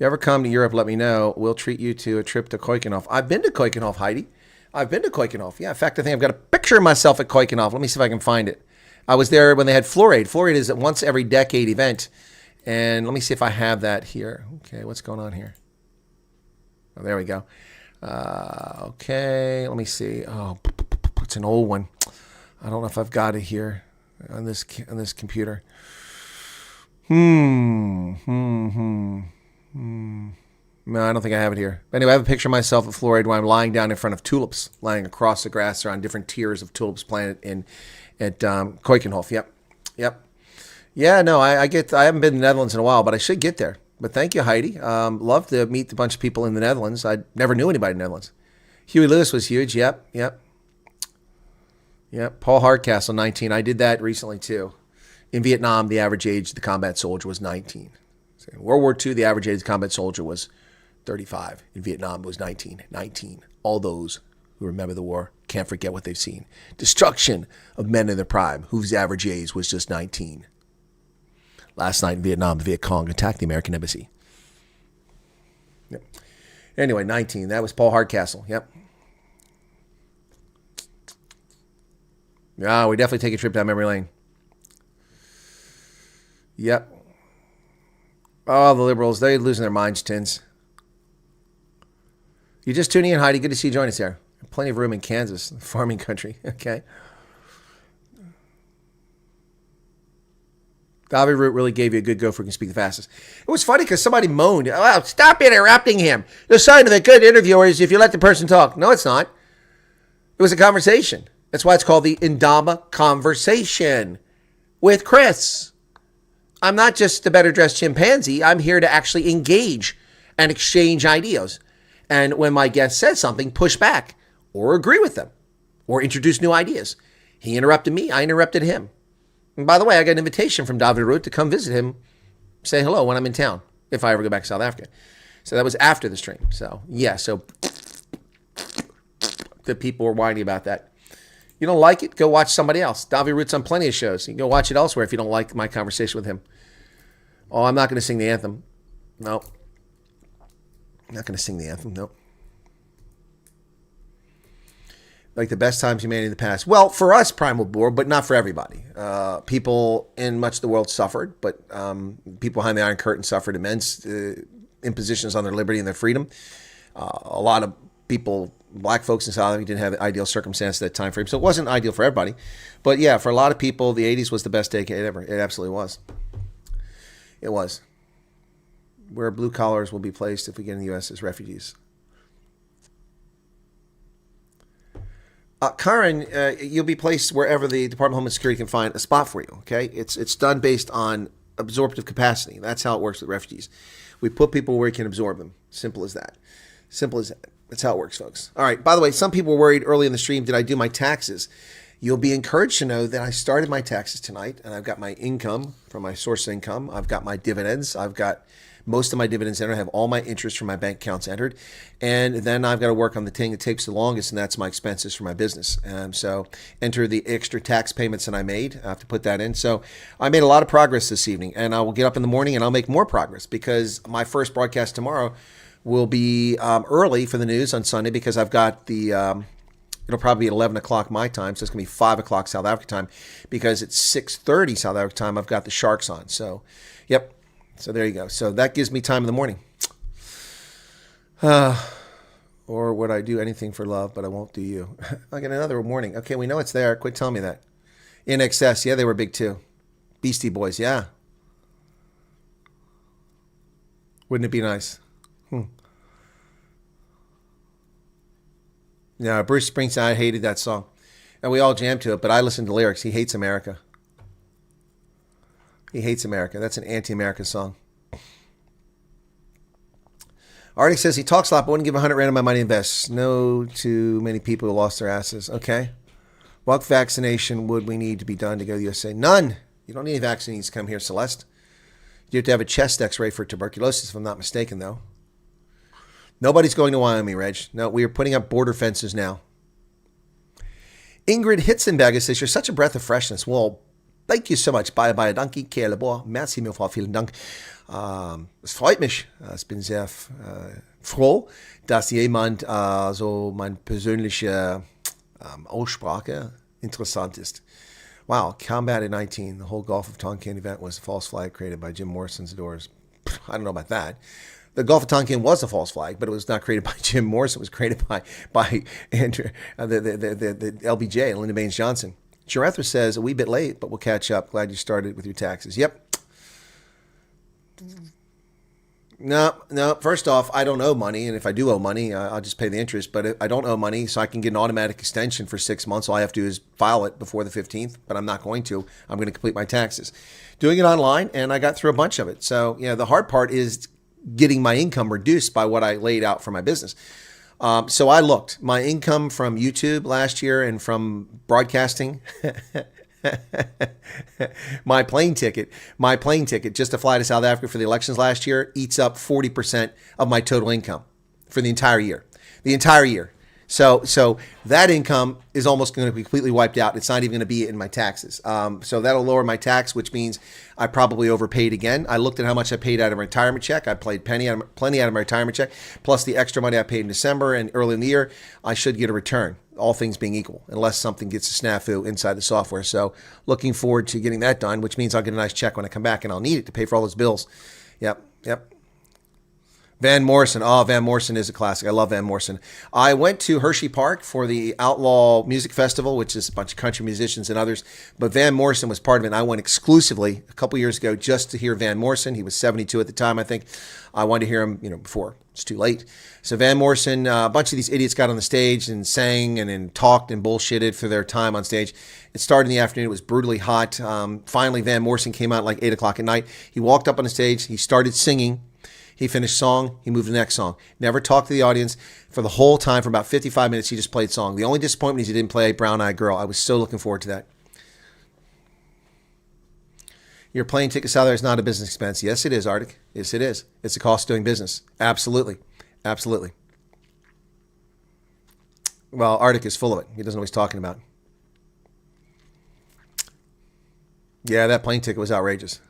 Speaker 3: you ever come to Europe, let me know. We'll treat you to a trip to Keukenhof. I've been to Keukenhof, Heidi. I've been to Keukenhof. Yeah, in fact, I think I've got a picture of myself at Keukenhof. Let me see if I can find it. I was there when they had Fluoride. Fluoride is a once every decade event. And let me see if I have that here. Okay, what's going on here? Oh, there we go. Okay, let me see. Oh, it's an old one. I don't know if I've got it here on this computer. No, I don't think I have it here. Anyway, I have a picture of myself at Florida where I'm lying down in front of tulips, lying across the grass or on different tiers of tulips planted at Keukenhof. Yep. Yeah, no, I haven't been to the Netherlands in a while, but I should get there. But thank you, Heidi. Love to meet a bunch of people in the Netherlands. I never knew anybody in the Netherlands. Huey Lewis was huge. Yep. Paul Hardcastle, 19. I did that recently, too. In Vietnam, the average age of the combat soldier was 19. So in World War II, the average age of the combat soldier was 35. In Vietnam, it was 19. 19. All those who remember the war can't forget what they've seen. Destruction of men in their prime, whose average age was just 19. Last night in Vietnam, the Viet Cong attacked the American embassy. Yep. Anyway, 19. That was Paul Hardcastle. Yep. Yeah, we definitely take a trip down memory lane. Yep. Oh, the liberals, they're losing their minds, Tins. You're just tuning in, Heidi. Good to see you join us here. Plenty of room in Kansas, farming country. Okay. Davi Root really gave you a good go for who can speak the fastest. It was funny because somebody moaned, "Oh, stop interrupting him. The sign of a good interviewer is if you let the person talk." No, it's not. It was a conversation. That's why it's called the Indaba Conversation with Chris. I'm not just a better dressed chimpanzee. I'm here to actually engage and exchange ideas. And when my guest says something, push back or agree with them or introduce new ideas. He interrupted me. I interrupted him. And by the way, I got an invitation from David Root to come visit him, say hello when I'm in town, if I ever go back to South Africa. So that was after the stream. So, yeah, so the people were whining about that. You don't like it? Go watch somebody else. Davi Root's on plenty of shows. You can go watch it elsewhere if you don't like my conversation with him. Oh, I'm not going to sing the anthem. No. I'm not going to sing the anthem. Nope. Like the best times humanity in the past. Well, for us, Primal Boar, but not for everybody. People in much of the world suffered, but people behind the Iron Curtain suffered immense impositions on their liberty and their freedom. A lot of people, black folks in South Africa, didn't have ideal circumstances at that time frame, so it wasn't ideal for everybody. But yeah, for a lot of people, the 80s was the best decade ever. It absolutely was. It was. Where blue collars will be placed if we get in the U.S. as refugees. Karen, you'll be placed wherever the Department of Homeland Security can find a spot for you, okay? It's done based on absorptive capacity. That's how it works with refugees. We put people where we can absorb them. Simple as that. Simple as that. That's how it works, folks. All right, by the way, some people were worried early in the stream, did I do my taxes? You'll be encouraged to know that I started my taxes tonight, and I've got my income from my source of income. I've got my dividends. I've got most of my dividends entered. I have all my interest from my bank accounts entered. And then I've got to work on the thing that takes the longest, and that's my expenses for my business. So enter the extra tax payments that I made. I have to put that in. So I made a lot of progress this evening, and I will get up in the morning and I'll make more progress because my first broadcast tomorrow will be early for the news on Sunday because I've got the, it'll probably be at 11 o'clock my time. So it's going to be 5 o'clock South Africa time because it's 6:30 South Africa time. I've got the Sharks on. So, yep. So there you go. So that gives me time in the morning. Or would I do anything for love, but I won't do you? I got another morning. Okay, we know it's there. Quit telling me that. In Excess, yeah, they were big too. Beastie Boys, yeah. Wouldn't it be nice? Yeah, Bruce Springsteen, I hated that song. And we all jammed to it, but I listened to lyrics. He hates America. He hates America. That's an anti-America song. Arctic says he talks a lot, but wouldn't give 100 rand of my money to invest. No too many people who lost their asses. Okay. What vaccination would we need to be done to go to the USA? None. You don't need any vaccines to come here, Celeste. You have to have a chest x-ray for tuberculosis, if I'm not mistaken, though. Nobody's going to Wyoming, Reg. No, we are putting up border fences now. Ingrid Hitzenberger says, you're such a breath of freshness. Well, thank you so much. Bye, danke, Kehr Labor. Merci, mir Frau, vielen Dank. Es freut mich. Ich bin sehr froh, dass jemand so meine persönliche Aussprache interessant ist. Wow, combat at 19. The whole Gulf of Tonkin event was a false flag created by Jim Morrison's Doors. I don't know about that. The Gulf of Tonkin was a false flag, but it was not created by Jim Morrison. It was created by Andrew, the LBJ, Lyndon Baines Johnson. Jarethra says, a wee bit late, but we'll catch up. Glad you started with your taxes. Yep. No. First off, I don't owe money, and if I do owe money, I'll just pay the interest. But I don't owe money, so I can get an automatic extension for 6 months. All I have to do is file it before the 15th, but I'm not going to. I'm going to complete my taxes. Doing it online, and I got through a bunch of it. So, the hard part is getting my income reduced by what I laid out for my business. So I looked. My income from YouTube last year and from broadcasting... my plane ticket just to fly to South Africa for the elections last year eats up 40% of my total income for the entire year. So that income is almost going to be completely wiped out. It's not even going to be in my taxes. So that'll lower my tax, which means I probably overpaid again. I looked at how much I paid out of my retirement check. I paid plenty out of my retirement check, plus the extra money I paid in December and early in the year. I should get a return, all things being equal, unless something gets a snafu inside the software. So looking forward to getting that done, which means I'll get a nice check when I come back, and I'll need it to pay for all those bills. Yep. Van Morrison. Oh, Van Morrison is a classic. I love Van Morrison. I went to Hershey Park for the Outlaw Music Festival, which is a bunch of country musicians and others. But Van Morrison was part of it. And I went exclusively a couple years ago just to hear Van Morrison. He was 72 at the time, I think. I wanted to hear him, before it's too late. So Van Morrison, a bunch of these idiots got on the stage and sang and talked and bullshitted for their time on stage. It started in the afternoon. It was brutally hot. Finally, Van Morrison came out like 8 o'clock at night. He walked up on the stage. He started singing. He finished song, he moved to the next song. Never talked to the audience for the whole time. For about 55 minutes, he just played song. The only disappointment is he didn't play Brown Eyed Girl. I was so looking forward to that. Your plane ticket salary is not a business expense. Yes, it is, Arctic. Yes, it is. It's a cost of doing business. Absolutely. Well, Arctic is full of it. He doesn't know what he's talking about. Yeah, that plane ticket was outrageous.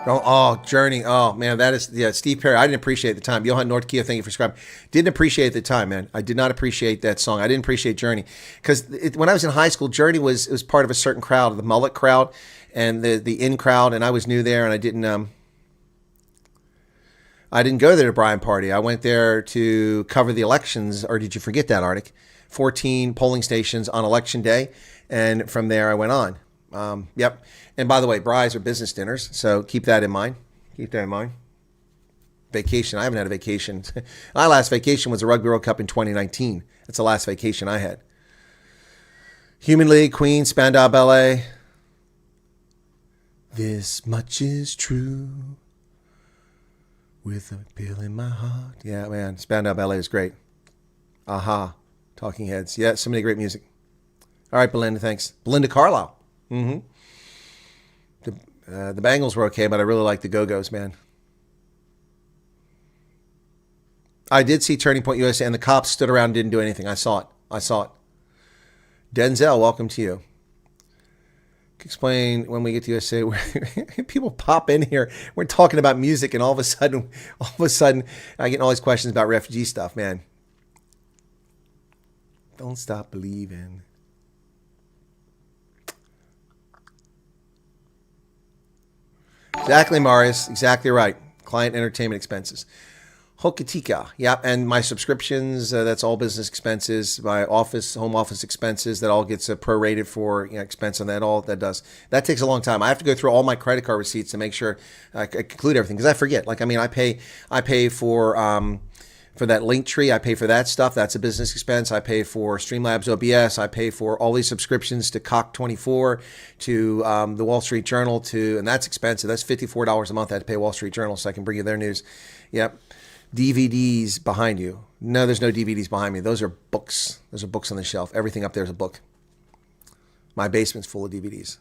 Speaker 3: Oh, Journey. Oh, man, that is, Steve Perry. I didn't appreciate the time. Johan Nordkia, thank you for subscribing. Didn't appreciate the time, man. I did not appreciate that song. I didn't appreciate Journey. Because when I was in high school, Journey was part of a certain crowd, the mullet crowd and the in crowd, and I was new there, and I didn't go there to Brian Party. I went there to cover the elections, or did you forget that, Arctic? 14 polling stations on election day, and from there I went on. Yep. And by the way, braais are business dinners, so keep that in mind. Vacation. I haven't had a vacation. My last vacation was the Rugby World Cup in 2019. That's the last vacation I had. Human League, Queen, Spandau Ballet. This much is true with a pill in my heart. Yeah, man, Spandau Ballet is great. Aha, Talking Heads. Yeah, so many great music. All right, Belinda, thanks. Belinda Carlisle. The Bangles were okay, but I really like the Go-Go's, man. I did see Turning Point USA, and the cops stood around and didn't do anything. I saw it. Denzel, welcome to you. Explain when we get to USA where people pop in here. We're talking about music, and all of a sudden, I get all these questions about refugee stuff, man. Don't stop believing. Exactly, Marius. Exactly right. Client entertainment expenses. Hokitika. Yep. And my subscriptions, that's all business expenses. My home office expenses, that all gets prorated for expense on that. All that does. That takes a long time. I have to go through all my credit card receipts to make sure I include everything, because I forget. I pay for for that link tree. I pay for that stuff. That's a business expense. I pay for Streamlabs OBS. I pay for all these subscriptions to Cock24, to the Wall Street Journal, and that's expensive. That's $54 a month I have to pay Wall Street Journal so I can bring you their news. Yep. DVDs behind you. No, there's no DVDs behind me. Those are books. Those are books on the shelf. Everything up there is a book. My basement's full of DVDs.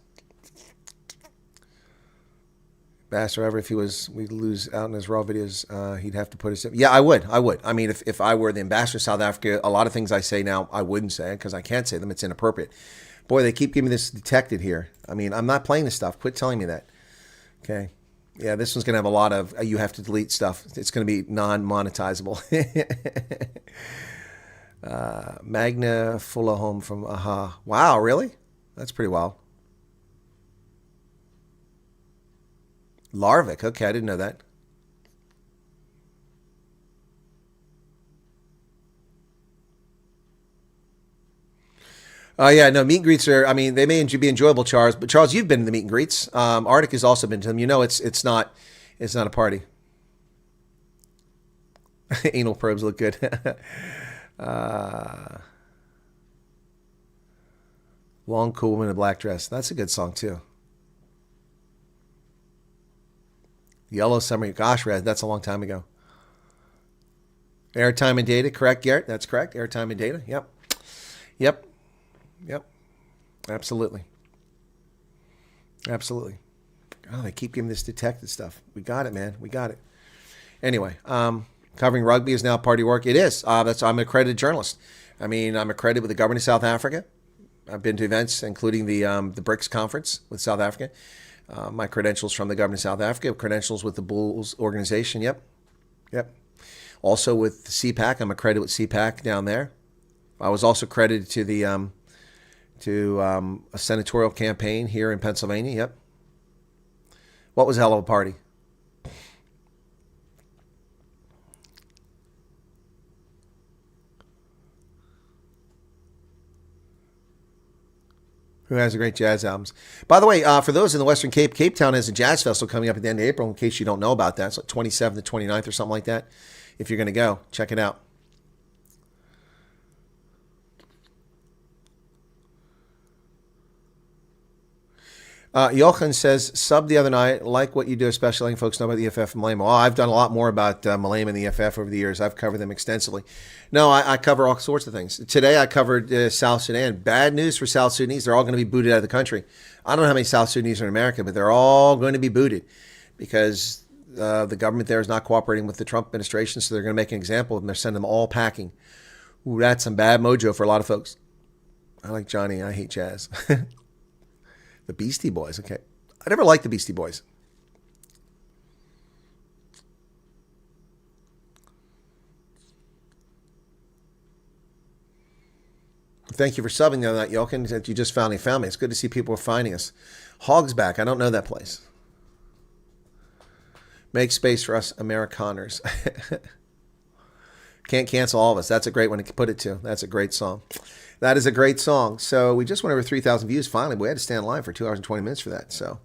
Speaker 3: Bastard ever, if we'd lose out in his raw videos, he'd have to put his... Yeah, I would. I mean, if I were the ambassador of South Africa, a lot of things I say now, I wouldn't say because I can't say them. It's inappropriate. Boy, they keep giving me this detected here. I mean, I'm not playing this stuff. Quit telling me that. Okay. Yeah, this one's going to have a lot of, you have to delete stuff. It's going to be non-monetizable. Magna Fulahome from Aha. Wow, really? That's pretty wild. Larvik. Okay, I didn't know that. Oh, yeah, no, meet and greets are, I mean, they may be enjoyable, Charles, but Charles, you've been to the meet and greets. Arctic has also been to them. You know, it's not a party. Anal probes look good. Long, Cool Woman in a Black Dress. That's a good song, too. Yellow Summer. Gosh, Red, that's a long time ago. Airtime and data. Correct, Garrett? That's correct. Airtime and data. Yep. Yep. Yep. Absolutely. Absolutely. Oh, they keep giving this detected stuff. We got it, man. We got it. Anyway, covering rugby is now party work. It is. I'm an accredited journalist. I mean, I'm accredited with the government of South Africa. I've been to events, including the BRICS conference with South Africa. My credentials from the government of South Africa. Credentials with the Bulls organization. Yep. Yep. Also with CPAC. I'm accredited with CPAC down there. I was also credited to the a senatorial campaign here in Pennsylvania. Yep. What was a hell of a party? Who has great jazz albums? By the way, for those in the Western Cape, Cape Town has a jazz festival coming up at the end of April, in case you don't know about that. It's like 27th to 29th or something like that. If you're going to go, check it out. Jochen says, sub the other night, like what you do, especially letting folks know about the EFF and Malema. Oh, I've done a lot more about Malema and the EFF over the years. I've covered them extensively. No, I cover all sorts of things. Today I covered South Sudan. Bad news for South Sudanese. They're all going to be booted out of the country. I don't know how many South Sudanese are in America, but they're all going to be booted because the government there is not cooperating with the Trump administration, so they're going to make an example of them. They're sending them all packing. Ooh, that's some bad mojo for a lot of folks. I like Johnny. I hate jazz. The Beastie Boys, okay. I never liked the Beastie Boys. Thank you for subbing the other night, Jochen, that you just found me. It's good to see people are finding us. Hog's Back, I don't know that place. Make space for us Amerikaners. Can't cancel all of us. That's a great one to put it to. That's a great song. That is a great song. So we just went over 3,000 views finally. We had to stand in line for 2 hours and 20 minutes for that. So,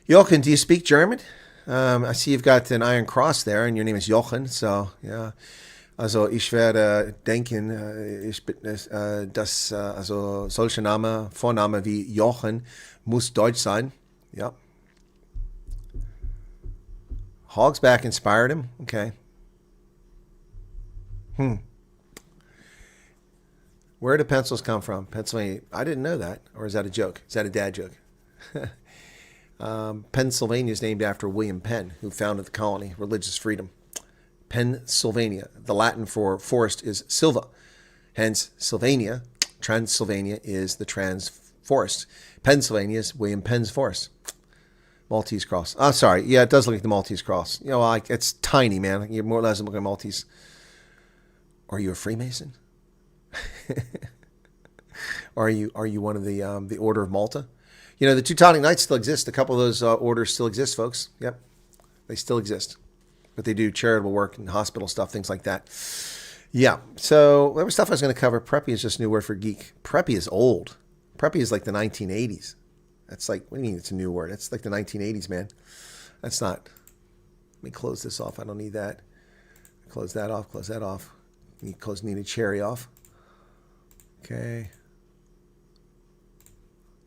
Speaker 3: Jochen, do you speak German? I see you've got an Iron Cross there, and your name is Jochen. So, yeah. Also, ich werde denken, dass also solche Name, Vorname wie Jochen muss Deutsch sein. Ja. Hog's Back inspired him. Okay. Where do pencils come from? Pennsylvania. I didn't know that. Or is that a joke? Is that a dad joke? Pennsylvania is named after William Penn, who founded the colony, religious freedom. Pennsylvania. The Latin for forest is silva. Hence, Sylvania, Transylvania is the trans forest. Pennsylvania is William Penn's forest. Maltese cross. Oh, sorry. Yeah, it does look like the Maltese cross. You know, like it's tiny, man. You're more or less looking at Maltese. Are you a Freemason? Are you one of the Order of Malta? You know, the Teutonic Knights still exist. A couple of those orders still exist, folks. Yep, they still exist, but they do charitable work and hospital stuff, things like that. Yeah. So there was stuff I was going to cover. Preppy is just a new word for geek. Preppy is old. Preppy is like the 1980s. That's like, what do you mean it's a new word? It's like the 1980s, man. That's not. Let me close this off. I don't need that. close that off, close that off. You close Nina Cherry off. Okay.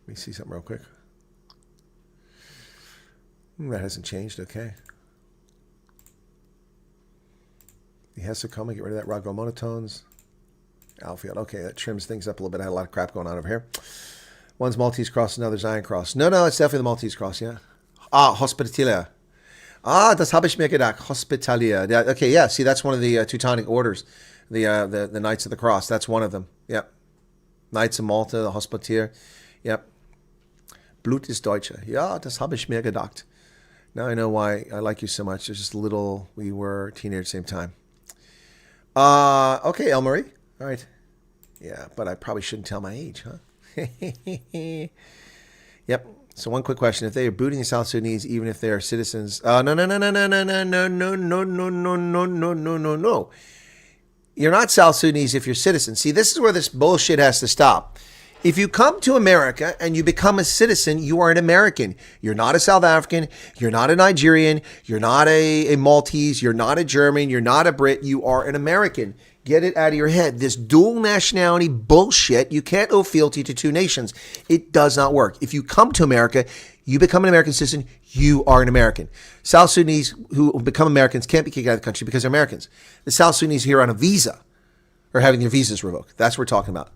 Speaker 3: Let me see something real quick. That hasn't changed, okay. The Hesychoma, get rid of that Rugby monotones. Outfield, okay, that trims things up a little bit. I had a lot of crap going on over here. One's Maltese cross, another's Iron cross. No, it's definitely the Maltese cross, yeah. Hospitalier. Das habe ich mir gedacht. Hospitalier. Yeah, okay, yeah, see, that's one of the Teutonic orders. The Knights of the Cross, that's one of them. Yep. Knights of Malta, the Hospitalier. Yep. Blut ist Deutsche. Ja, das habe ich mir gedacht. Now I know why I like you so much. There's just a little, we were teenagers at the same time. Okay, Elmarie. All right. Yeah, but I probably shouldn't tell my age, huh? Yep. So one quick question. If they are booting the South Sudanese, even if they are citizens... No. You're not South Sudanese if you're citizens. See, this is where this bullshit has to stop. If you come to America and you become a citizen, you are an American. You're not a South African. You're not a Nigerian. You're not a Maltese. You're not a German. You're not a Brit. You are an American. Get it out of your head. This dual nationality bullshit, you can't owe fealty to two nations. It does not work. If you come to America, you become an American citizen, you are an American. South Sudanese who become Americans can't be kicked out of the country because they're Americans. The South Sudanese here on a visa are having their visas revoked. That's what we're talking about.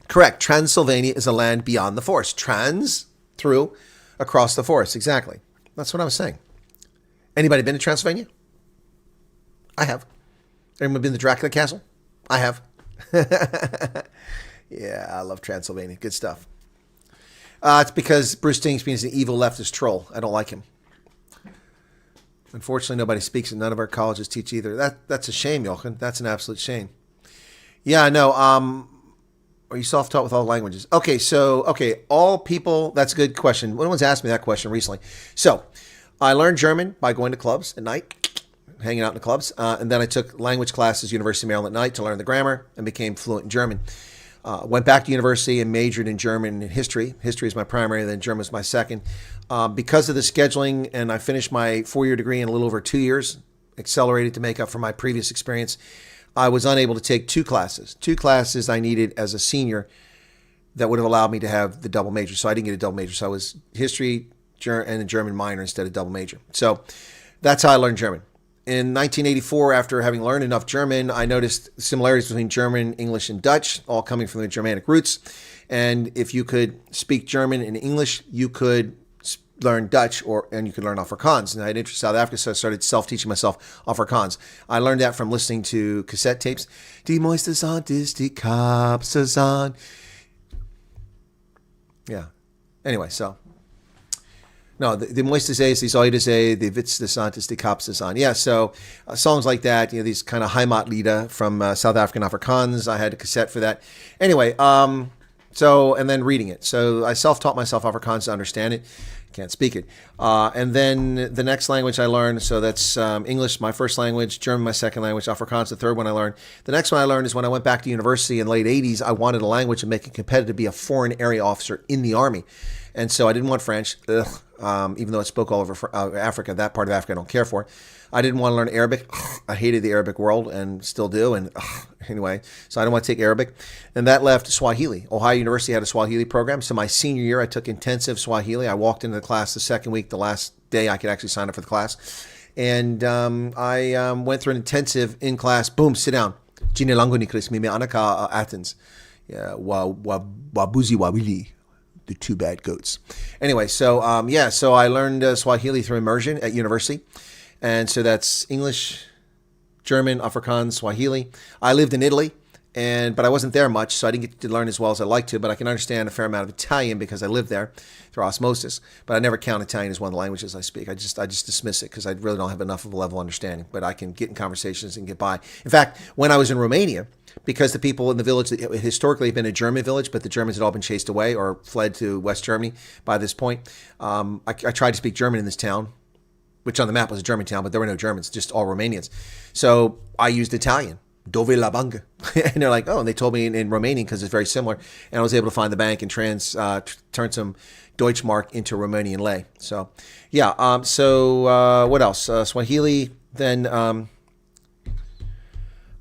Speaker 3: Correct. Transylvania is a land beyond the forest. Trans, through, across the forest. Exactly. That's what I was saying. Anybody been to Transylvania? I have. Anyone been to Dracula Castle? I have. Yeah, I love Transylvania. Good stuff. It's because Bruce Springsteen is an evil leftist troll. I don't like him. Unfortunately, nobody speaks and none of our colleges teach either. That's a shame, Jochen. That's an absolute shame. Yeah, I know. Are you self-taught with all languages? Okay, all people, that's a good question. No one's asked me that question recently. So, I learned German by going to clubs at night, hanging out in the clubs. And then I took language classes at University of Maryland at night to learn the grammar and became fluent in German. Went back to university and majored in German and history. History is my primary, then German is my second. Because of the scheduling, and I finished my 4-year degree in a little over 2 years, accelerated to make up for my previous experience, I was unable to take two classes I needed as a senior that would have allowed me to have the double major. So I didn't get a double major. So I was history and a German minor instead of double major. So that's how I learned German. In 1984, after having learned enough German, I noticed similarities between German, English, and Dutch, all coming from the Germanic roots. And if you could speak German and English, you could learn Dutch, and you could learn Afrikaans. And I had interest in South Africa, so I started self-teaching myself Afrikaans. I learned that from listening to cassette tapes. Die mooiste zand is die Kaapse zand. Yeah. Anyway, so. No, the mooiste zee is die Zuide zee, die witste zand is die Kaapse zand. Yeah, so songs like that, these kind of Heimatlieder from South African Afrikaans. I had a cassette for that. Anyway, and then reading it. So I self-taught myself Afrikaans to understand it. Can't speak it. And then the next language I learned, so that's English, my first language, German, my second language, Afrikaans, the third one I learned. The next one I learned is when I went back to university in the late 80s, I wanted a language to make it competitive to be a foreign area officer in the Army. And so I didn't want French, even though it spoke all over Africa, that part of Africa I don't care for. I didn't want to learn Arabic. I hated the Arabic world and still do. And anyway, so I don't want to take Arabic. And that left Swahili. Ohio University had a Swahili program. So my senior year, I took intensive Swahili. I walked into the class the second week, the last day I could actually sign up for the class. And I went through an intensive in-class, boom, sit down. Jina langu ni Chris, mimi anaka Athens. Wabuzi wawili. The two bad goats. Anyway, so so I learned Swahili through immersion at university. And so that's English, German, Afrikaans, Swahili. I lived in Italy, but I wasn't there much, so I didn't get to learn as well as I'd like to, but I can understand a fair amount of Italian because I lived there through osmosis. But I never count Italian as one of the languages I speak. I just dismiss it because I really don't have enough of a level of understanding, but I can get in conversations and get by. In fact, when I was in Romania, because the people in the village historically had been a German village, but the Germans had all been chased away or fled to West Germany by this point, I tried to speak German in this town, which on the map was a German town, but there were no Germans, just all Romanians. So I used Italian. Dove la banca? And they're like, oh, and they told me in Romanian because it's very similar. And I was able to find the bank and turn some Deutschmark into Romanian lei. So, yeah. So what else? Swahili. Then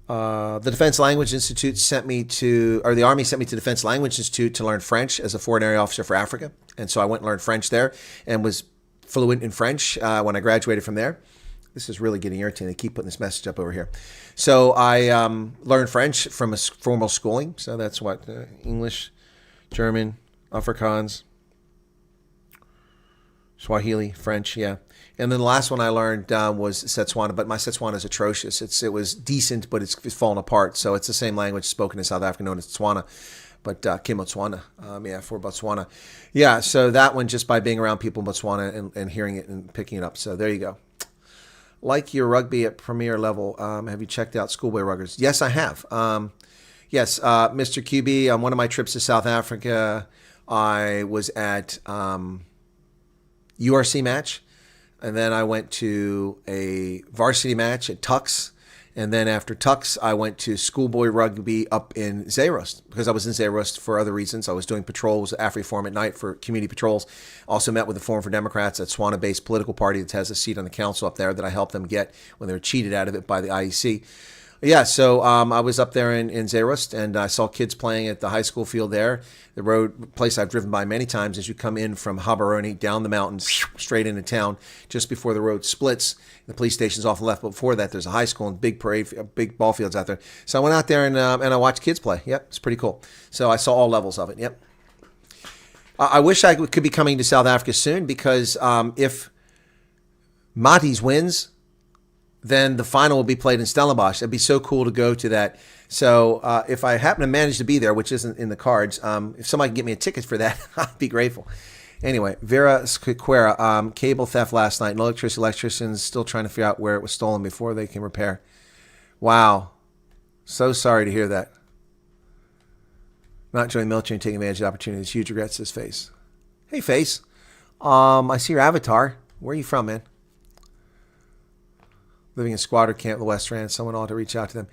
Speaker 3: the Defense Language Institute the Army sent me to Defense Language Institute to learn French as a foreign area officer for Africa. And so I went and learned French there and was fluent in French when I graduated from there. This is really getting irritating. They keep putting this message up over here. So I learned French from a formal schooling. So that's what? English, German, Afrikaans, Swahili, French, yeah. And then the last one I learned was Setswana, but my Setswana is atrocious. It was decent, but it's fallen apart. So it's the same language spoken in South Africa known as Tswana, but Kimotswana, for Botswana. Yeah, so that one just by being around people in Botswana and hearing it and picking it up. So there you go. Like your rugby at premier level, have you checked out Schoolboy Ruggers? Yes, I have. Yes, Mr. QB, on one of my trips to South Africa, I was at URC match, and then I went to a varsity match at Tux, and then after Tux, I went to Schoolboy Rugby up in Zeerust, because I was in Zeerust for other reasons. I was doing patrols, AfriForum at night for community patrols. Also met with the Forum for Democrats, that Swana-based political party that has a seat on the council up there that I helped them get when they were cheated out of it by the IEC. Yeah, so I was up there in Zeerust, and I saw kids playing at the high school field there. The place I've driven by many times as you come in from Habaroni down the mountains straight into town just before the road splits. The police station's off the left, but before that there's a high school and big ball fields out there. So I went out there and I watched kids play. Yep, it's pretty cool. So I saw all levels of it. Yep. I wish I could be coming to South Africa soon because if Maties wins, then the final will be played in Stellenbosch. It'd be so cool to go to that. So if I happen to manage to be there, which isn't in the cards, if somebody can get me a ticket for that, I'd be grateful. Anyway, Vera Squiquera, cable theft last night. No electricians still trying to figure out where it was stolen before they can repair. Wow. So sorry to hear that. Not joining the military and taking advantage of the opportunities. Huge regrets, his face. Hey, face. I see your avatar. Where are you from, man? Living in squatter camp in the West Rand. Someone ought to reach out to them.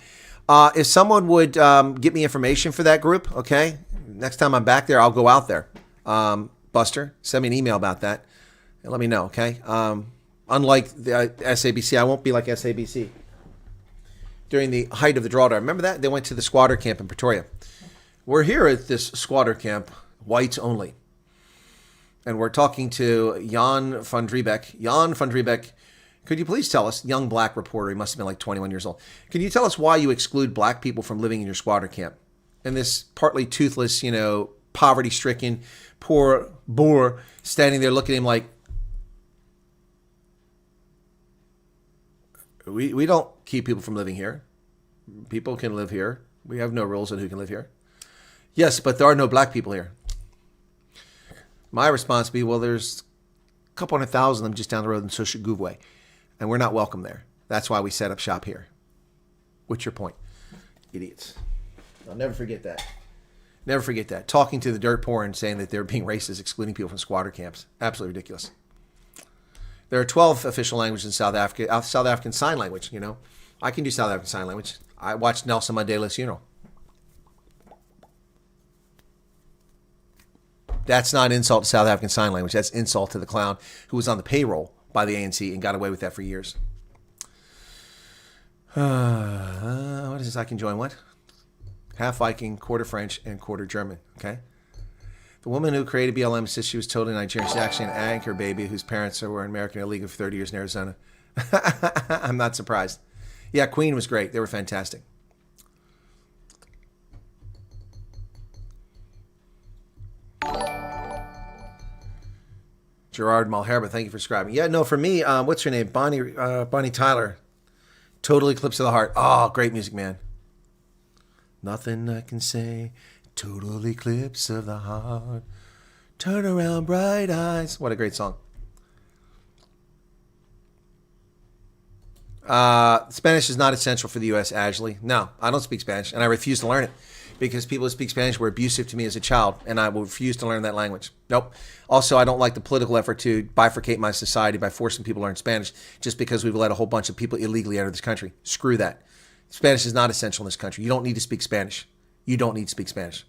Speaker 3: If someone would get me information for that group, okay? Next time I'm back there, I'll go out there. Buster, send me an email about that and let me know, okay? Unlike the SABC, I won't be like SABC. During the height of the drawdown, remember that? They went to the squatter camp in Pretoria. We're here at this squatter camp, whites only. And we're talking to Jan van Driebeck. Jan van Driebeck, could you please tell us, young black reporter, he must have been like 21 years old. Can you tell us why you exclude black people from living in your squatter camp? And this partly toothless, poverty-stricken, poor Boer standing there looking at him like, we don't keep people from living here. People can live here. We have no rules on who can live here. Yes, but there are no black people here. My response would be, well, there's a couple 100,000 of them just down the road in Soshiguvwe, and we're not welcome there. That's why we set up shop here. What's your point? Idiots. I'll never forget that. Never forget that. Talking to the dirt poor and saying that they're being racist, excluding people from squatter camps. Absolutely ridiculous. There are 12 official languages in South Africa. South African Sign Language, I can do South African Sign Language. I watched Nelson Mandela's funeral. That's not insult to South African Sign Language. That's insult to the clown who was on the payroll by the ANC and got away with that for years. What is this? I can join what? Half Viking, quarter French, and quarter German. Okay. The woman who created BLM says she was totally Nigerian. She's actually an anchor baby whose parents were American illegal for 30 years in Arizona. I'm not surprised. Yeah, Queen was great. They were fantastic. Gerard Malherba, thank you for subscribing. Yeah, no, for me, what's her name? Bonnie Tyler. Total Eclipse of the Heart. Oh, great music, man. Nothing I can say. Total Eclipse of the Heart. Turn around, bright eyes. What a great song. Spanish is not essential for the U.S., Ashley. No, I don't speak Spanish, and I refuse to learn it because people who speak Spanish were abusive to me as a child, and I will refuse to learn that language. Nope. Also, I don't like the political effort to bifurcate my society by forcing people to learn Spanish just because we've let a whole bunch of people illegally out of this country. Screw that. Spanish is not essential in this country. You don't need to speak Spanish. You don't need to speak Spanish.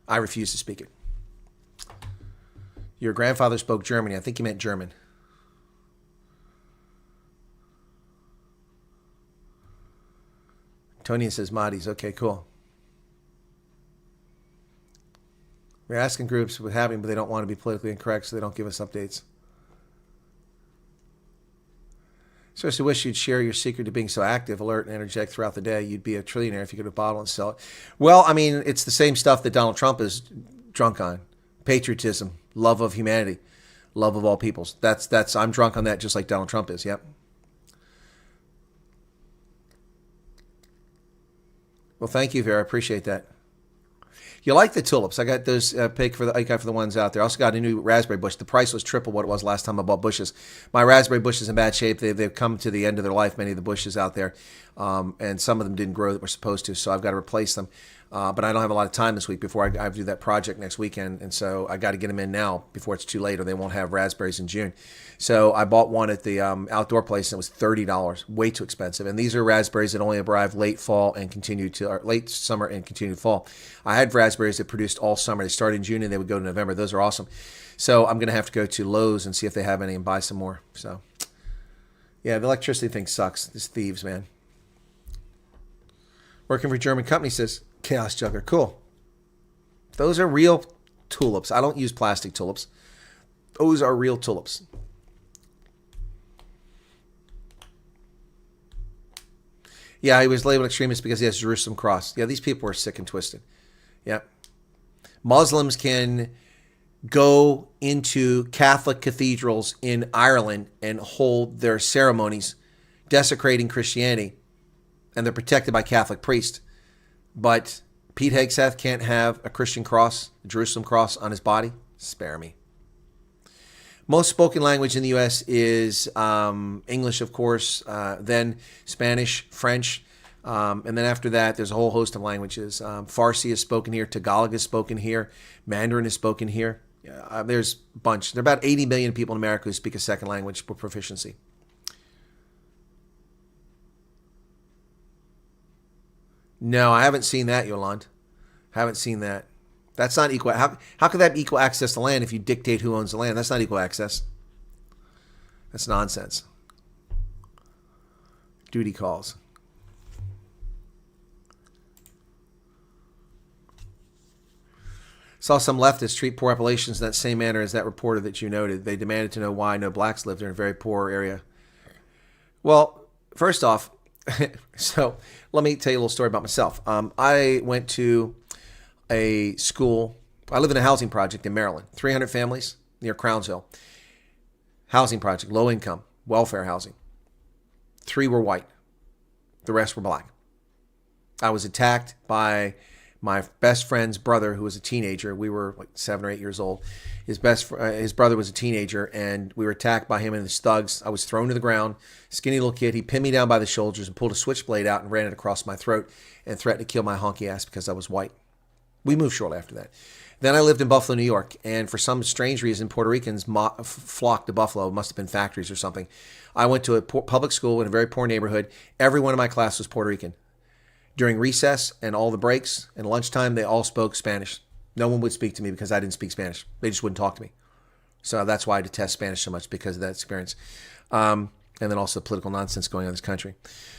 Speaker 3: I refuse to speak it. Your grandfather spoke German. I think he meant German. Tony says Mahdi's. Okay, cool. We're asking groups what's happening, but they don't want to be politically incorrect, so they don't give us updates. Seriously wish you'd share your secret to being so active, alert, and energetic throughout the day. You'd be a trillionaire if you could bottle and sell it. Well, I mean, it's the same stuff that Donald Trump is drunk on. Patriotism, love of humanity, love of all peoples. That's I'm drunk on that just like Donald Trump is, yep. Well, thank you, Vera. I appreciate that. You like the tulips. I got those pick for the ones out there. I also got a new raspberry bush. The price was triple what it was last time I bought bushes. My raspberry bush is in bad shape. They've come to the end of their life, many of the bushes out there. And some of them didn't grow that were supposed to, so I've got to replace them. But I don't have a lot of time this week before I do that project next weekend. And so I got to get them in now before it's too late or they won't have raspberries in June. So I bought one at the outdoor place and it was $30, way too expensive. And these are raspberries that only arrive late fall and continue to, or late summer and continue to fall. I had raspberries that produced all summer. They started in June and they would go to November. Those are awesome. So I'm going to have to go to Lowe's and see if they have any and buy some more. So yeah, the electricity thing sucks. It's thieves, man. Working for a German company, says Chaos Juggler. Cool. Those are real tulips. I don't use plastic tulips. Those are real tulips. Yeah, he was labeled extremist because he has Jerusalem cross. Yeah, these people are sick and twisted. Yep. Muslims can go into Catholic cathedrals in Ireland and hold their ceremonies desecrating Christianity, and they're protected by Catholic priests. But Pete Hegseth can't have a Christian cross, a Jerusalem cross on his body? Spare me. Most spoken language in the U.S. is English, of course, then Spanish, French, and then after that, there's a whole host of languages. Farsi is spoken here, Tagalog is spoken here, Mandarin is spoken here. There's a bunch. There are about 80 million people in America who speak a second language with proficiency. No, I haven't seen that, Yolande. Haven't seen that. That's not equal. How could that be equal access to land if you dictate who owns the land? That's not equal access. That's nonsense. Duty calls. Saw some leftists treat poor Appalachians in that same manner as that reporter that you noted. They demanded to know why no blacks lived in a very poor area. Well, first off, so let me tell you a little story about myself. I went to a school. I live in a housing project in Maryland, 300 families near Crownsville. Housing project, low income, welfare housing. 3 were white. The rest were black. I was attacked by my best friend's brother, who was a teenager. We were like 7 or 8 years old. His brother was a teenager, and we were attacked by him and his thugs. I was thrown to the ground. Skinny little kid. He pinned me down by the shoulders and pulled a switchblade out and ran it across my throat and threatened to kill my honky ass because I was white. We moved shortly after that. Then I lived in Buffalo, New York, and for some strange reason, Puerto Ricans flocked to Buffalo. It must have been factories or something. I went to a public school in a very poor neighborhood. Everyone in my class was Puerto Rican. During recess and all the breaks and lunchtime, they all spoke Spanish. No one would speak to me because I didn't speak Spanish. They just wouldn't talk to me. So that's why I detest Spanish so much, because of that experience. And then also political nonsense going on in this country.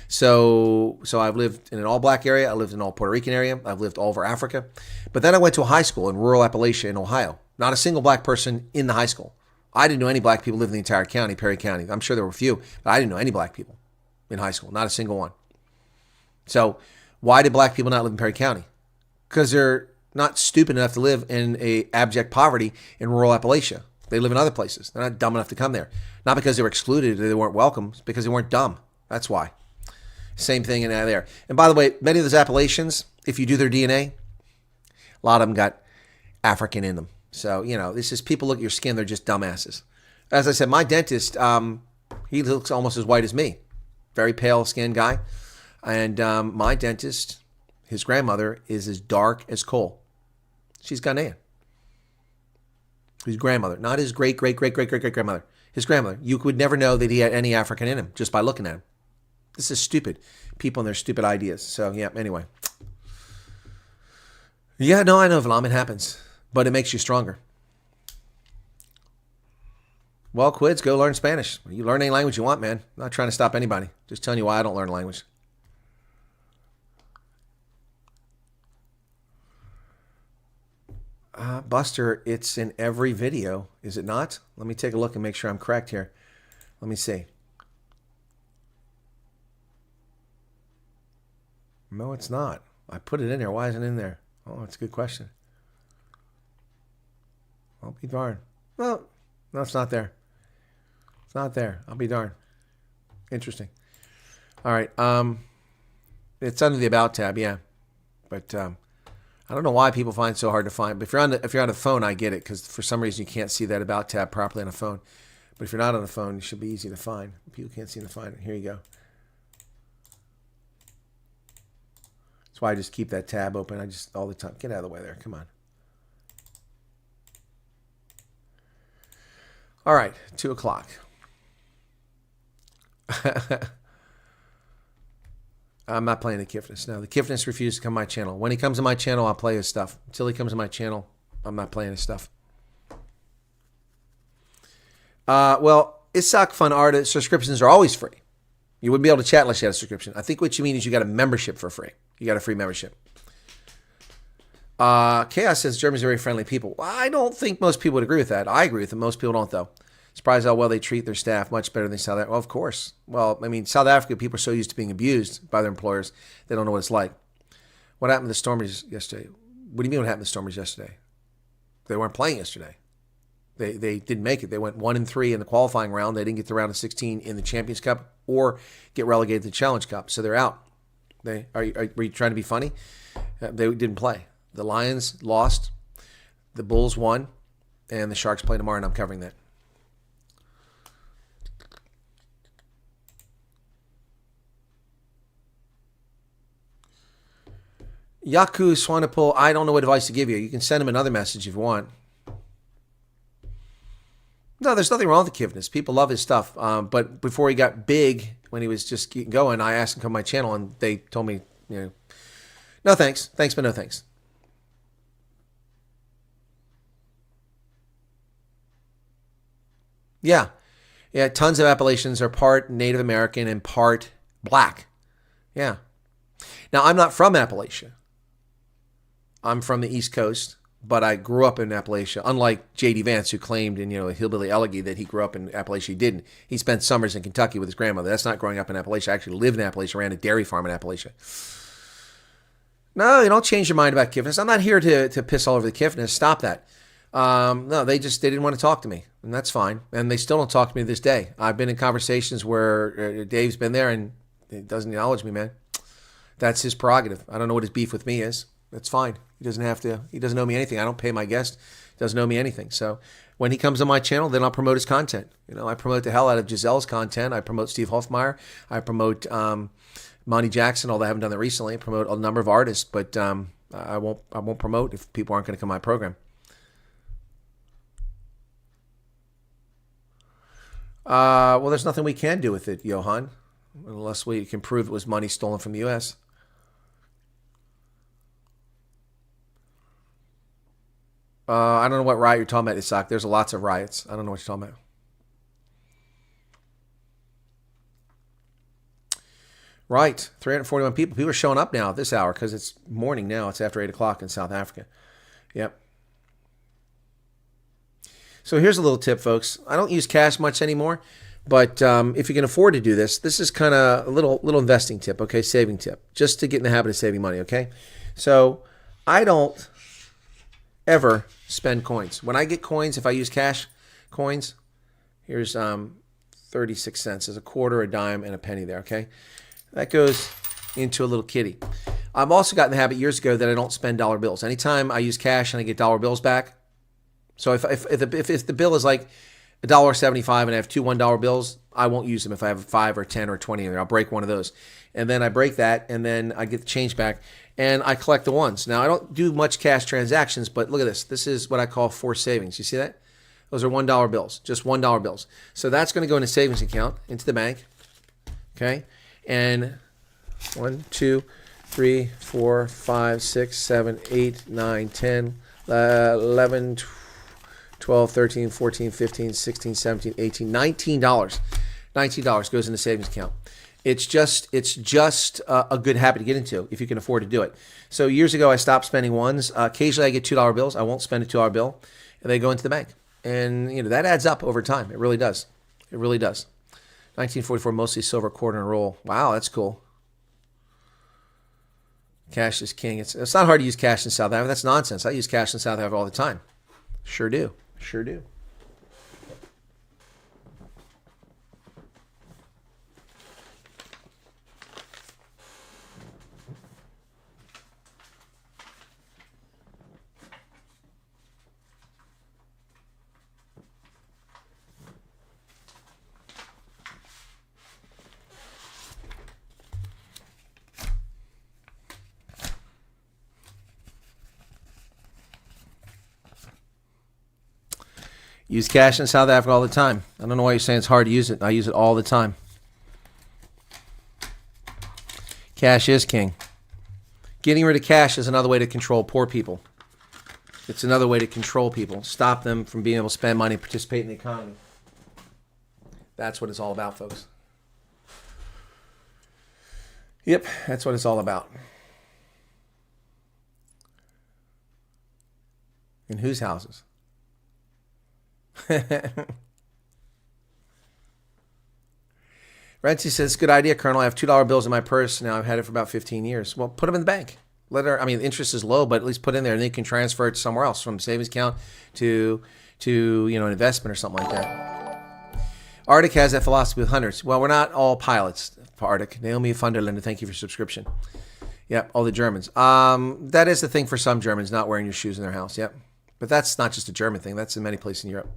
Speaker 3: So I've lived in an all-black area. I lived in an all-Puerto Rican area. I've lived all over Africa. But then I went to a high school in rural Appalachia in Ohio. Not a single black person in the high school. I didn't know any black people living in the entire county, Perry County. I'm sure there were a few, but I didn't know any black people in high school. Not a single one. So why did black people not live in Perry County? Because they're not stupid enough to live in a abject poverty in rural Appalachia. They live in other places. They're not dumb enough to come there. Not because they were excluded or they weren't welcome. It's because they weren't dumb. That's why. Same thing in there. And by the way, many of those Appalachians, if you do their DNA, a lot of them got African in them. So, this is people look at your skin, they're just dumbasses. As I said, my dentist, he looks almost as white as me. Very pale skinned guy. And my dentist, his grandmother, is as dark as coal. She's Ghanaian. His grandmother, not his great-great-great-great-great-great-grandmother. His grandmother. You would never know that he had any African in him just by looking at him. This is stupid. People and their stupid ideas. So, yeah, anyway. Yeah, no, I know, Vlam, it happens. But it makes you stronger. Well, Quids, go learn Spanish. You learn any language you want, man. I'm not trying to stop anybody. Just telling you why I don't learn a language. Buster, it's in every video, is it not? Let me take a look and make sure I'm correct here. Let me see. No, it's not. I put it in there. Why isn't it in there? Oh, that's a good question. I'll be darned. Well, no, it's not there. It's not there. I'll be darned. Interesting. All right. It's under the About tab, yeah. But I don't know why people find it so hard to find. But if you're on a phone, I get it, because for some reason you can't see that About tab properly on a phone. But if you're not on a phone, it should be easy to find. People can't seem to find it. Here you go. That's why I just keep that tab open. I just all the time. Get out of the way there. Come on. All right, 2 o'clock. I'm not playing the Kifness. No, the Kifness refused to come to my channel. When he comes to my channel, I'll play his stuff. Until he comes to my channel, I'm not playing his stuff. Well, Isaac Fun Art subscriptions are always free. You wouldn't be able to chat unless you had a subscription. I think what you mean is you got a membership for free. You got a free membership. Chaos says Germans are very friendly people. Well, I don't think most people would agree with that. I agree with it. Most people don't, though. Surprised how well they treat their staff, much better than South Africa. Well, of course. Well, I mean, South Africa, people are so used to being abused by their employers, they don't know what it's like. What happened to the Stormers yesterday? What do you mean what happened to the Stormers yesterday? They weren't playing yesterday. They didn't make it. They went 1-3 in the qualifying round. They didn't get to round of 16 in the Champions Cup or get relegated to the Challenge Cup. So they're out. Were you trying to be funny? They didn't play. The Lions lost. The Bulls won. And the Sharks play tomorrow, and I'm covering that. Yaku Swanepoel, I don't know what advice to give you. You can send him another message if you want. No, there's nothing wrong with the Kivness. People love his stuff. But before he got big, when he was just getting going, I asked him to come to my channel, and they told me, no thanks. Thanks, but no thanks. Yeah. Yeah, tons of Appalachians are part Native American and part black. Yeah. Now, I'm not from Appalachia. I'm from the East Coast, but I grew up in Appalachia, unlike J.D. Vance, who claimed in a Hillbilly Elegy that he grew up in Appalachia. He didn't. He spent summers in Kentucky with his grandmother. That's not growing up in Appalachia. I actually lived in Appalachia, ran a dairy farm in Appalachia. No, you don't change your mind about Kifness. I'm not here to piss all over the Kifness. Stop that. No, they didn't want to talk to me, and that's fine. And they still don't talk to me to this day. I've been in conversations where Dave's been there, and he doesn't acknowledge me, man. That's his prerogative. I don't know what his beef with me is. That's fine. He doesn't have to. He doesn't owe me anything. I don't pay my guest. He doesn't owe me anything. So when he comes on my channel, then I'll promote his content. I promote the hell out of Giselle's content. I promote Steve Hofmeyer. I promote Monty Jackson, although I haven't done that recently. I promote a number of artists, but I won't promote if people aren't going to come to my program. Well, there's nothing we can do with it, Johan, unless we can prove it was money stolen from the U.S. I don't know what riot you're talking about, Isaac. There's lots of riots. I don't know what you're talking about. Right. 341 people. People are showing up now at this hour because it's morning now. It's after 8 o'clock in South Africa. Yep. So here's a little tip, folks. I don't use cash much anymore, but if you can afford to do this, this is kind of a little investing tip, okay? Saving tip, just to get in the habit of saving money, okay? So I don't ever spend coins. When I get coins, if I use cash coins, here's 36 cents. There's a quarter, a dime, and a penny there, okay? That goes into a little kitty. I've also gotten the habit years ago that I don't spend dollar bills. Anytime I use cash and I get dollar bills back, so if the bill is like $1.75 and I have two $1 bills, I won't use them if I have 5 or 10 or 20 in there. I'll break one of those. And then I break that, and then I get the change back, and I collect the ones. Now, I don't do much cash transactions, but look at this. This is what I call forced savings. You see that? Those are $1 bills, just $1 bills. So that's going to go in a savings account, into the bank, okay? And 1, 2, 3, 4, 5, 6, 7, 8, 9, 10, 11, 12, 13, 14, 15, 16, 17, 18, $19. $19 goes in the savings account. It's just a good habit to get into if you can afford to do it. So years ago, I stopped spending ones. Occasionally, I get $2 bills. I won't spend a $2 bill, and they go into the bank. And that adds up over time. It really does. It really does. 1944, mostly silver, quarter and roll. Wow, that's cool. Cash is king. It's not hard to use cash in South Africa. That's nonsense. I use cash in South Africa all the time. Sure do. Sure do. Use cash in South Africa all the time. I don't know why you're saying it's hard to use it. I use it all the time. Cash is king. Getting rid of cash is another way to control poor people. It's another way to control people. Stop them from being able to spend money, participate in the economy. That's what it's all about, folks. Yep, that's what it's all about. In whose houses? Renzi says, good idea, Colonel. I have $2 bills in my purse now. I've had it for about 15 years. Well, put them in the bank. The interest is low, but at least put it in there, and then you can transfer it somewhere else, from savings account to an investment or something like that. Arctic has that philosophy with hunters. Well, we're not all pilots, Arctic. Naomi Funderlander, thank you for subscription. Yep, all the Germans. That is the thing for some Germans, not wearing your shoes in their house. Yep. But that's not just a German thing. That's in many places in Europe.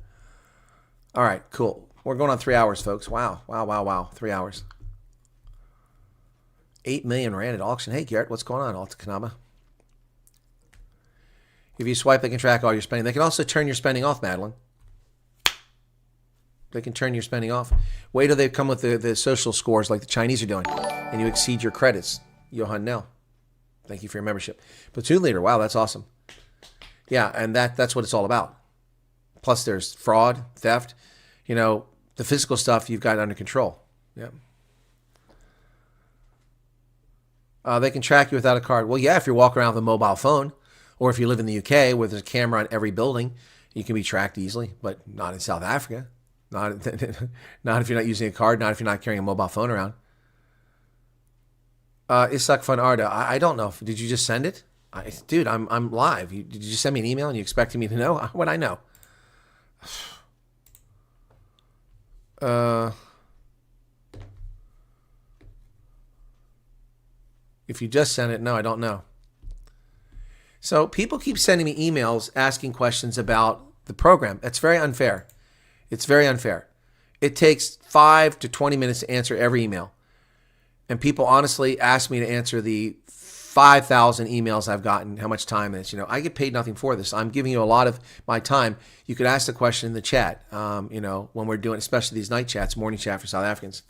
Speaker 3: All right, cool. We're going on 3 hours, folks. Wow. 3 hours. 8 million rand at auction. Hey, Garrett, what's going on? Alta Kanama. If you swipe, they can track all your spending. They can also turn your spending off, Madeline. They can turn your spending off. Wait till they come with the social scores like the Chinese are doing, and you exceed your credits. Johan Nell, thank you for your membership. Platoon leader, wow, that's awesome. Yeah, and that's what it's all about. Plus, there's fraud, theft. The physical stuff you've got under control. Yeah. They can track you without a card. Well, yeah, if you're walking around with a mobile phone, or if you live in the UK where there's a camera on every building, you can be tracked easily, but not in South Africa. Not if you're not using a card, not if you're not carrying a mobile phone around. Isak van Arda, I don't know. Did you just send it? Dude, I'm live. Did you send me an email and you expected me to know? What I know? If you just sent it, no, I don't know. So people keep sending me emails asking questions about the program. That's very unfair. It's very unfair. It takes 5 to 20 minutes to answer every email. And people honestly ask me to answer the 5,000 emails I've gotten, how much time it is. I get paid nothing for this. I'm giving you a lot of my time. You could ask the question in the chat, when we're doing, especially these night chats, morning chat for South Africans.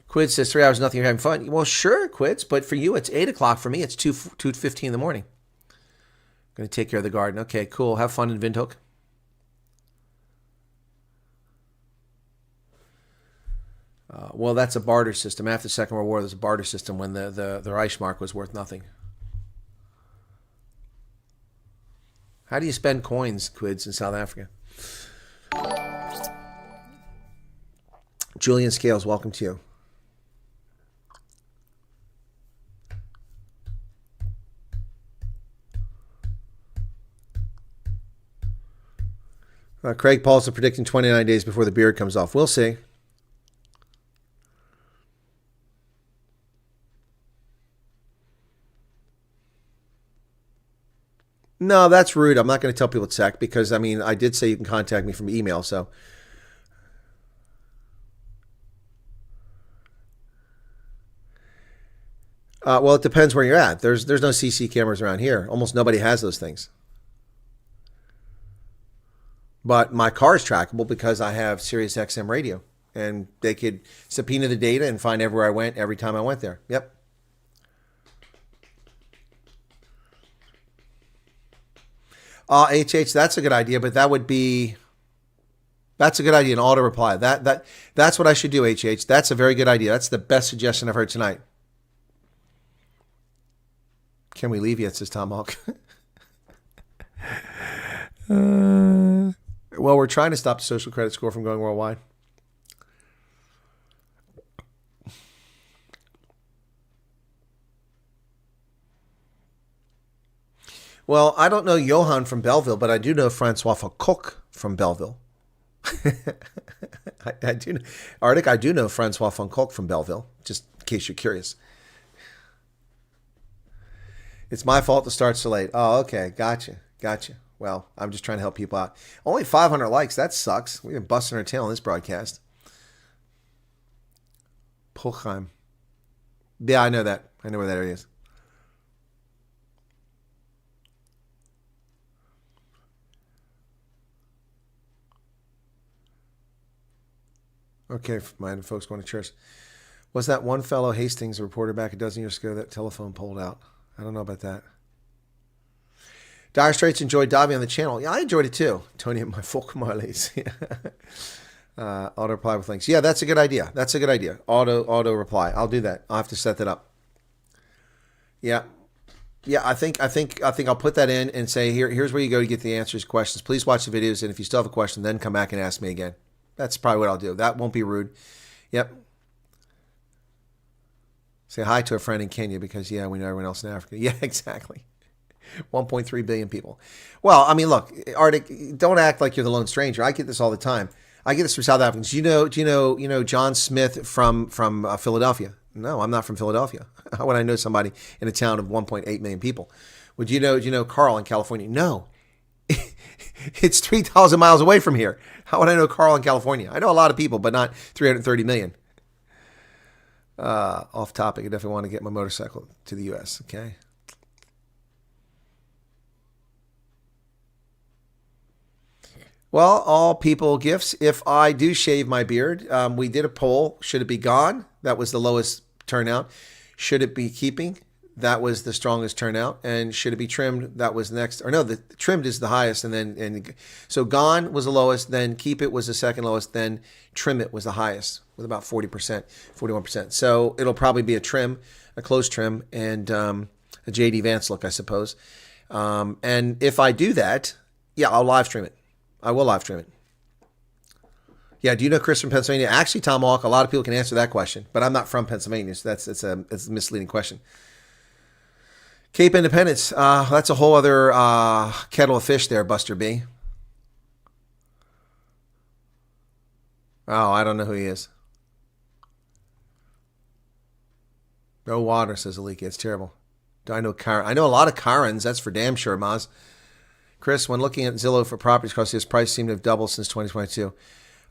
Speaker 3: Quid says 3 hours, nothing, you're having fun. Well, sure, Quids, but for you, it's 8 o'clock. For me, it's 2:15 in the morning. I'm going to take care of the garden. Okay, cool. Have fun in Windhoek. Well, that's a barter system. After the Second World War, there's a barter system when the Reichsmark was worth nothing. How do you spend coins, Quids, in South Africa? Julian Scales, welcome to you. Craig Paulson predicting 29 days before the beard comes off. We'll see. No, that's rude. I'm not going to tell people it's sec because, I did say you can contact me from email, so. Well, it depends where you're at. There's no CC cameras around here. Almost nobody has those things. But my car is trackable because I have Sirius XM radio and they could subpoena the data and find everywhere I went every time I went there. Yep. HH, that's a good idea, but that's a good idea, an auto reply. That's what I should do, HH. That's a very good idea. That's the best suggestion I've heard tonight. Can we leave yet, says Tom Hawk. Well, we're trying to stop the social credit score from going worldwide. Well, I don't know Johan from Belleville, but I do know Francois Cook from Belleville. I do, Arctic, I do know Francois Cook from Belleville, just in case you're curious. It's my fault to start so late. Oh, okay. Gotcha. Well, I'm just trying to help people out. Only 500 likes. That sucks. We've been busting our tail on this broadcast. Pulheim. Yeah, I know that. I know where that area is. Okay, my folks going to church. Was that one fellow Hastings reported back a dozen years ago that telephone pulled out? I don't know about that. Dire Straits enjoyed diving on the channel. Yeah, I enjoyed it too. Tony and my folk Marleys. Auto reply with links. Yeah, that's a good idea. Auto reply. I'll do that. I'll have to set that up. Yeah. I think I'll put that in and say here's where you go to get the answers to questions. Please watch the videos, and if you still have a question, then come back and ask me again. That's probably what I'll do. That won't be rude. Yep. Say hi to a friend in Kenya because, yeah, we know everyone else in Africa. Yeah, exactly. 1.3 billion people. Well, I mean, look, Arctic, don't act like you're the lone stranger. I get this all the time. I get this from South Africans. Do you know John Smith from Philadelphia? No, I'm not from Philadelphia. How would I know somebody in a town of 1.8 million people? Do you know Carl in California? No. It's 3,000 miles away from here. How would I know Carl in California? I know a lot of people, but not 330 million. Off topic. I definitely want to get my motorcycle to the U.S. Okay. Well, all people gifts. If I do shave my beard, we did a poll. Should it be gone? That was the lowest turnout. Should it be keeping? That was the strongest turnout. And should it be trimmed? That was next. Or no, the trimmed is the highest. So gone was the lowest. Then keep it was the second lowest. Then trim it was the highest with about 40%, 41%. So it'll probably be a trim, a close trim, and a JD Vance look, I suppose. And if I do that, yeah, I'll live stream it. I will live stream it. Yeah, do you know Chris from Pennsylvania? Actually, Tom Hawk, a lot of people can answer that question, but I'm not from Pennsylvania, so it's a misleading question. Cape Independence, that's a whole other kettle of fish there, Buster B. Oh, I don't know who he is. No water, says Alika. It's terrible. Do I know Karen? I know a lot of Karens, that's for damn sure, Maz. Chris, when looking at Zillow for properties across this price seem to have doubled since 2022.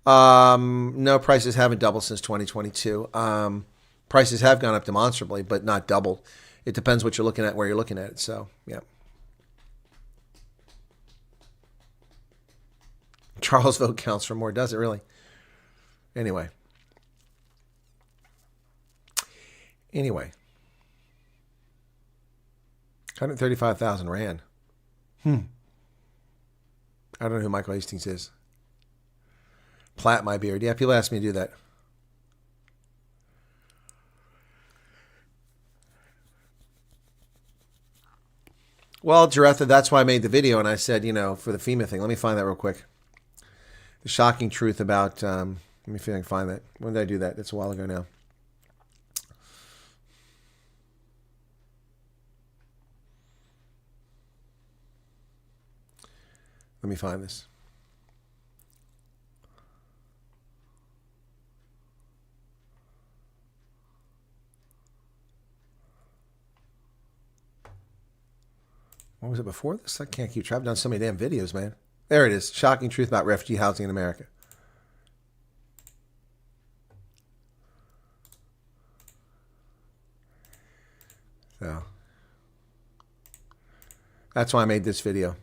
Speaker 3: No, prices haven't doubled since 2022. Prices have gone up demonstrably, but not doubled. It depends what you're looking at, where you're looking at it. So, yeah. Charles' vote counts for more, does it really? Anyway. 135,000 Rand. I don't know who Michael Hastings is. Plait my beard. Yeah, people ask me to do that. Well, Jaretha, that's why I made the video, and I said, for the FEMA thing. Let me find that real quick. The shocking truth about, let me see if I can find that. When did I do that? It's a while ago now. Let me find this. What was it before this? I can't keep track. I've done so many damn videos, man. There it is. Shocking truth about refugee housing in America. So that's why I made this video.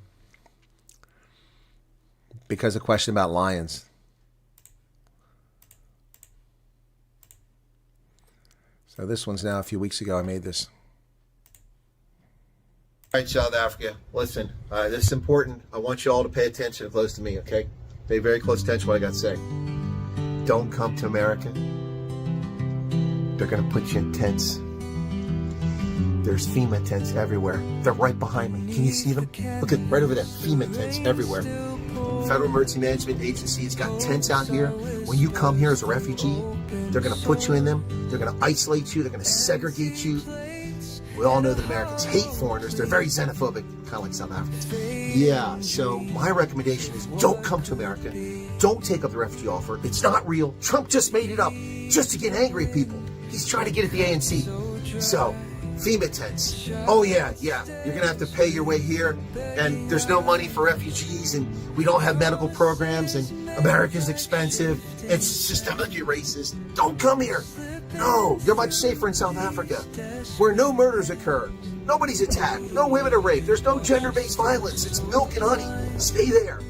Speaker 3: Because of the question about lions. Oh, this one's now a few weeks ago I made this. All right, South Africa, listen, this is important. I want you all to pay attention close to me, okay? Pay very close attention to what I got to say. Don't come to America. They're going to put you in tents. There's FEMA tents everywhere. They're right behind me. Can you see them? Look at right over there. FEMA tents everywhere. Federal Emergency Management Agency has got tents out here. When you come here as a refugee, they're going to put you in them. They're going to isolate you. They're going to segregate you. We all know that Americans hate foreigners. They're very xenophobic, kind of like South Africans. Yeah, so my recommendation is don't come to America. Don't take up the refugee offer. It's not real. Trump just made it up just to get angry at people. He's trying to get at the ANC. So, FEMA tents. Oh yeah. You're going to have to pay your way here, and there's no money for refugees, and we don't have medical programs, and America's expensive. It's systemically racist. Don't come here. No, you're much safer in South Africa, where no murders occur. Nobody's attacked. No women are raped. There's no gender-based violence. It's milk and honey. Stay there.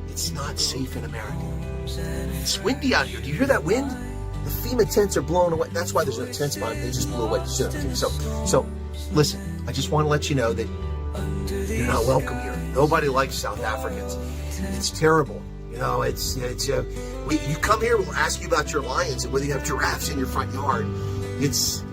Speaker 3: It's not safe in America. It's windy out here. Do you hear that wind? The FEMA tents are blown away. That's why there's no tents on them. They just blew away. So, listen, I just want to let you know that you're not welcome here. Nobody likes South Africans. It's terrible. You know, you come here, we'll ask you about your lions and whether you have giraffes in your front yard. It's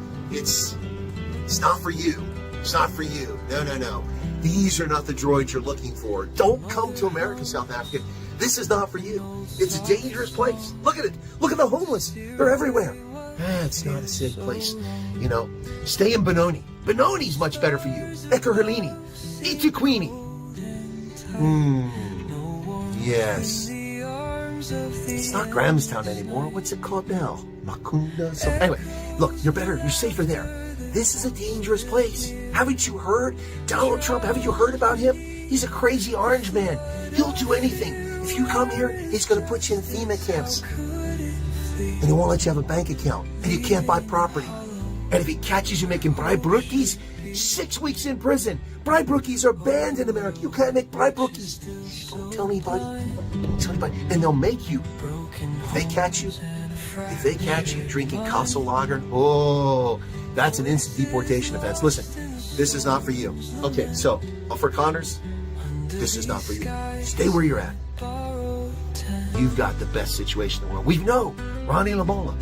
Speaker 3: not for you. It's not for you. No. These are not the droids you're looking for. Don't come to America, South Africa. This is not for you. It's a dangerous place. Look at it. Look at the homeless. They're everywhere. It's not a safe place. You know, stay in Benoni. Benoni's much better for you. Ekurhuleni. Ituquini. Yes. It's not Grahamstown anymore. What's it called now? Makunda? Anyway, look, you're better. You're safer there. This is a dangerous place. Haven't you heard? Donald Trump, haven't you heard about him? He's a crazy orange man. He'll do anything. If you come here, he's going to put you in FEMA camps. And he won't let you have a bank account. And you can't buy property. And if he catches you making bribe rookies, 6 weeks in prison. Bribe rookies are banned in America. You can't make bribe rookies. Don't tell anybody. Don't tell anybody. And they'll make you. If they catch you drinking Castle Lager, that's an instant deportation offense. Listen, this is not for you. Okay, so, Afrikaners, this is not for you. Stay where you're at. You've got the best situation in the world. We know Ronnie Lamola,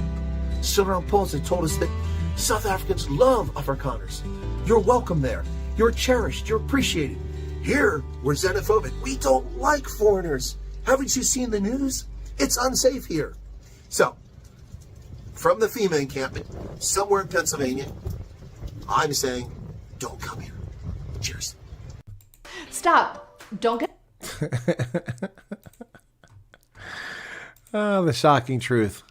Speaker 3: Cyril Ramaphosa told us that South Africans love Afrikaners. You're welcome there. You're cherished. You're appreciated. Here, we're xenophobic. We don't like foreigners. Haven't you seen the news? It's unsafe here. So, from the FEMA encampment, somewhere in Pennsylvania, I'm saying, don't come here. Cheers.
Speaker 18: Stop. Don't get...
Speaker 3: The shocking truth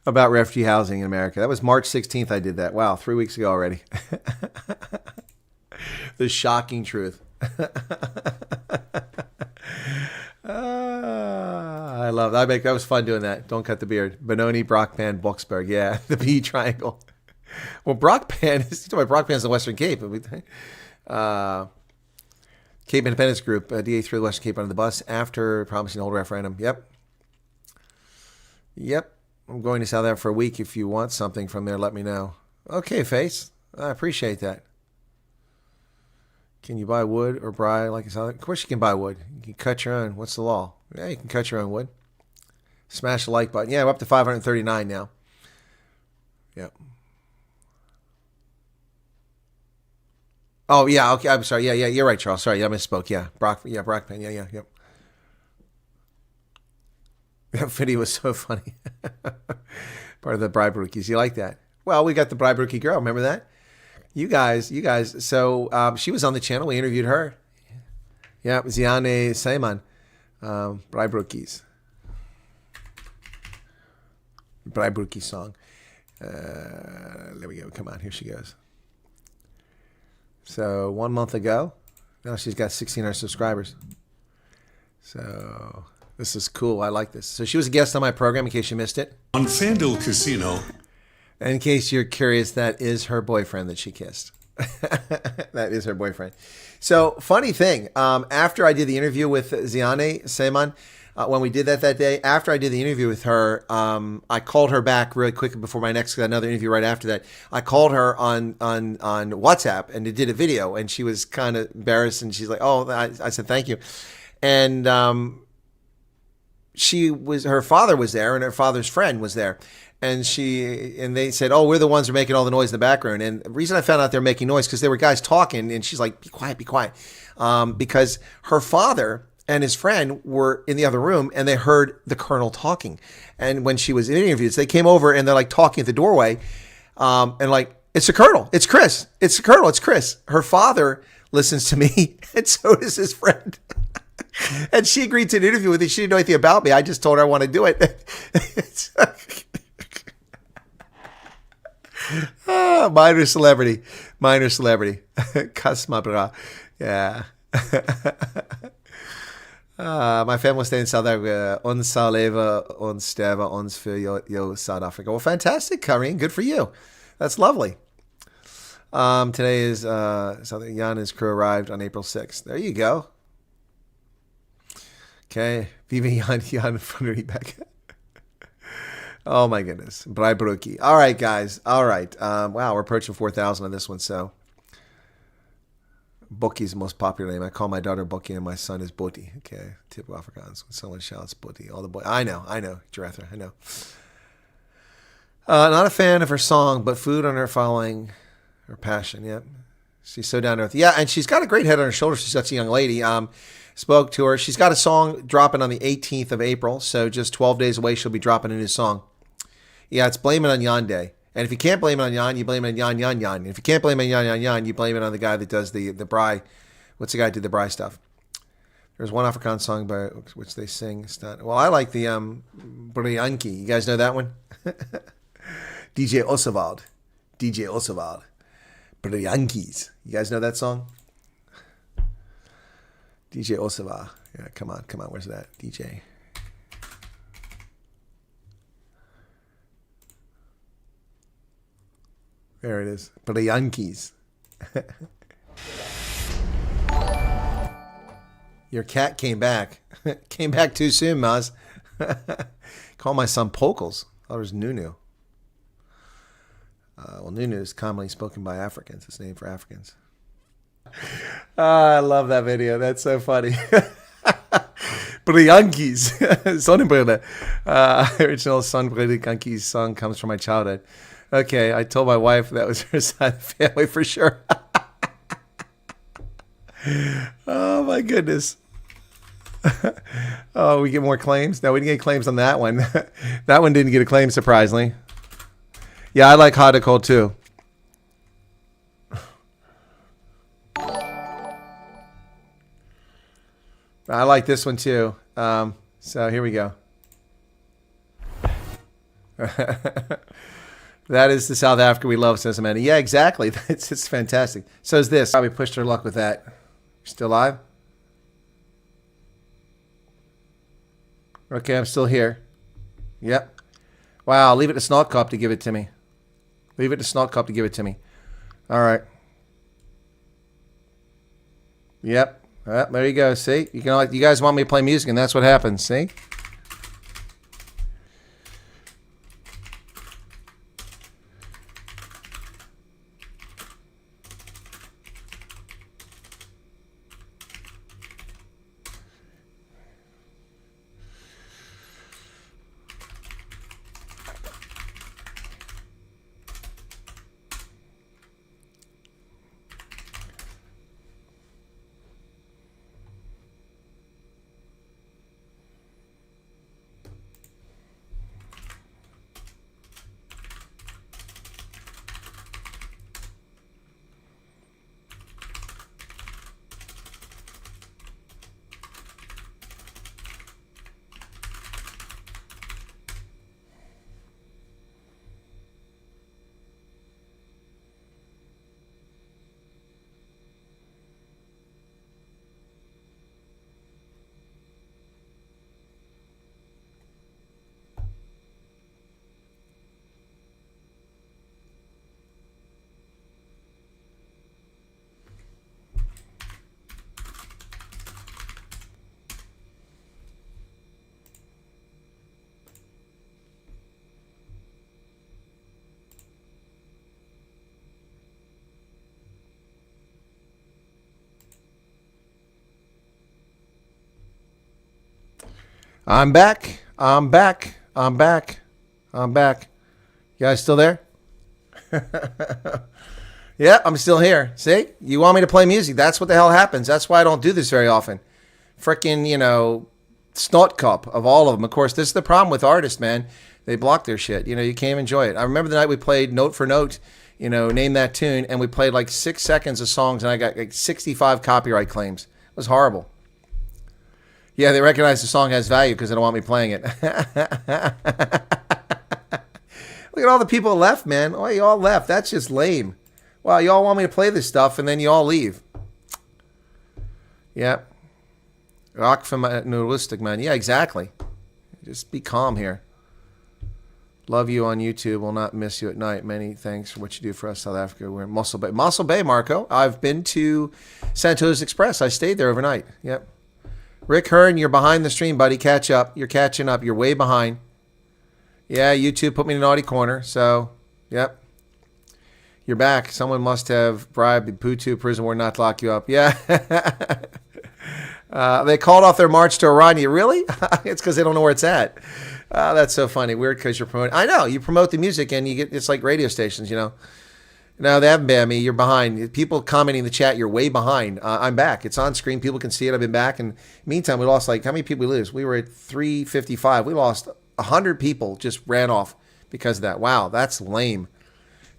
Speaker 3: about refugee housing in America. That was March 16th I did that. Wow, 3 weeks ago already. The shocking truth. I love that. That was fun doing that. Don't cut the beard. Benoni, Brockpan, Boksburg. Yeah, the B triangle. Well, Brockpan is the Western Cape. Cape Independence Group, DA threw the Western Cape under the bus after promising to hold a referendum. Yep. I'm going to South Africa for a week. If you want something from there, let me know. Okay, Face. I appreciate that. Can you buy wood or braai like in South Africa? Of course you can buy wood. You can cut your own. What's the law? Yeah, you can cut your own wood. Smash the like button. Yeah, we're up to 539 now. Yep. Oh, yeah, okay. I'm sorry. Yeah, you're right, Charles. Sorry, I misspoke. Yeah, Brockpan. Yep. That video was so funny. Part of the bribe rookies. You like that? Well, we got the bribe rookie girl. Remember that? You guys. So she was on the channel. We interviewed her. Yeah, Ziane Seyman. Bribe rookies. Bribe rookie song. There we go. Come on. Here she goes. So 1 month ago, now she's got 1,600 subscribers. So this is cool. I like this. So she was a guest on my program in case you missed it.
Speaker 5: On FanDuel Casino.
Speaker 3: And in case you're curious, that is her boyfriend that she kissed. That is her boyfriend. So funny thing, after I did the interview with Ziane Seyman, when we did that day. After I did the interview with her, I called her back really quick before my another interview right after that. I called her on WhatsApp and did a video, and she was kind of embarrassed, and she's like, "Oh," I said, "Thank you," and her father was there, and her father's friend was there. And they said, "Oh, we're the ones who are making all the noise in the background." And the reason I found out they're making noise because there were guys talking, and she's like, "Be quiet, be quiet," because her father and his friend were in the other room, and they heard the colonel talking. And when she was interviewed, they came over and they're like talking at the doorway, and like, "It's the colonel, it's Chris, it's the colonel, it's Chris." Her father listens to me, and so does his friend. And she agreed to an interview with me. She didn't know anything about me. I just told her I want to do it. Minor celebrity. Kasmabra. Yeah. My family will stay in South Africa. Ons sal lewe, ons sterwe, ons vir jou South Africa. Well, fantastic, Karine. Good for you. That's lovely. Today is Jan and his crew arrived on April 6th. There you go. Okay. Vive Jan von Riebeck. Oh my goodness. Breibruki. All right, guys. All right. Wow, we're approaching 4,000 on this one, so Boki's the most popular name. I call my daughter Boki and my son is Boti. Okay. Tip of Afrikaans. When someone shouts Boti, all the boys. I know. Jaretha, I know. Not a fan of her song, but food on her following her passion. Yep. She's so down to earth. Yeah, and she's got a great head on her shoulders. She's such a young lady. Spoke to her. She's got a song dropping on the 18th of April, so just 12 days away she'll be dropping a new song. Yeah, it's Blame It on Jan Day. And if you can't blame it on Jan, you blame it on Jan. And if you can't blame it on Jan, you blame it on the guy that does the braai. What's the guy that did the braai stuff? There's one Afrikaans song by which they sing. Well, I like the Brianki. You guys know that one? DJ Oswald. Briankis. You guys know that song? DJ Osava. Yeah, come on. Where's that? DJ. There it is. Briankis. Your cat came back. Came back too soon, Maz. Call my son Pokles. Oh, there's Nunu. Well, Nunu is commonly spoken by Africans. It's named for Africans. I love that video. That's so funny. Briankis. Sonnenbrille. Original Sonnenbrille song comes from my childhood. Okay, I told my wife that was her side of the family for sure. Oh, my goodness. Oh, we get more claims? No, we didn't get claims on that one. That one didn't get a claim, surprisingly. Yeah, I like hot and cold, too. I like this one, too. So here we go. That is the South Africa we love, says Amanda. Yeah, exactly. It's fantastic. So is this. Probably pushed her luck with that. Still alive? Okay, I'm still here. Yep. Wow, leave it to Snotcop to give it to me. Leave it to Snotcop to give it to me. All right. Yep. There you go. See? You guys want me to play music, and that's what happens. See? I'm back. I'm back. I'm back. I'm back. You guys still there? Yeah, I'm still here. See? You want me to play music. That's what the hell happens. That's why I don't do this very often. Frickin', you know, snot cup of all of them. Of course, this is the problem with artists, man. They block their shit. You know, you can't even enjoy it. I remember the night we played note for note, you know, name that tune, and we played like 6 seconds of songs, and I got like 65 copyright claims. It was horrible. Yeah, they recognize the song has value because they don't want me playing it. Look at all the people left, man. Oh, you all left. That's just lame. Wow, you all want me to play this stuff, and then you all leave. Yeah. Rock from linguistic, man. Yeah, exactly. Just be calm here. Love you on YouTube. Will not miss you at night. Many thanks for what you do for us, South Africa. We're in Mossel Bay. Mossel Bay, Marco. I've been to Santos Express. I stayed there overnight. Yep. Rick Hearn, you're behind the stream, buddy. Catch up. You're catching up. You're way behind. Yeah, YouTube put me in a naughty corner. So, yep. You're back. Someone must have bribed the Putu prison ward not to lock you up. Yeah. They called off their march to Orania. Really? It's because they don't know where it's at. That's so funny. Weird because you're promoting. I know. You promote the music and you get, it's like radio stations, you know. No, they haven't banned me. You're behind. People commenting in the chat, you're way behind. I'm back. It's on screen. People can see it. I've been back. And meantime, we lost like, how many people we lose? We were at 355. We lost 100 people just ran off because of that. Wow, that's lame.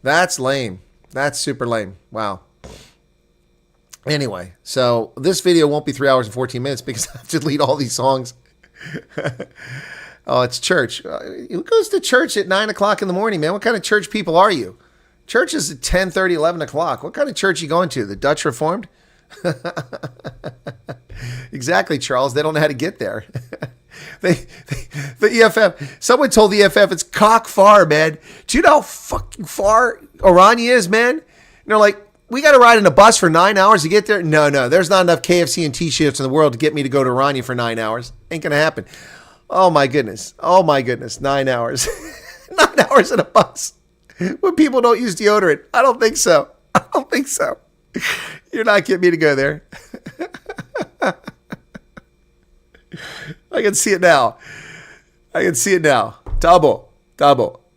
Speaker 3: That's lame. That's super lame. Wow. Anyway, so this video won't be 3 hours and 14 minutes because I have to delete all these songs. Oh, it's church. Who goes to church at 9 o'clock in the morning, man? What kind of church people are you? Church is at 10:30, 11 o'clock. What kind of church are you going to? The Dutch Reformed? Exactly, Charles. They don't know how to get there. The EFF, someone told the EFF it's cock far, man. Do you know how fucking far Orania is, man? And they're like, we got to ride in a bus for 9 hours to get there? No, there's not enough KFC and T-shirts in the world to get me to go to Orania for 9 hours. Ain't going to happen. Oh, my goodness. 9 hours. 9 hours in a bus. When people don't use deodorant. I don't think so. You're not getting me to go there. I can see it now. Tabo.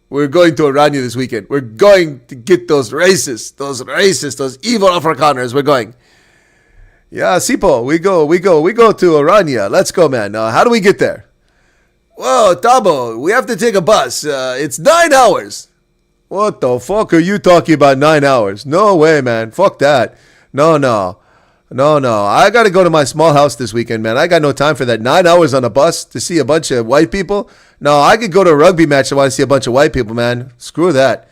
Speaker 3: We're going to Orania this weekend. We're going to get those racists, those evil Afrikaners. We're going. Yeah, Sipo, we go to Orania. Let's go, man. How do we get there? Whoa, Tabo, we have to take a bus. It's 9 hours. What the fuck are you talking about 9 hours? No way, man. Fuck that. No. I got to go to my small house this weekend, man. I got no time for that. 9 hours on a bus to see a bunch of white people? No, I could go to a rugby match. I want to see a bunch of white people, man. Screw that.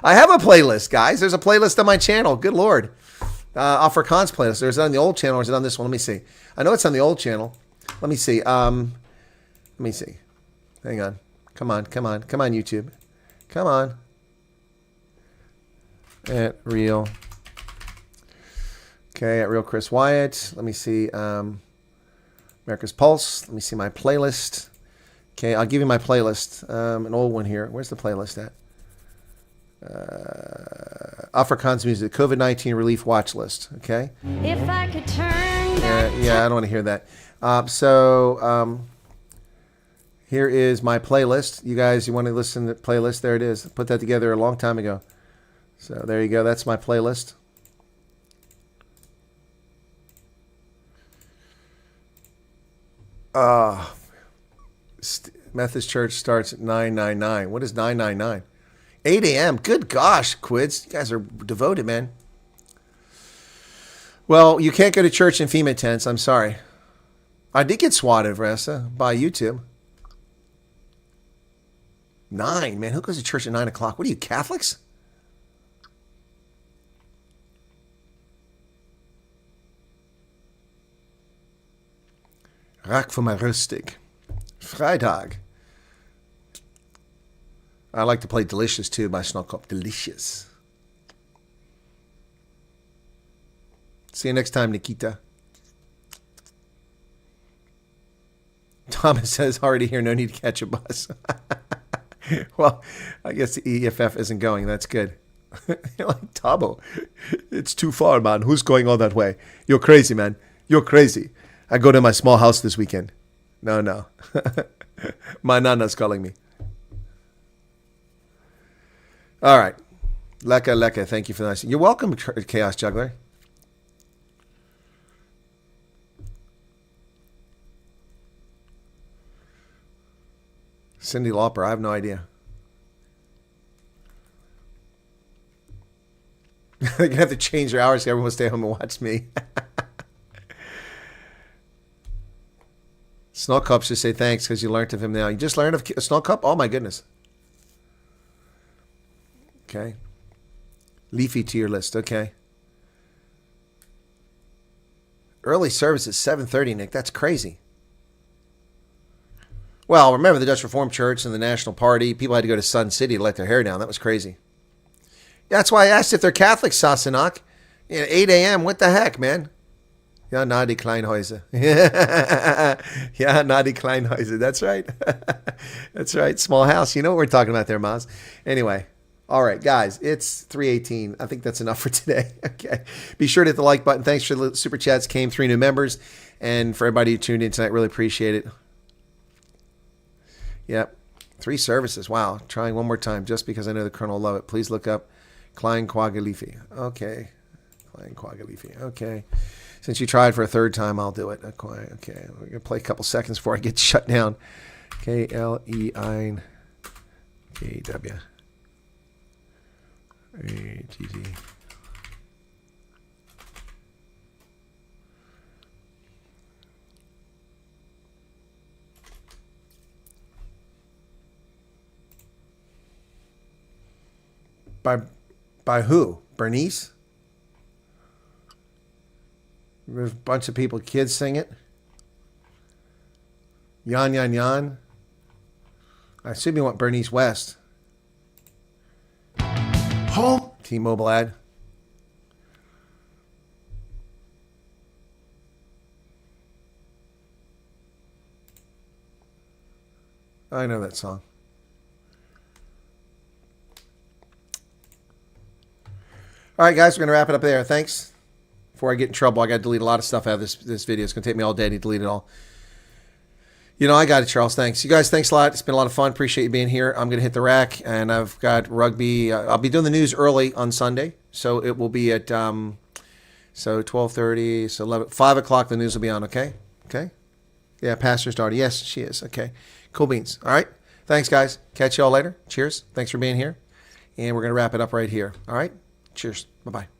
Speaker 3: I have a playlist, guys. There's a playlist on my channel. Good Lord. Afrikaans playlist. There's it on the old channel or is it on this one? Let me see. I know it's on the old channel. Let me see. Hang on. Come on, YouTube. Come on. At real. Okay, at real Chris Wyatt. Let me see. America's Pulse. Let me see my playlist. Okay, I'll give you my playlist. An old one here. Where's the playlist at? Afrikaans music. COVID-19 relief watch list. Okay.
Speaker 5: If I could turn back.
Speaker 3: Yeah, I don't want to hear that. So here is my playlist. You guys, you want to listen to the playlist? There it is. I put that together a long time ago. So there you go. That's my playlist. Methodist Church starts at 9:99. What is 9:99? 8 a.m. Good gosh, Quids. You guys are devoted, man. Well, you can't go to church in FEMA tents. I'm sorry. I did get swatted, Vanessa, by YouTube. 9, man. Who goes to church at 9 o'clock? What are you, Catholics? Raak voor mij rustig. Vrijdag. I like to play Delicious too by Snowcop. Delicious. See you next time, Nikita. Thomas says, already here, no need to catch a bus. Well, I guess the EFF isn't going. That's good. You're like, Tabo, it's too far, man. Who's going all that way? You're crazy, man. You're crazy. I go to my small house this weekend. No. My nana's calling me. All right. Leka, thank you for that. You're welcome, Chaos Juggler. Cyndi Lauper, I have no idea. They're going to have to change their hours so everyone will stay home and watch me. Snow Cup should say thanks because you learned of him now. You just learned of Snow Cup? Oh, my goodness. Okay. Leafy to your list. Okay. Early service at 7:30, Nick. That's crazy. Well, remember the Dutch Reformed Church and the National Party. People had to go to Sun City to let their hair down. That was crazy. That's why I asked if they're Catholic, Sassenach. 8 a.m. What the heck, man? Ja, Nadi Kleinhäuser. Yeah, Nadi Kleinhäuser. That's right. That's right. Small house. You know what we're talking about there, Maz. Anyway. All right, guys. It's 3:18. I think that's enough for today. Okay. Be sure to hit the like button. Thanks for the super chats. Came 3 new members. And for everybody who tuned in tonight, really appreciate it. Yep. 3 services. Wow. Trying one more time just because I know the Colonel will love it. Please look up Klein Quagalifi. Okay. Klein Quagalifi. Okay. Since you tried for a third time, I'll do it. Okay. We're going to play a couple seconds before I get shut down. Klein KW. AGZ. By who? Bernice? There's a bunch of people, kids sing it. Yan, yan, yan. I assume you want Bernice West. Home. T-Mobile ad. I know that song. All right, guys, we're going to wrap it up there. Thanks. Before I get in trouble, I got to delete a lot of stuff out of this video. It's going to take me all day to delete it all. You know, I got it, Charles. Thanks. You guys, thanks a lot. It's been a lot of fun. Appreciate you being here. I'm going to hit the rack, and I've got rugby. I'll be doing the news early on Sunday, so it will be at 12:30, so 11, 5 o'clock. The news will be on. Okay. Yeah, pastor's daughter. Yes, she is. Okay. Cool beans. All right. Thanks, guys. Catch you all later. Cheers. Thanks for being here, and we're going to wrap it up right here. All right. Cheers. Bye-bye.